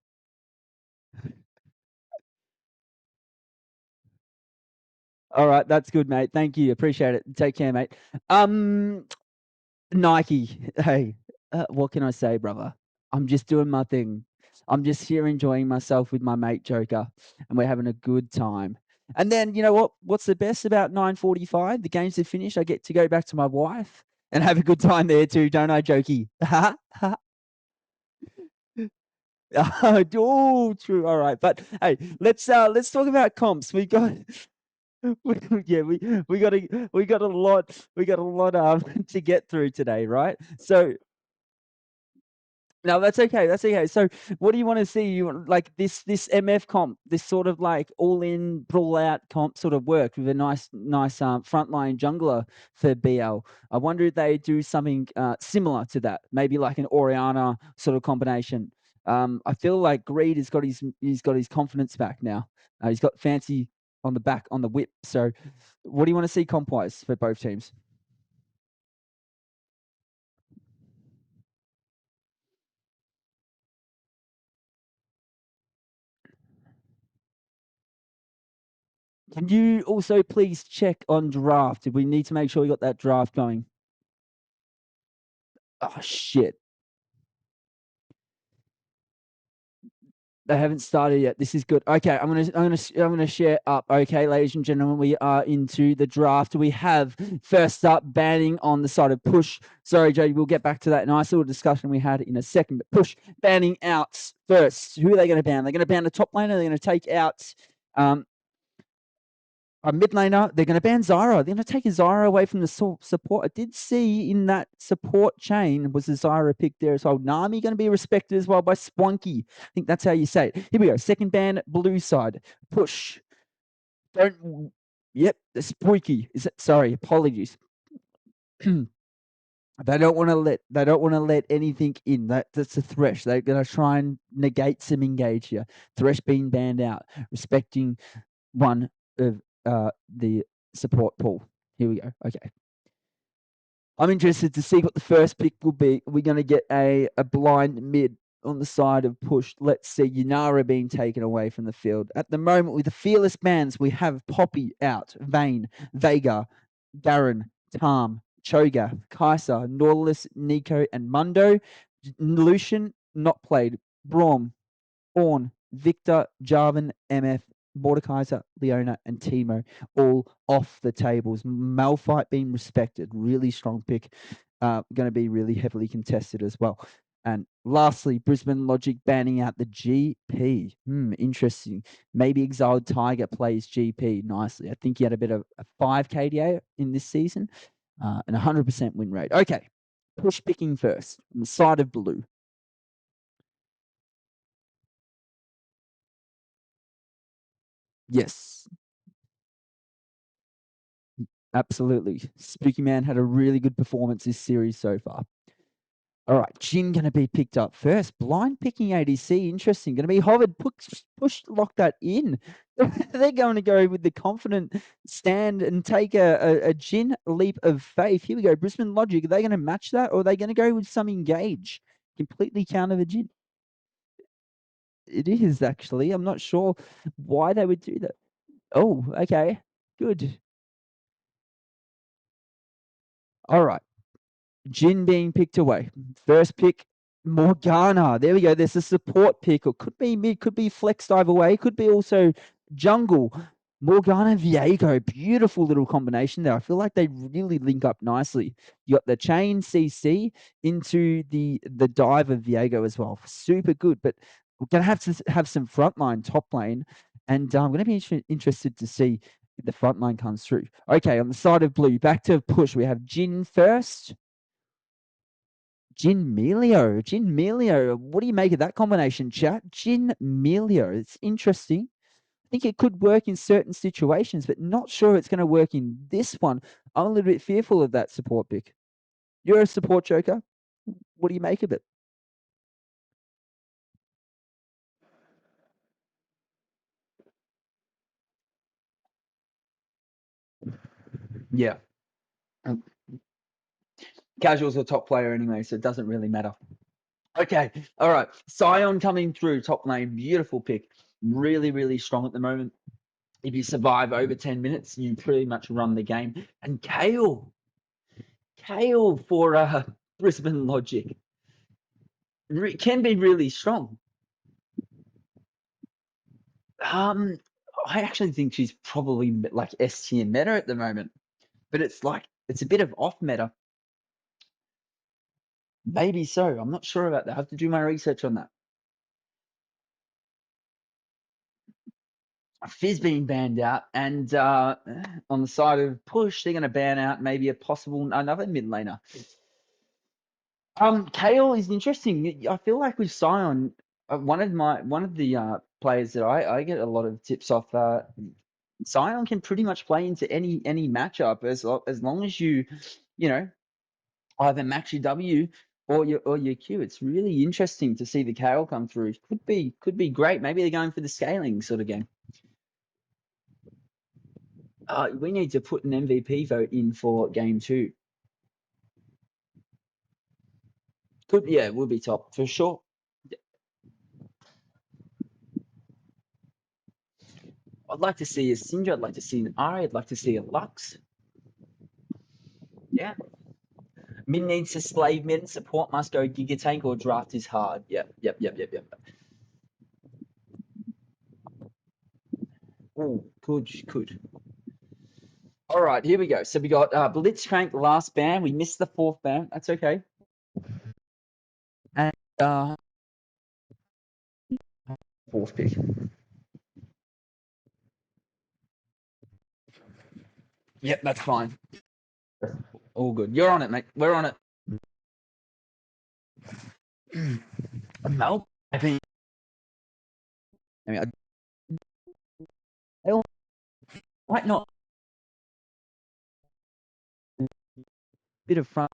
All right, that's good, mate. Thank you. Appreciate it. Take care, mate. Um, Nike. Hey, what can I say, brother? I'm just doing my thing. I'm just here enjoying myself with my mate Joker, and we're having a good time. And then you know what? What's the best about 9:45? The games are finished. I get to go back to my wife and have a good time there too, don't I, Jokey? Oh, true. All right, but hey, let's talk about comps. We got yeah, we got a lot to get through today, right? So no, that's okay. That's okay. So, what do you want to see? You want like this MF comp, this sort of like all in, brawl out comp sort of work with a nice frontline jungler for BL. I wonder if they do something similar to that, maybe like an Oriana sort of combination. I feel like Greed has got his confidence back now. He's got Fancy on the back on the whip. So, what do you want to see comp wise for both teams? Can you also please check on draft? We need to make sure we got that draft going. Oh shit. They haven't started yet. This is good. Okay, I'm gonna share up. Okay, ladies and gentlemen, we are into the draft. We have first up banning on the side of Push. Sorry, Jay, we'll get back to that nice little discussion we had in a second. But Push banning out first. Who are they going to ban? They're going to ban the top laner. They're going to take out um, a mid laner. They're going to ban Zyra. They're going to take Zyra away from the support. I did see in that support chain was a Zyra pick there as well. Nami going to be respected as well by Swanky. I think that's how you say it. Here we go. Second ban, blue side. Push. Don't. Yep, the Spooky. Is it? Sorry, apologies. They don't want to let anything in. That's a Thresh. They're gonna try and negate some engage here. Thresh being banned out, respecting one of the support pool. Here we go. Okay. I'm interested to see what the first pick will be. We're going to get a blind mid on the side of Push. Let's see Yanara being taken away from the field. At the moment, with the fearless bans, we have Poppy out, Vayne, Vega, Garen, Tarm, Cho'Gath, Kai'Sa, Nautilus, Nico, and Mundo. Lucian, not played. Braum, Ornn, Victor, Jarvan, MF, Mordekaiser, Leona, and Timo all off the tables. Malphite being respected, really strong pick. Going to be really heavily contested as well. And lastly, Brisbane Logic banning out the GP. Interesting. Maybe Exiled Tiger plays GP nicely. I think he had a bit of a 5 KDA in this season and 100% win rate. Okay, push picking first on the side of blue. Yes, absolutely. Spooky Man had a really good performance this series so far. All right, Jin going to be picked up first. Blind picking ADC, interesting. Going to be hovered, push, lock that in. They're going to go with the confident stand and take a Jin leap of faith. Here we go, Brisbane Logic. Are they going to match that, or are they going to go with some engage? Completely counter the Jin. It is actually. I'm not sure why they would do that. Oh, okay, good. All right. Jin being picked away. First pick, Morgana. There we go. There's a support pick. Or could be mid, could be flexed either way. Could be also jungle. Morgana Viego. Beautiful little combination there. I feel like they really link up nicely. You got the chain CC into the dive of Viego as well. Super good. But we're going to have some frontline top lane. And I'm going to be interested to see if the front line comes through. Okay, on the side of blue, back to push. We have Jin first. Jin Melio. What do you make of that combination, chat? Jin Melio. It's interesting. I think it could work in certain situations, but not sure it's going to work in this one. I'm a little bit fearful of that support pick. You're a support joker. What do you make of it? Yeah. Casual's a top player anyway, so it doesn't really matter. Okay. All right. Sion coming through top lane. Beautiful pick. Really, really strong at the moment. If you survive over 10 minutes, you pretty much run the game. And Kale for Brisbane Logic can be really strong. I actually think she's probably like S tier meta at the moment, but it's a bit of off meta. Maybe so. I'm not sure about that. I have to do my research on that. Fizz being banned out, and on the side of push, they're going to ban out maybe another mid laner. Kale is interesting. I feel like with Sion, one of the players that I get a lot of tips off. Sion can pretty much play into any matchup as long as you know either max your W or your Q. It's really interesting to see the Kale come through. Could be great. Maybe they're going for the scaling sort of game. We need to put an MVP vote in for game 2. It will be top for sure. I'd like to see a Syndra. I'd like to see an Ari. I'd like to see a Lux. Yeah. Mid needs to slave mid. Support must go Giga Tank or draft is hard. Yep. Oh, good. All right, here we go. So we got Blitzcrank last ban. We missed the 4th ban. That's okay. And 4th pick. Yep, that's fine. All good. You're on it, mate. We're on it. Mel, I think. I mean, I might not. Bit of front.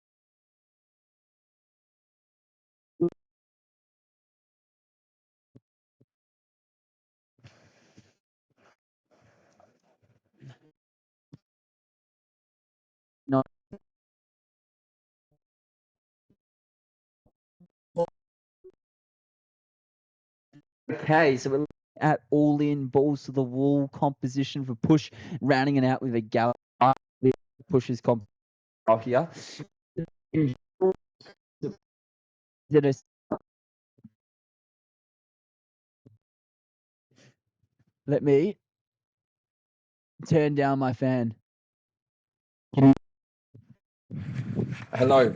Not okay. So we're looking at all in balls to the wall composition for push, rounding it out with a gallop. Pushes comp here. Let me Turn down my fan. Hello.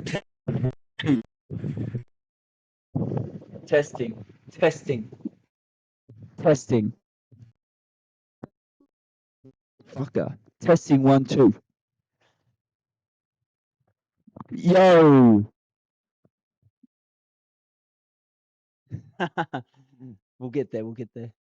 Testing. Testing. Testing. Fucker. Testing 1, 2. Yo. We'll get there. We'll get there.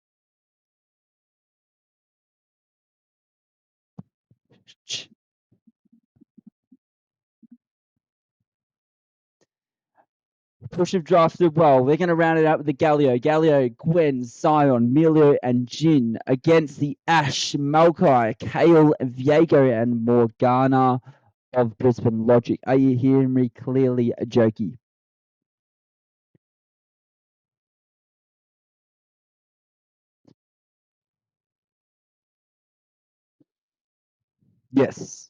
Push have drafted well. They're going to round it out with the Galio. Galio, Gwen, Zion, Milio, and Jin against the Ash, Malkai, Kale, Viego, and Morgana of Brisbane Logic. Are you hearing me clearly, Jokey? Yes.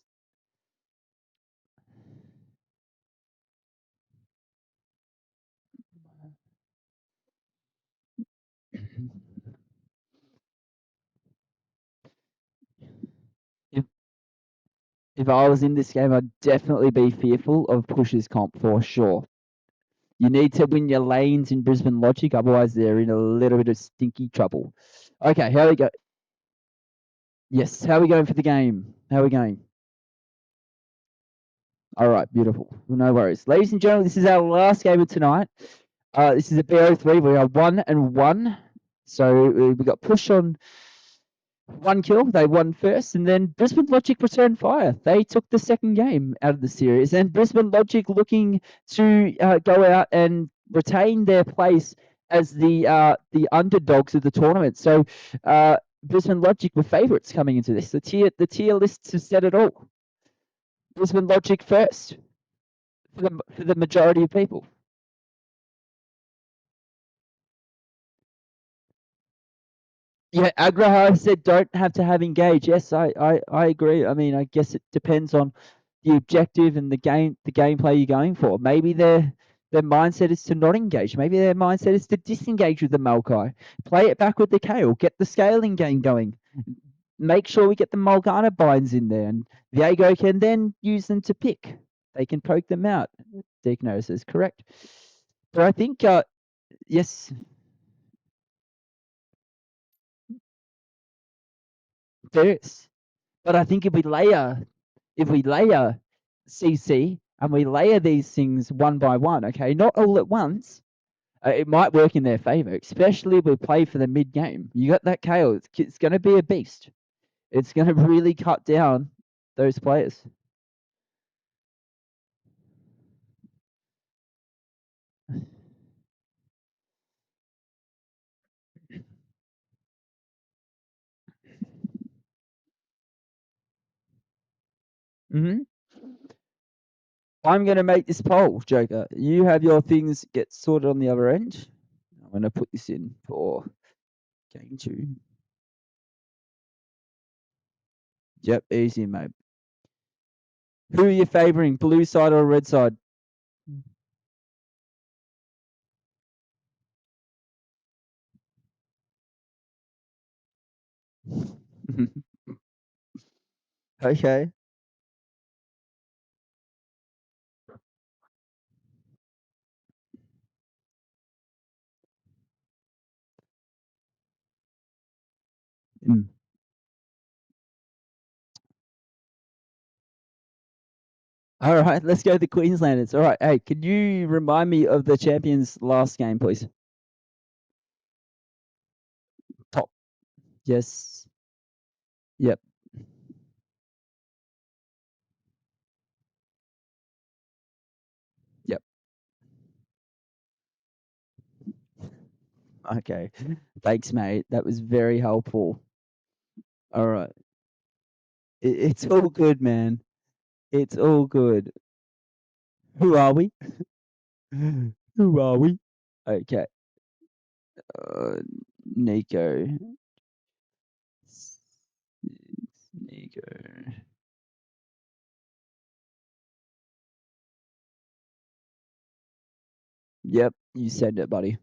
If if I was in this game, I'd definitely be fearful of Push's comp for sure. You need to win your lanes in Brisbane Logic, otherwise they're in a little bit of stinky trouble. Okay, how we go? Yes, how are we going for the game? How are we going? All right, beautiful. No worries. Ladies and gentlemen, this is our last game of tonight. This is a B03. We are 1-1. So we got Push on 1 kill. They won first. And then Brisbane Logic returned fire. They took the second game out of the series. And Brisbane Logic looking to go out and retain their place as the underdogs of the tournament. So Brisbane Logic were favourites coming into this. The tier lists have said it all. Brisbane Logic first for the majority of people. Yeah, Agraha said don't have to have engage. Yes, I agree. I mean, I guess it depends on the objective and the gameplay you're going for. Maybe their mindset is to not engage. Maybe their mindset is to disengage with the Maokai. Play it back with the Kale. Get the scaling game going. Make sure we get the Morgana binds in there, and Viego can then use them to pick. They can poke them out. Deacon says correct. But I think yes, there is. But I think if we layer CC and we layer these things one by one, okay, not all at once, it might work in their favor, especially if we play for the mid game. You got that Kale, it's going to be a beast. It's going to really cut down those players. hmm I'm going to make this poll, Joker. You have your things get sorted on the other end. I'm going to put this in for game 2. Yep, easy, mate. Who are you favoring, blue side or red side? Okay. Mm. All right, let's go to the Queenslanders. All right, hey, can you remind me of the champions' last game, please? Top. Yes. Yep. Yep. Okay. Thanks, mate. That was very helpful. All right. It's all good, man. It's all good. Who are we? Who are we? Okay. Uh, Nico. Nico. Yep, you said it, buddy.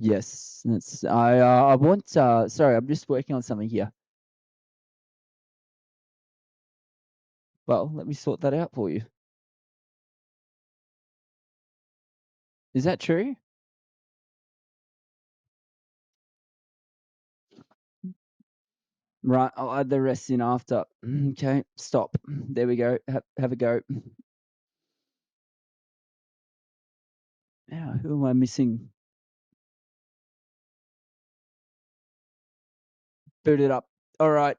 Yes, that's I want sorry, I'm just working on something here. Well, let me sort that out for you. Is that true? Right, I'll add the rest in after. Okay, stop. There we go. Have a go. Now, who am I missing? Boot it up. All right.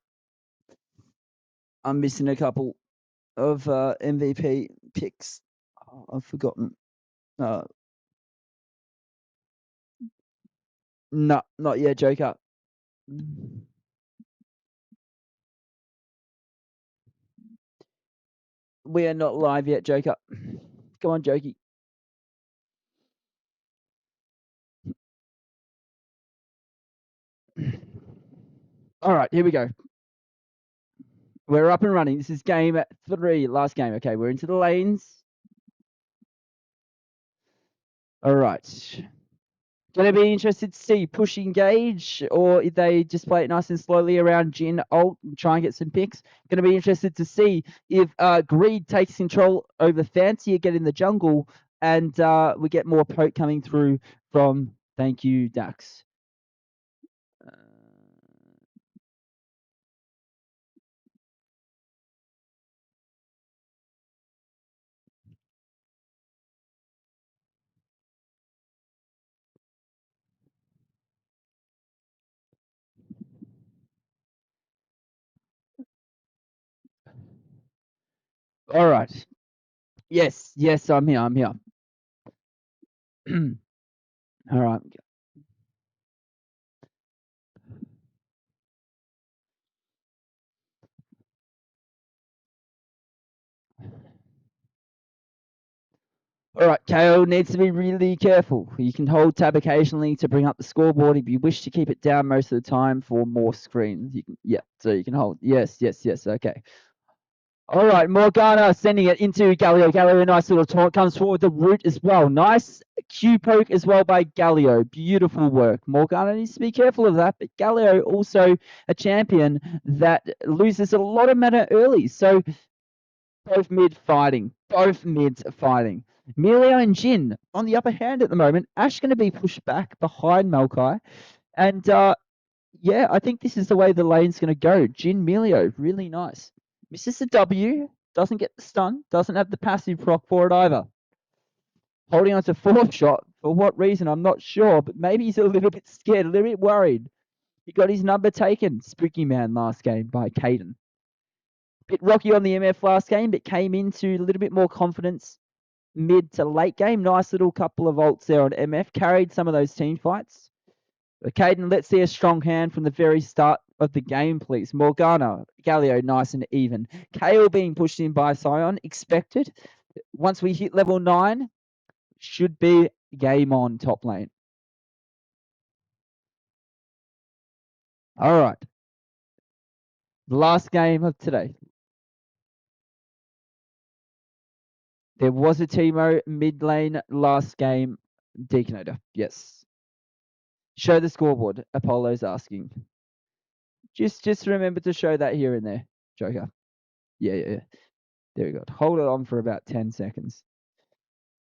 I'm missing a couple of MVP picks. Oh, I've forgotten. No, not yet, Joker. We are not live yet, Joker. Come on, Jokey. All right, here we go. We're up and running. This is game 3, last game. Okay, we're into the lanes. All right. Going to be interested to see push engage, or if they just play it nice and slowly around Jin ult and try and get some picks. Going to be interested to see if Greed takes control over Fancy again in the jungle, and we get more poke coming through from Thank You, Dax. All right. Yes, I'm here. All right. All right, KO needs to be really careful. You can hold tab occasionally to bring up the scoreboard if you wish to keep it down most of the time for more screens. You can, yeah, so you can hold. Yes, okay. All right, Morgana sending it into Galio. Galio, a nice little taunt, comes forward the root as well. Nice Q poke as well by Galio. Beautiful work. Morgana needs to be careful of that, but Galio also a champion that loses a lot of mana early. So both mids fighting. Melio and Jin on the upper hand at the moment. Ash going to be pushed back behind Maokai. And yeah, I think this is the way the lane's going to go. Jin Melio, really nice. Misses the W, doesn't get the stun, doesn't have the passive proc for it either. Holding on to fourth shot. For what reason, I'm not sure, but maybe he's a little bit scared, a little bit worried. He got his number taken, Spooky Man, last game by Caden. Bit rocky on the MF last game, but came into a little bit more confidence mid to late game. Nice little couple of ults there on MF. Carried some of those team fights. But Caden, let's see a strong hand from the very start of the game, please. Morgana, Galio, nice and even. Kale being pushed in by Sion, expected. Once we hit level 9, should be game on top lane. All right. The last game of today. There was a Teemo mid lane last game. Deaconator, yes. Show the scoreboard, Apollo's asking. Just remember to show that here and there, Joker. Yeah. There we go. Hold it on for about 10 seconds.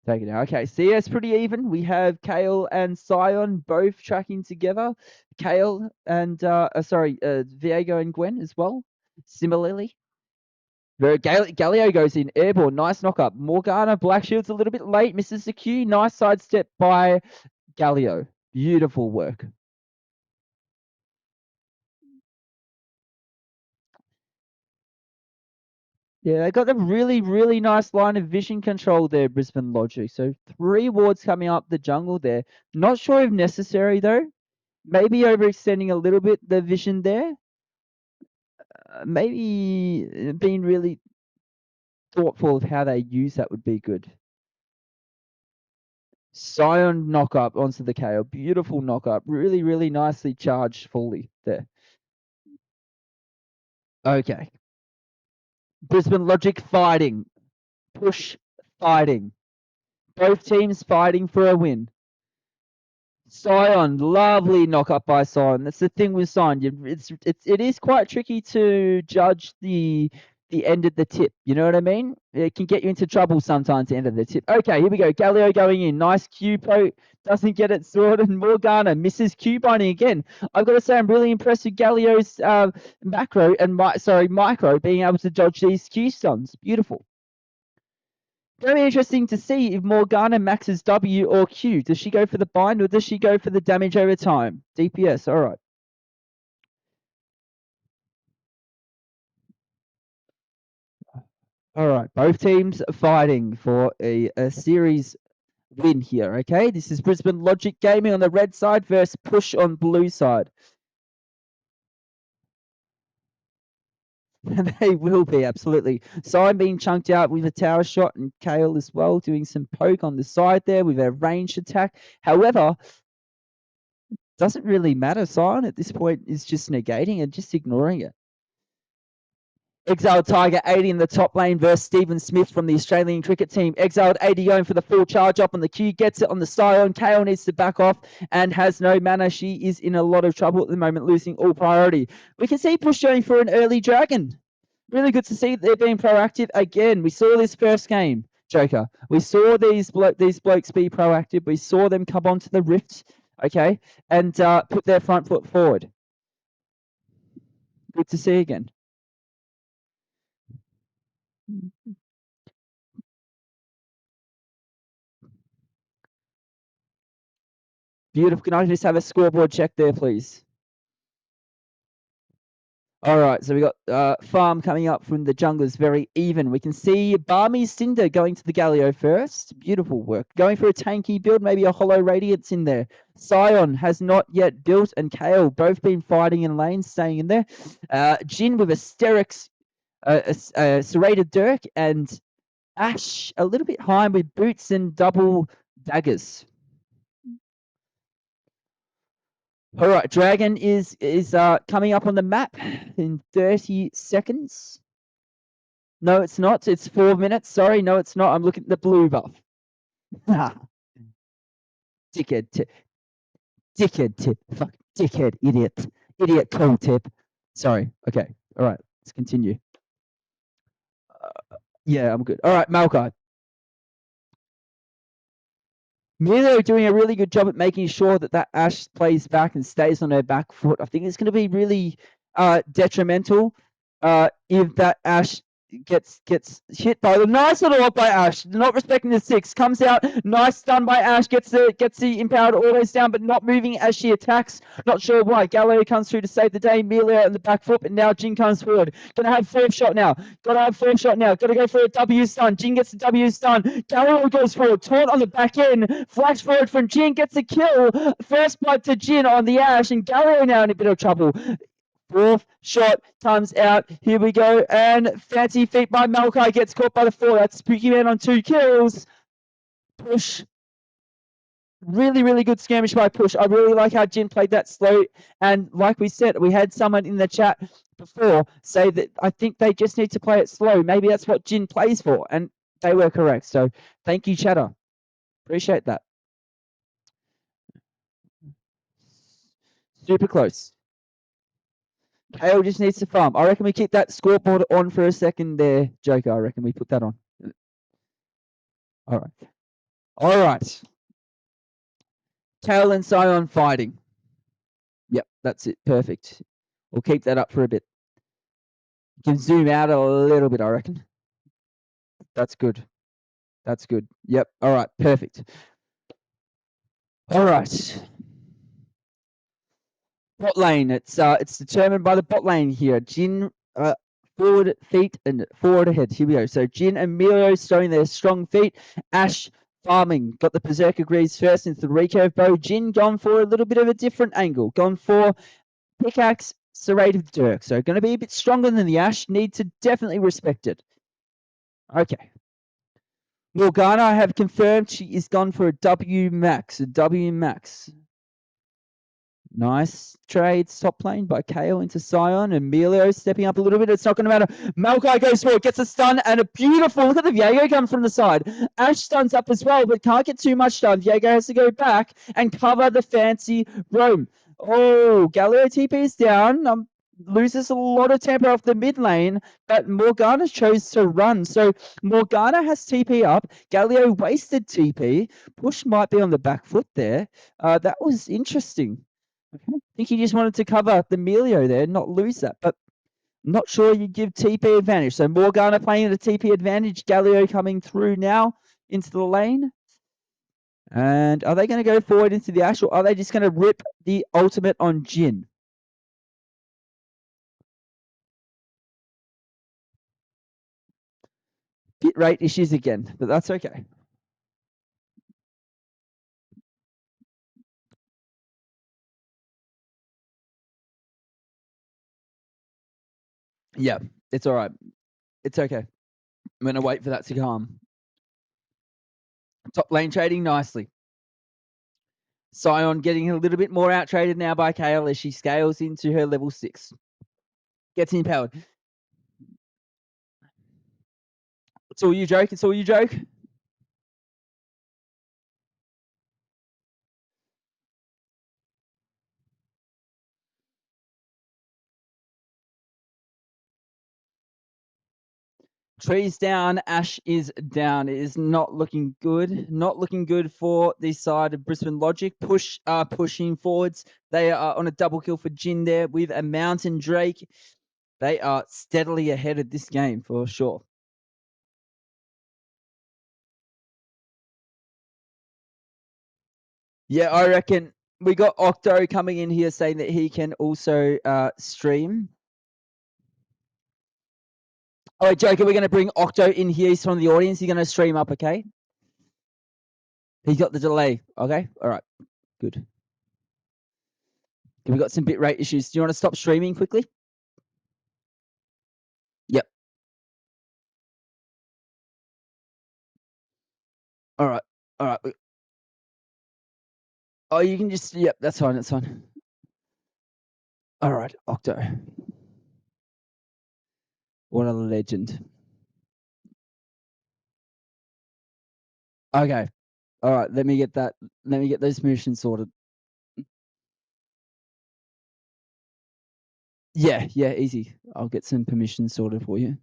Take it out. Okay, see, it's pretty even. We have Kale and Sion both tracking together. Kale and, Viego and Gwen as well, similarly. Galio goes in, airborne, nice knock up. Morgana, Black Shield's a little bit late, misses the Q. Nice sidestep by Galio. Beautiful work. Yeah, they got a really, really nice line of vision control there, Brisbane Logic. So 3 wards coming up the jungle there. Not sure if necessary, though. Maybe overextending a little bit the vision there. Maybe being really thoughtful of how they use that would be good. Sion knock up onto the KO. Beautiful knock up. Really, really nicely charged fully there. Okay. Brisbane Logic fighting. Push fighting. Both teams fighting for a win. Sion, lovely knock up by Sion. That's the thing with Sion. It is quite tricky to judge the end of the tip. You know what I mean? It can get you into trouble sometimes. The end of the tip. Okay, here we go. Galileo going in. Nice Q poke. Doesn't get it sorted. Morgana misses Q binding again. I've got to say I'm really impressed with Galileo's macro and micro being able to dodge these Q stuns. Beautiful. Very interesting to see if Morgana maxes W or Q. Does she go for the bind or does she go for the damage over time? DPS, all right. All right, both teams are fighting for a series win here, okay? This is Brisbane Logic Gaming on the red side versus Push on blue side. They will be, absolutely. Sign being chunked out with a tower shot and Kale as well, doing some poke on the side there with a ranged attack. However, doesn't really matter. Sign at this point is just negating and just ignoring it. Exiled Tiger 80 in the top lane versus Stephen Smith from the Australian cricket team. Exiled 80 going for the full charge up on the Q, gets it on the Sion. Kale needs to back off and has no mana. She is in a lot of trouble at the moment, losing all priority. We can see Push going for an early dragon. Really good to see they're being proactive again. We saw this first game, Joker. We saw these blokes be proactive. We saw them come onto the rift, okay, and put their front foot forward. Good to see again. Beautiful. Can I just have a scoreboard check there, please? All right, so we got Farm coming up from the junglers, very even. We can see Barmy Cinder going to the Galio first. Beautiful work. Going for a tanky build, maybe a Hollow Radiance in there. Sion has not yet built, and Kale both been fighting in lanes, staying in there. Jin with a Sterix, Serrated Dirk, and Ash a little bit high with boots and double daggers. All right, Dragon is coming up on the map in 30 seconds. No, it's not. It's 4 minutes. Sorry, no, it's not. I'm looking at the blue buff. Dickhead tip. Dickhead tip. Fuck. Dickhead. Idiot. Idiot cold tip. Sorry. Okay. All right. Let's continue. Yeah, I'm good. All right, Malkai. Milo doing a really good job at making sure that that Ash plays back and stays on her back foot. I think it's going to be really detrimental if that Ash gets hit by the nice little up by Ash, not respecting the 6, comes out, nice stun by Ash, gets the empowered autos down, but not moving as she attacks. Not sure why. Galileo comes through to save the day. Melia in the back foot, and now Jin comes forward. Gonna have 4th shot now. Gotta go for a W stun. Jin gets the W stun. Galileo goes forward. Taunt on the back end. Flash forward from Jin, gets a kill. First blood to Jin on the Ash, and Galileo now in a bit of trouble. 4th shot comes out. Here we go. And fancy feet by Malkai gets caught by the 4. That's Spooky Man on 2 kills. Push. Really, really good skirmish by Push. I really like how Jin played that slow. And like we said, we had someone in the chat before say that I think they just need to play it slow. Maybe that's what Jin plays for. And they were correct. So thank you, Chatter. Appreciate that. Super close. Kale just needs to farm. I reckon we keep that scoreboard on for a second there, Joker. I reckon we put that on. All right. All right. Kale and Sion fighting. Yep, that's it. Perfect. We'll keep that up for a bit. You can zoom out a little bit, I reckon. That's good. That's good. Yep. All right. Perfect. All right. Bot lane. It's determined by the bot lane here. Jin forward feet and forward ahead. Here we go. So Jin and Milo showing their strong feet. Ash farming. Got the Berserker Greaves first into the recurve bow. Jin gone for a little bit of a different angle. Gone for pickaxe serrated dirk. So going to be a bit stronger than the Ash. Need to definitely respect it. Okay. Morgana, I have confirmed she is gone for a W max. A W max. Nice trades, top lane by Kale into Sion. Emilio stepping up a little bit. It's not going to matter. Maokai goes for it, gets a stun, and a beautiful look at the Viego comes from the side. Ash stuns up as well, but can't get too much done. Viego has to go back and cover the fancy roam. Oh, Galileo TP is down. Loses a lot of tempo off the mid lane, but Morgana chose to run. So Morgana has TP up. Galileo wasted TP. Push might be on the back foot there. That was interesting. Okay. I think he just wanted to cover the Melio there, not lose that. But I'm not sure you give TP advantage. So Morgana playing at a TP advantage. Galileo coming through now into the lane. And are they going to go forward into the Ash, or are they just going to rip the ultimate on Jin? Bit rate issues again, but that's okay. Yeah, it's all right. It's okay. I'm going to wait for that to come. Top lane trading nicely. Sion getting a little bit more out traded now by Kale as she scales into her level 6. Gets empowered. It's all you, Joke. It's all you, Joke. Trees down, Ash is down. It is not looking good. Not looking good for this side of Brisbane Logic. Pushing forwards. They are on a double kill for Jin there with a Mountain Drake. They are steadily ahead of this game for sure. Yeah, I reckon we got Octo coming in here saying that he can also stream. All right, Joker, we're going to bring Octo in here. He's from the audience. He's going to stream up, okay? He got the delay. Okay, all right, good. We got some bitrate issues. Do you want to stop streaming quickly? Yep. All right. All right. Oh, you can just, yep, that's fine. That's fine. All right, Octo. What a legend. Okay. All right, let me get that. Let me get those permissions sorted. Yeah, easy. I'll get some permissions sorted for you.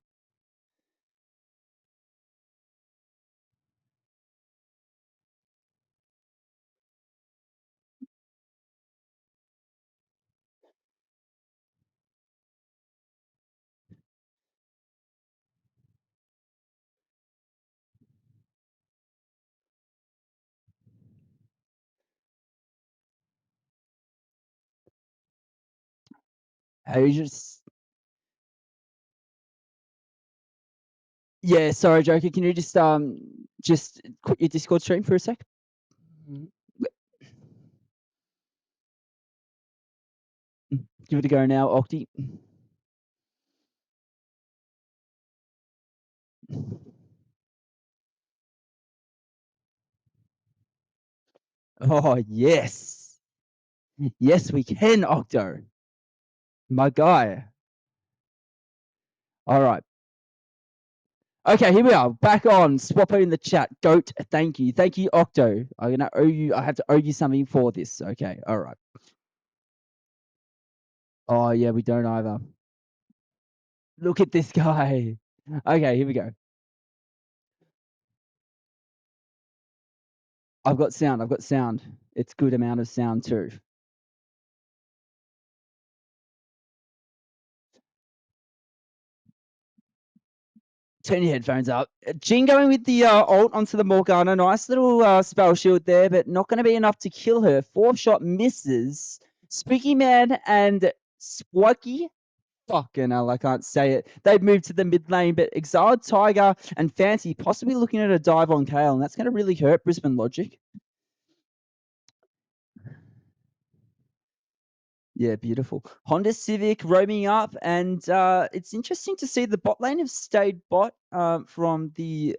Hey, you yeah, sorry, Joker. Can you just quit your Discord stream for a sec? Give it a go now, Octi. Oh, yes. Yes, we can, Octo. My guy. All right. Okay, here we are. Back on. Swappo in the chat. Goat, thank you. Thank you, Octo. I'm gonna owe you. I have to owe you something for this. Okay, all right. Oh yeah, we don't either. Look at this guy. Okay, here we go. I've got sound. I've got sound. It's good amount of sound too. Turn your headphones up. Jin going with the ult onto the Morgana. Nice little spell shield there, but not going to be enough to kill her. 4th shot misses. Spooky Man and Squawky. Fucking hell, I can't say it. They've moved to the mid lane, but Exiled Tiger and Fancy possibly looking at a dive on Kale, and that's going to really hurt Brisbane Logic. Yeah, beautiful. Honda Civic roaming up, and it's interesting to see the bot lane have stayed bot from the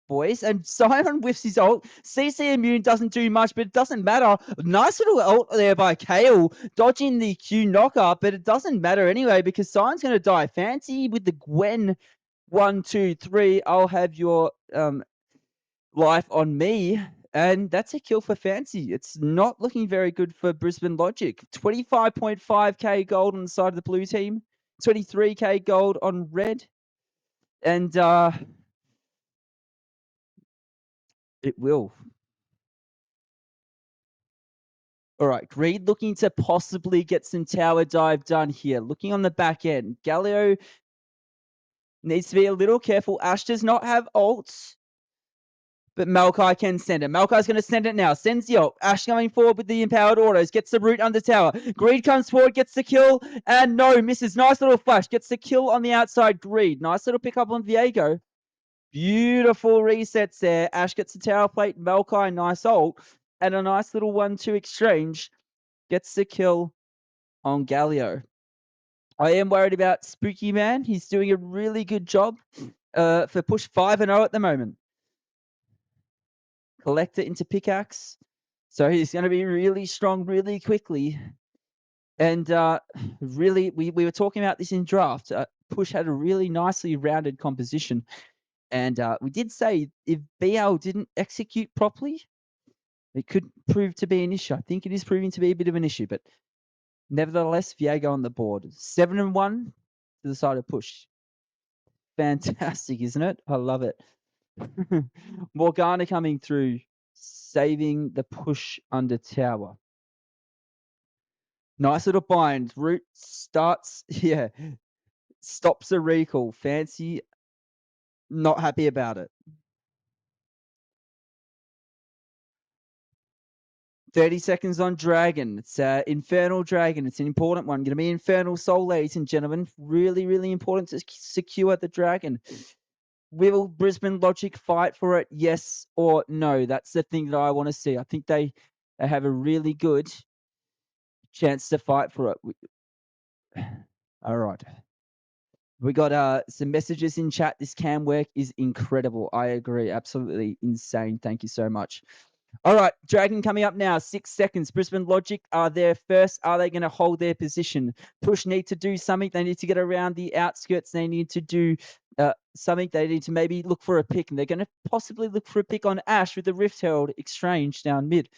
boys. And Sion whiffs his ult. CC immune doesn't do much, but it doesn't matter. Nice little ult there by Kale, dodging the Q knocker, but it doesn't matter anyway because Sion's going to die. Fancy with the Gwen 1, 2, 3. I'll have your life on me. And that's a kill for Fancy. It's not looking very good for Brisbane Logic. 25.5k gold on the side of the blue team. 23k gold on red. And it will. All right, Greed looking to possibly get some tower dive done here. Looking on the back end. Galio needs to be a little careful. Ash does not have ults. But Maokai can send it. Maokai's going to send it now. Sends the ult. Ash coming forward with the empowered autos. Gets the root under tower. Greed comes forward, gets the kill. And no, misses. Nice little flash. Gets the kill on the outside. Greed. Nice little pick up on Viego. Beautiful resets there. Ash gets the tower plate. Maokai, nice ult. And a nice little 1-2 exchange. Gets the kill on Galio. I am worried about Spooky Man. He's doing a really good job for push 5-0 at the moment. Collect it into pickaxe. So he's going to be really strong really quickly. And really, we were talking about this in draft. Push had a really nicely rounded composition. And we did say if BL didn't execute properly, it could prove to be an issue. I think it is proving to be a bit of an issue. But nevertheless, Viego on the board. 7-1 to the side of push. Fantastic, isn't it? I love it. Morgana coming through, saving the push under tower. Nice little bind. Root starts, yeah, stops a recall. Fancy, not happy about it. 30 seconds on Dragon. It's Infernal Dragon. It's an important one. Going to be Infernal Soul, ladies and gentlemen. Really, really important to secure the Dragon. Will Brisbane Logic fight for it? Yes or no? That's the thing that I want to see. I think they have a really good chance to fight for it. All right. We got some messages in chat. This cam work is incredible. I agree. Absolutely insane. Thank you so much. All right, Dragon coming up now. 6 seconds. Brisbane Logic are there first. Are they going to hold their position? Push need to do something. They need to get around the outskirts. They need to do something. They need to maybe look for a pick. And they're going to possibly look for a pick on Ash with the Rift Herald exchange down mid.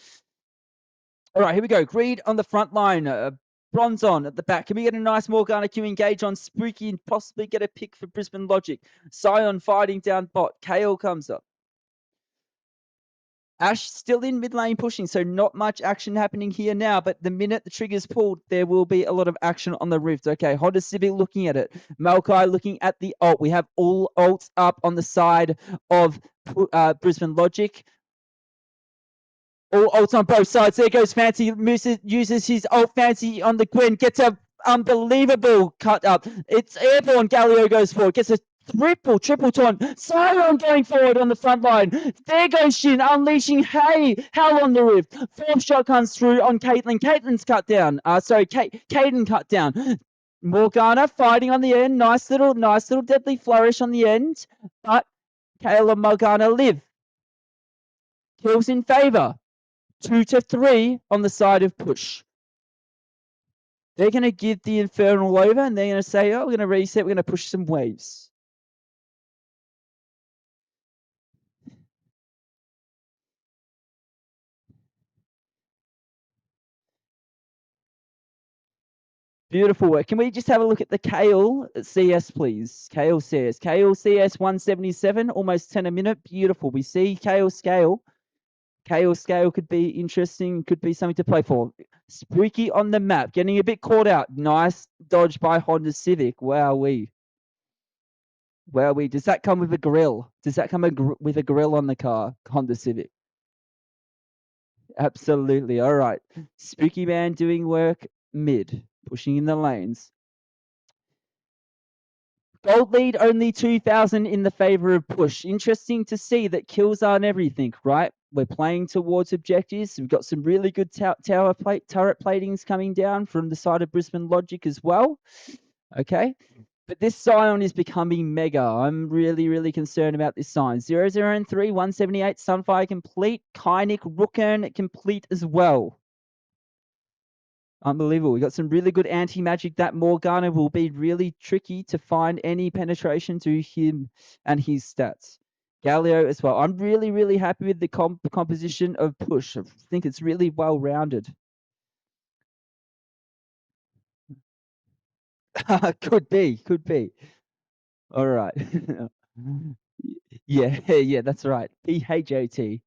All right, here we go. Greed on the front line. Bronze on at the back. Can we get a nice Morgana Q engage on Spooky and possibly get a pick for Brisbane Logic? Sion fighting down bot. Kale comes up. Ash still in mid lane pushing, so not much action happening here now. But the minute the trigger's pulled, there will be a lot of action on the Rift. Okay, Honda Civic looking at it. Maokai looking at the ult. We have all ults up on the side of Brisbane Logic. All ults on both sides. There goes Fancy. Uses his ult. Fancy on the Gwen. Gets a unbelievable cut up. It's airborne. Galio goes forward. Gets a triple taunt. Sion going forward on the front line. There goes Shin unleashing hell on the Rift. Fourth shot comes through on Caitlyn. Caitlyn's cut down. Caden cut down. Morgana fighting on the end. Nice little deadly flourish on the end. But Kayla and Morgana live. Kills in favor. 2 to 3 on the side of push. They're going to give the Infernal over and they're going to say, oh, we're going to reset. We're going to push some waves. Beautiful work. Can we just have a look at the Kale CS, please? Kale CS. Kale CS 177, almost 10 a minute. Beautiful. We see Kale scale. Kale scale could be interesting, could be something to play for. Spooky on the map, getting a bit caught out. Nice dodge by Honda Civic. Wowee. Does that come with a grill? Does that come with a grill on the car, Honda Civic? Absolutely. All right. Spooky Man doing work mid, pushing in the lanes. Gold lead only 2,000 in the favor of push. Interesting to see that kills aren't everything, right? We're playing towards objectives. We've got some really good turret platings coming down from the side of Brisbane Logic as well. Okay. But this Scion is becoming mega. I'm really, really concerned about this Scion. 003, 178, Sunfire complete. Kynic, Rookern complete as well. Unbelievable. We got some really good anti-magic. That Morgana will be really tricky to find any penetration to him and his stats. Galio as well. I'm really, really happy with the composition of push. I think it's really well-rounded. Could be. All right. Yeah, yeah, that's right. PHOT.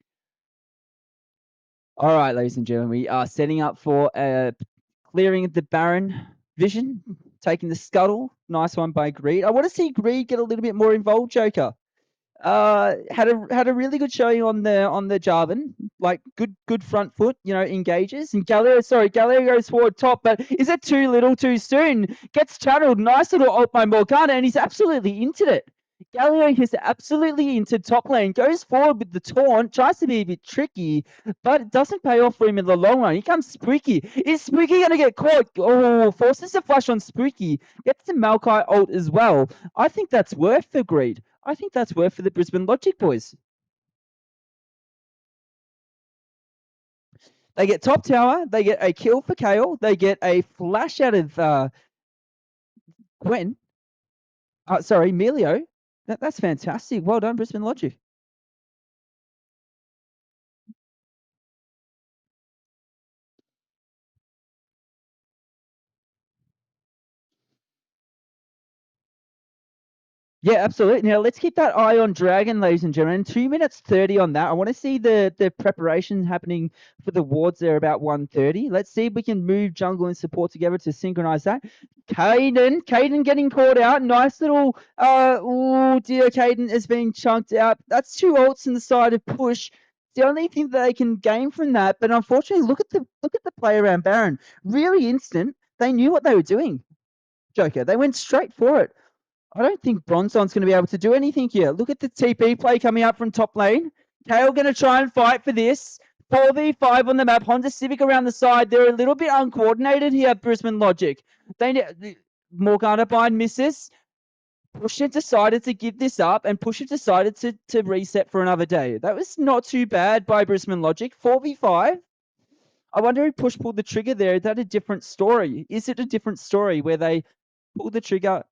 All right, ladies and gentlemen, we are setting up for clearing the Baron vision, taking the scuttle. Nice one by Greed. I want to see Greed get a little bit more involved, Joker. Had a really good showing on the Jarvan, like good front foot, engages. And Galileo goes forward top, but is it too little too soon? Gets channeled, nice little ult by Morgana, and he's absolutely into it. Galileo is absolutely into top lane, goes forward with the taunt, tries to be a bit tricky, but it doesn't pay off for him in the long run. He comes Spooky. Is Spooky gonna get caught? Oh, forces a flash on Spooky. Gets the Maokai ult as well. I think that's worth for Greed. I think that's worth for the Brisbane Logic boys. They get top tower. They get a kill for Kale. They get a flash out of Gwen. Sorry, Melio. That's fantastic. Well done, Brisbane Logic. Yeah, absolutely. Now let's keep that eye on Dragon, ladies and gentlemen. 2 minutes 30 on that. I want to see the preparation happening for the wards there about 1:30. Let's see if we can move jungle and support together to synchronize that. Caden getting caught out. Nice little oh dear, Caden is being chunked out. That's 2 ults in the side of push. The only thing that they can gain from that, but unfortunately, look at the play around Baron. Really instant. They knew what they were doing, Joker. They went straight for it. I don't think Bronson's going to be able to do anything here. Look at the TP play coming out from top lane. Kale going to try and fight for this. 4v5 on the map. Honda Civic around the side. They're a little bit uncoordinated here, Brisbane Logic. Morgana bind misses. Pusher decided to give this up, and Pusher decided to reset for another day. That was not too bad by Brisbane Logic. 4v5. I wonder if Push pulled the trigger there. Is that a different story? Is it a different story where they pull the trigger,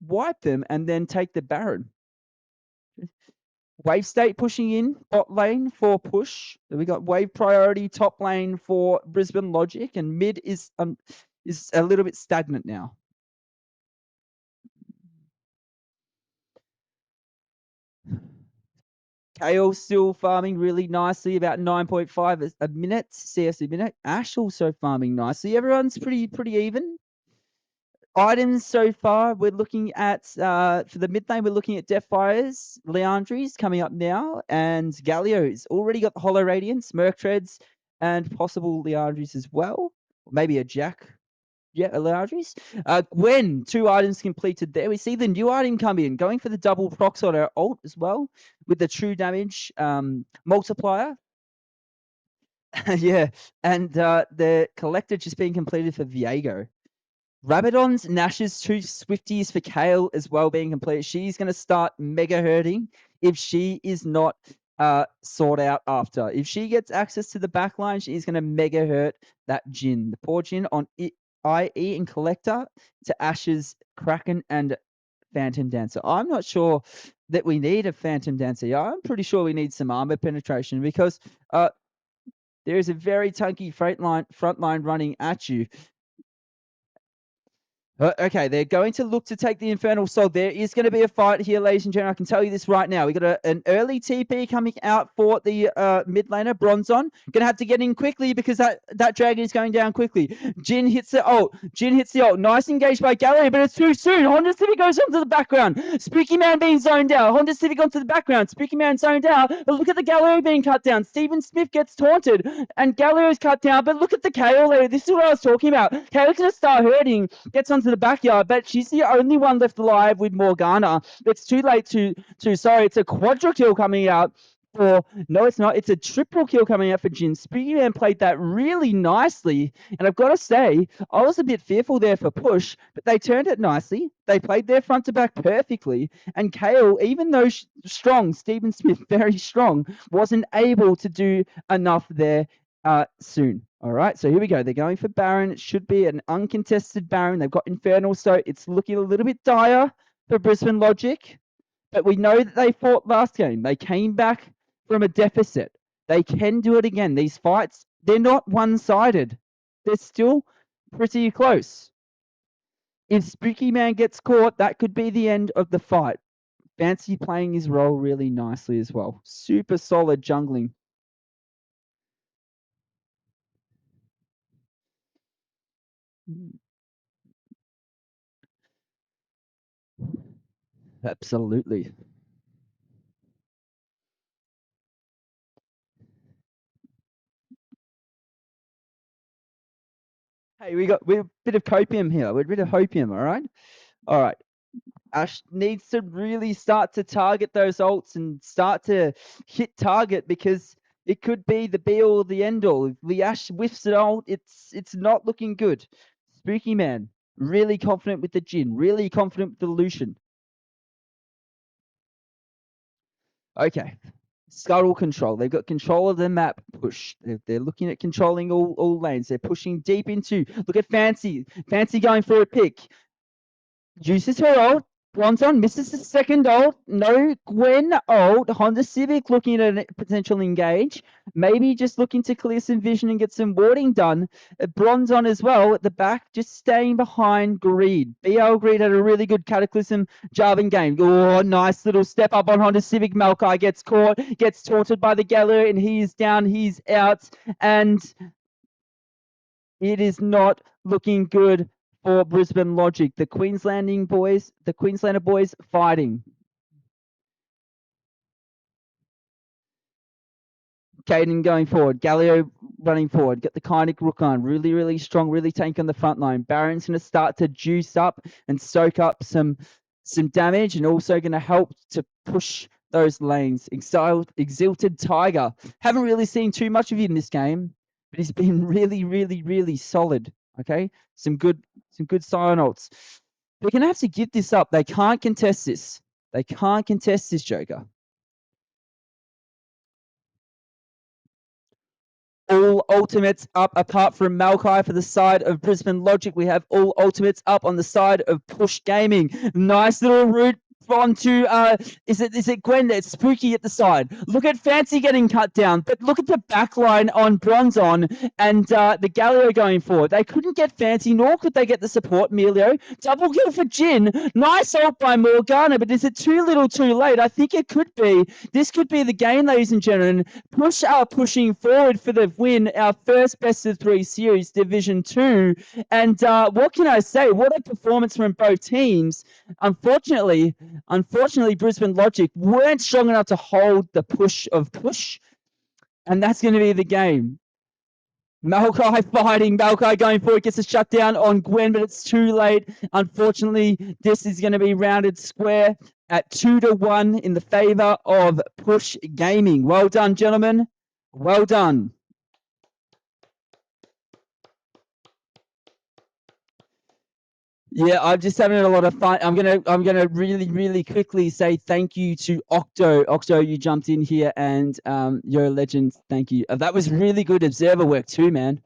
wipe them, and then take the Baron? Wave State pushing in bot lane for push. We got wave priority top lane for Brisbane Logic, and mid is a little bit stagnant now. Kale still farming really nicely, about 9.5 a minute, CS a minute. Ash also farming nicely. Everyone's pretty even. Items so far, we're looking at, for the mid lane, we're looking at Deathfire's, Leandri's coming up now, and Galio's. Already got the Hollow Radiance, Merc Treads, and possible Leandri's as well. Maybe a Jack. Yeah, a Leandri's. Gwen, 2 items completed there. We see the new item come in, going for the double procs on her ult as well, with the true damage multiplier. Yeah, and the Collector just being completed for Viego. Rabadon's Nash's 2 Swifties for Kale as well being completed. She's going to start mega hurting if she is not sought out after. If she gets access to the backline, she's going to mega hurt that Jin. The poor Jin on IE and Collector to Ash's Kraken and Phantom Dancer. I'm not sure that we need a Phantom Dancer. Yeah, I'm pretty sure we need some armor penetration because there is a very tanky front line running at you. Okay, they're going to look to take the Infernal Soul. There is going to be a fight here, ladies and gentlemen. I can tell you this right now. We got an early TP coming out for the mid laner, Bronzon. Going to have to get in quickly because that dragon is going down quickly. Jin hits the ult. Nice engaged by Gallery, but it's too soon. Honda Civic goes onto the background. Spooky Man being zoned out. Honda Civic onto the background. Spooky Man zoned out. But look at the Gallery being cut down. Steven Smith gets taunted, and Gallery's cut down. But look at the KO there. This is what I was talking about. KO's going to start hurting. Gets onto the backyard, but she's the only one left alive with Morgana. It's too late to sorry, it's a quadra kill coming out for, no, it's not. It's a triple kill coming out for Jin. Spooky Man played that really nicely. And I've got to say, I was a bit fearful there for push, but they turned it nicely. They played their front to back perfectly. And Kale, even though strong, Stephen Smith, very strong, wasn't able to do enough there soon. All right, so here we go. They're going for Baron. It should be an uncontested Baron. They've got Infernal, so it's looking a little bit dire for Brisbane Logic. But we know that they fought last game. They came back from a deficit. They can do it again. These fights, they're not one-sided. They're still pretty close. If Spooky Man gets caught, that could be the end of the fight. Fancy playing his role really nicely as well. Super solid jungling. Absolutely. Hey, we're a bit of copium here. We're a bit of hopium, all right? All right. Ash needs to really start to target those ults and start to hit target because it could be the be all the end all. If the Ash whiffs it ult, it's not looking good. Spooky Man, really confident with the Jin, really confident with the Lucian. Okay. Scuttle control. They've got control of the map push. They're looking at controlling all lanes. They're pushing deep into. Look at Fancy. Fancy going for a pick. Uses her ult. Bronzon misses the second ult. No Gwen ult. Honda Civic looking at a potential engage. Maybe just looking to clear some vision and get some warding done. Bronzon as well at the back, just staying behind Greed. BL Greed had a really good Cataclysm Jarvan game. Oh, nice little step up on Honda Civic. Maokai gets caught, gets taunted by the Gallo, and he's down, he's out. And it is not looking good for Brisbane Logic. The Queenslander boys fighting. Caden going forward. Galileo running forward. Got the Kynic Rook on. Really, really strong. Really tank on the front line. Baron's going to start to juice up and soak up some damage and also going to help to push those lanes. Exilted Tiger. Haven't really seen too much of him in this game, but he's been really, really, really solid. Okay, some good Sion ults. They're going to have to give this up. They can't contest this. They can't contest this, Joker. All ultimates up apart from Maokai for the side of Brisbane Logic. We have all ultimates up on the side of Push Gaming. Nice little route onto is it Gwen? It's Spooky at the side. Look at Fancy getting cut down, but look at the back line on Bronzon and the Galileo going forward. They couldn't get Fancy, nor could they get the support. Melio, double kill for Jin. Nice ult by Morgana, but is it too little too late? I think it could be. This could be the game, ladies and gentlemen. Push are pushing forward for the win, our first best of 3 series, Division 2. And what can I say? What a performance from both teams. Unfortunately, Brisbane Logic weren't strong enough to hold the push of push, and that's going to be the game. Maokai fighting, Maokai going forward, gets a shutdown on Gwen, but it's too late. Unfortunately, this is going to be rounded square at 2-1 in the favor of Push Gaming. Well done, gentlemen. Well done. Yeah, I'm just having a lot of fun. I'm gonna really quickly say thank you to Octo. Octo, you jumped in here and you're a legend. Thank you. That was really good observer work too, man.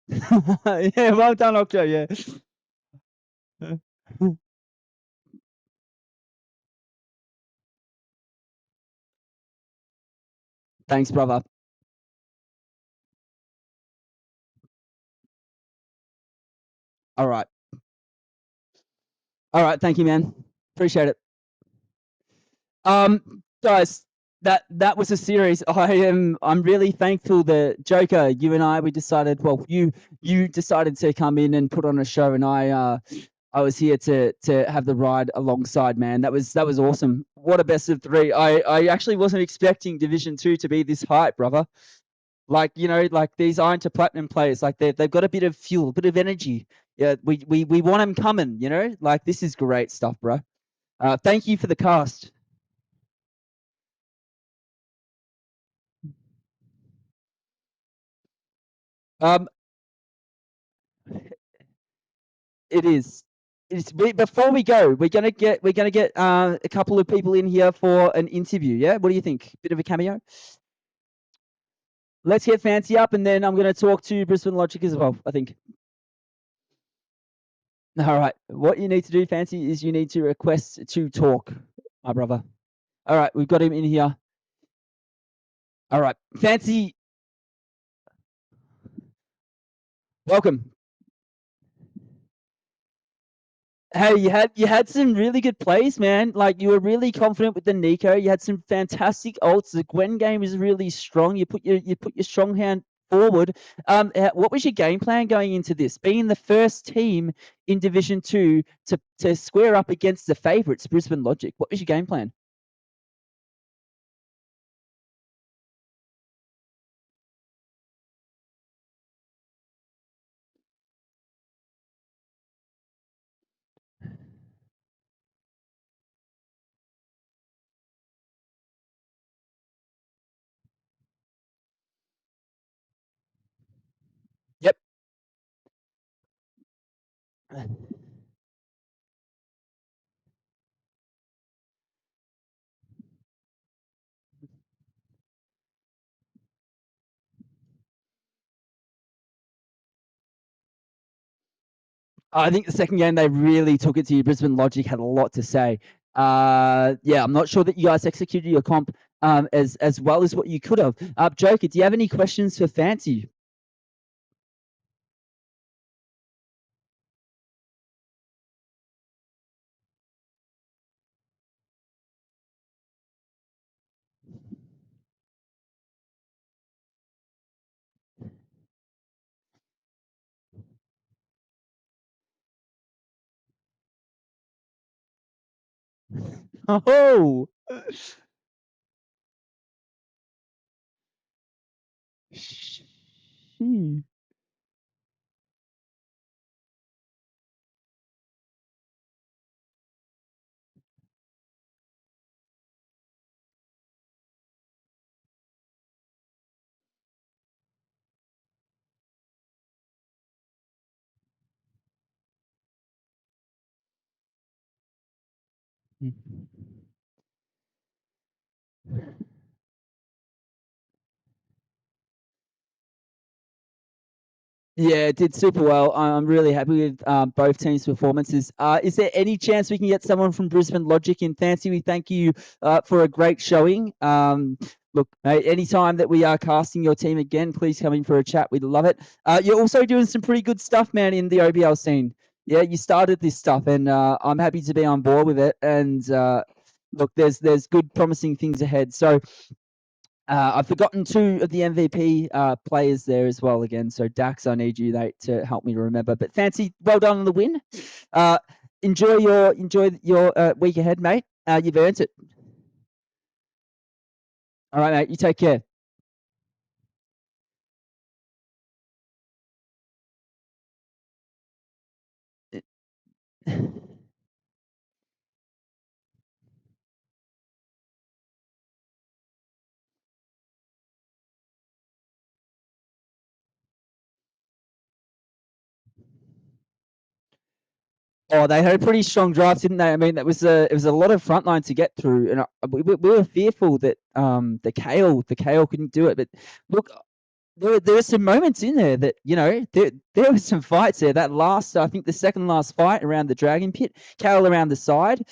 Yeah, well done, Octo. Yeah. Thanks, brother. All right. All right. Thank you, man. Appreciate it. Guys, that was a series. I'm really thankful that Joker, you and I, we decided. Well, you decided to come in and put on a show, and I was here to have the ride alongside, man. That was awesome. What a best of 3. I actually wasn't expecting Division 2 to be this hype, brother. Like, like these Iron to Platinum players, like they've got a bit of fuel, a bit of energy. Yeah, we want them coming, Like this is great stuff, bro. Thank you for the cast. Um, it is. Before we go, we're gonna get a couple of people in here for an interview. Yeah, what do you think? Bit of a cameo. Let's get Fancy up, and then I'm gonna talk to Brisbane Logic as well. I think. All right. What you need to do, Fancy, is you need to request to talk, my brother. All right, we've got him in here. All right, Fancy, welcome. Hey, you had some really good plays, man. Like you were really confident with the Nico. You had some fantastic ults. The Gwen game is really strong. You put your strong hand forward. What was your game plan going into this? Being the first team in Division 2 to square up against the favourites, Brisbane Logic. What was your game plan? Yep. I think the second game they really took it to you. Brisbane Logic had a lot to say. Yeah, I'm not sure that you guys executed your comp as well as what you could have. Joker, do you have any questions for Fancy? Oh, Hmm. Yeah, it did super well. I'm really happy with both teams' performances. Is there any chance we can get someone from Brisbane Logic in Fancy? We thank you for a great showing. Look, mate, anytime that we are casting your team again, please come in for a chat. We'd love it. You're also doing some pretty good stuff, man, in the OBL scene. Yeah, you started this stuff, and I'm happy to be on board with it. And look, there's good, promising things ahead. So I've forgotten two of the MVP players there as well again. So Dax, I need you to help me remember. But Fancy, well done on the win. Uh, enjoy your week ahead, mate. You've earned it. All right, mate. You take care. Oh, they had a pretty strong draft, didn't they? I mean, it was a lot of frontline to get through, and we were fearful that the Kale couldn't do it. But look, there were some moments in there that there were some fights there. That last, I think, the second last fight around the Dragon Pit, Carol around the side,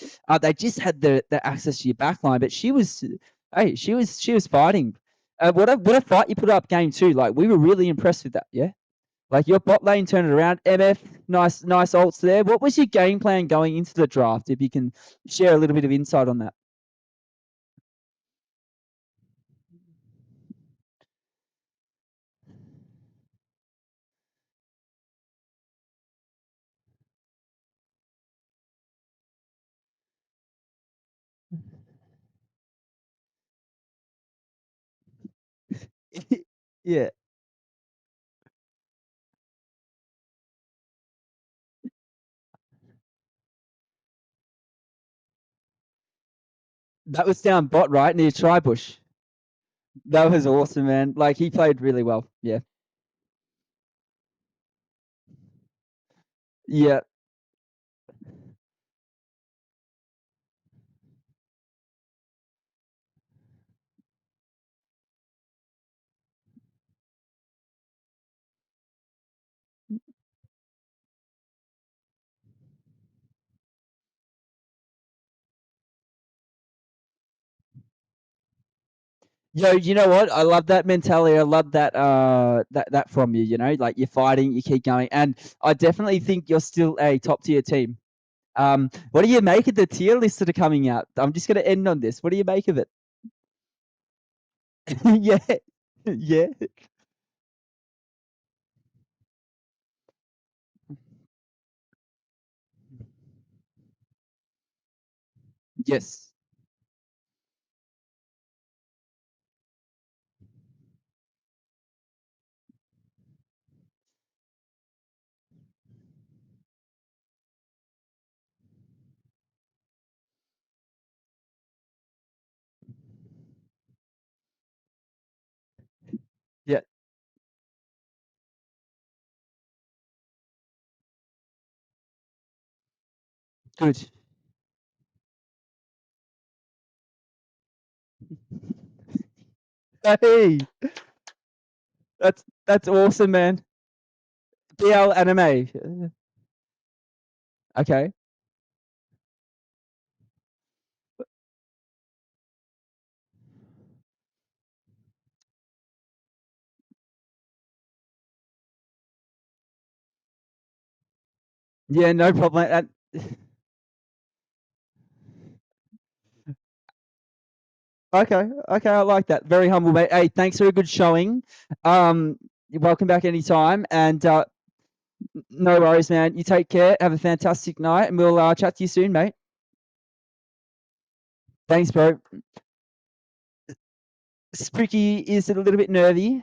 they just had the access to your backline. But she was fighting. What a fight you put up game two. Like we were really impressed with that. Yeah, like your bot lane turned it around. MF, nice ults there. What was your game plan going into the draft? If you can share a little bit of insight on that. Yeah. That was down bot, right, near Tribush. That was awesome, man. Like, he played really well. Yeah. Yeah. Yo, you know what? I love that mentality. I love that from you, you know, like you're fighting, you keep going. And I definitely think you're still a top tier team. What do you make of the tier lists that are coming out? I'm just gonna end on this. What do you make of it? Yeah. Yeah. Yes. Yeah. Good. Hey, that's awesome, man. BL anime. Okay. Yeah, no problem. Okay, okay, I like that. Very humble, mate. Hey, thanks for a good showing. You're welcome back anytime. And no worries, man. You take care. Have a fantastic night, and we'll chat to you soon, mate. Thanks, bro. Spooky is a little bit nervy.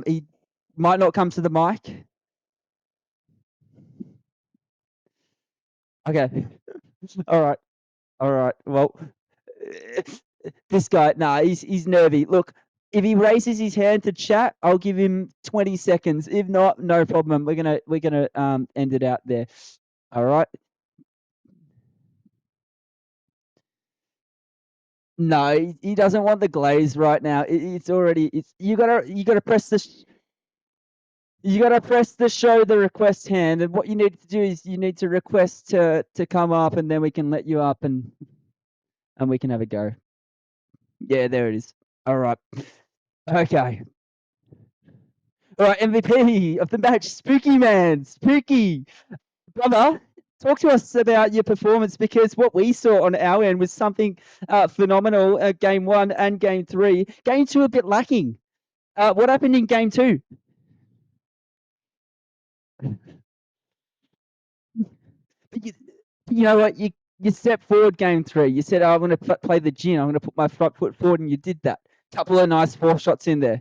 He might not come to the mic. Okay. All right. All right. Well, this guy, nah, he's nervy. Look, if he raises his hand to chat, I'll give him 20 seconds. If not, no problem. We're gonna end it out there. All right. No, he doesn't want the glaze right now. It's already it's you gotta press the you gotta press the show the request hand, and what you need to do is you need to request to come up, and then we can let you up and we can have a go. Yeah, there it is. All right. Okay. All right, MVP of the match, Spooky Man. Spooky, brother, talk to us about your performance because what we saw on our end was something phenomenal. Game one and game three. Game two a bit lacking. What happened in game two? But you know what? You stepped forward game three. You said, oh, I'm going to play the gin. I'm going to put my front foot forward, and you did that. Couple of nice 4 shots in there.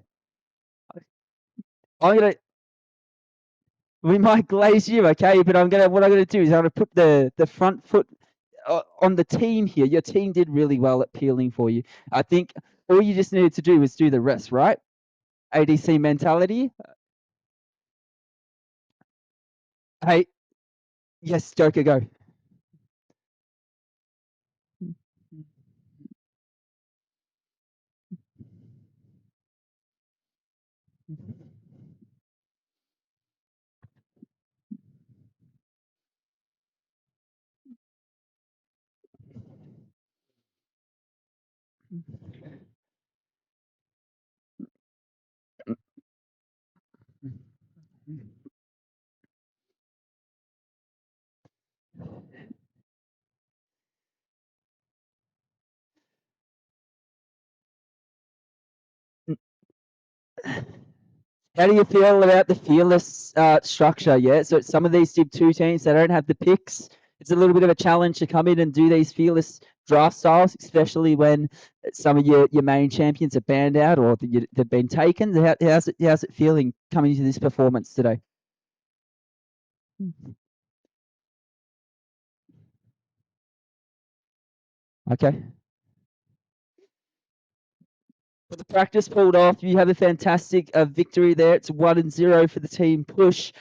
I'm gonna we might glaze you, okay? But what I'm gonna do is I'm gonna put the front foot on the team here. Your team did really well at peeling for you. I think all you just needed to do was do the rest, right? ADC mentality. Hey, yes, Joker, go. How do you feel about the fearless structure? Yeah, so some of these Div 2 teams, they don't have the picks. It's a little bit of a challenge to come in and do these fearless draft styles, especially when some of your main champions are banned out or they've been taken. How's it feeling coming into this performance today? Okay. But the practice pulled off. You have a fantastic victory there. It's 1-0 for the team push.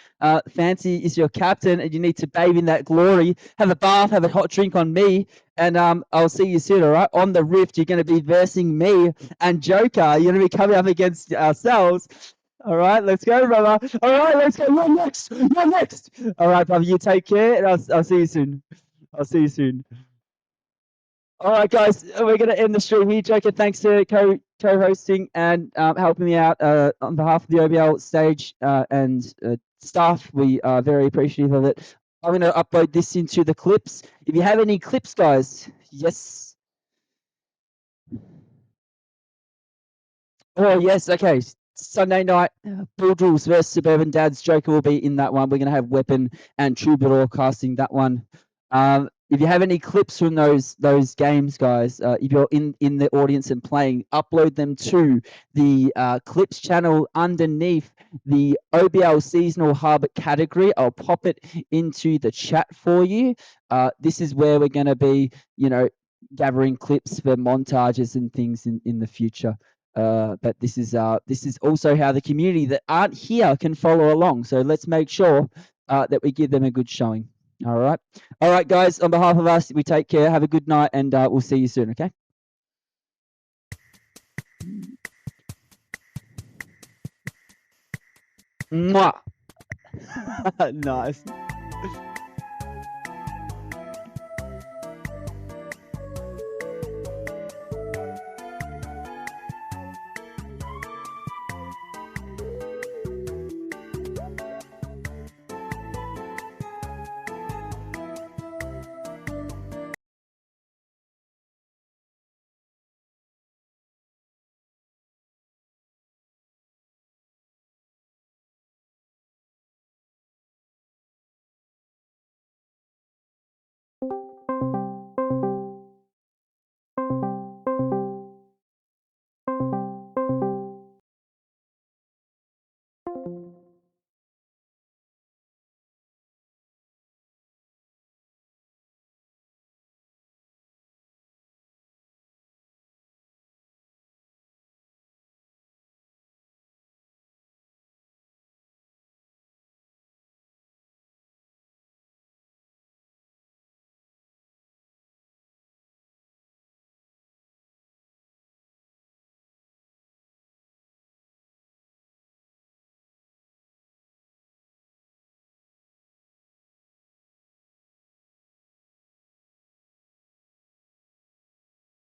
Fancy is your captain, and you need to bathe in that glory. Have a bath, have a hot drink on me, and I'll see you soon. All right. On the Rift, you're going to be versing me and Joker. You're going to be coming up against ourselves. All right, let's go, brother. All right, let's go. You're next. You're next. All right, brother. You take care, and I'll see you soon. I'll see you soon. All right, guys, we're going to end the stream here. Joker, thanks for co-hosting and helping me out on behalf of the OBL stage and staff. We are very appreciative of it. I'm going to upload this into the clips. If you have any clips, guys, yes. Oh, yes. Okay. Sunday night, Bulldrills versus Suburban Dads. Joker will be in that one. We're going to have Weapon and Troubadour casting that one. If you have any clips from those games, guys, if you're in the audience and playing, upload them to the clips channel underneath the OBL Seasonal Hub category. I'll pop it into the chat for you. This is where we're going to be, gathering clips for montages and things in the future. But this is also how the community that aren't here can follow along. So let's make sure that we give them a good showing. All right, guys. On behalf of us, we take care. Have a good night, and we'll see you soon. Okay. Mwah. Nice.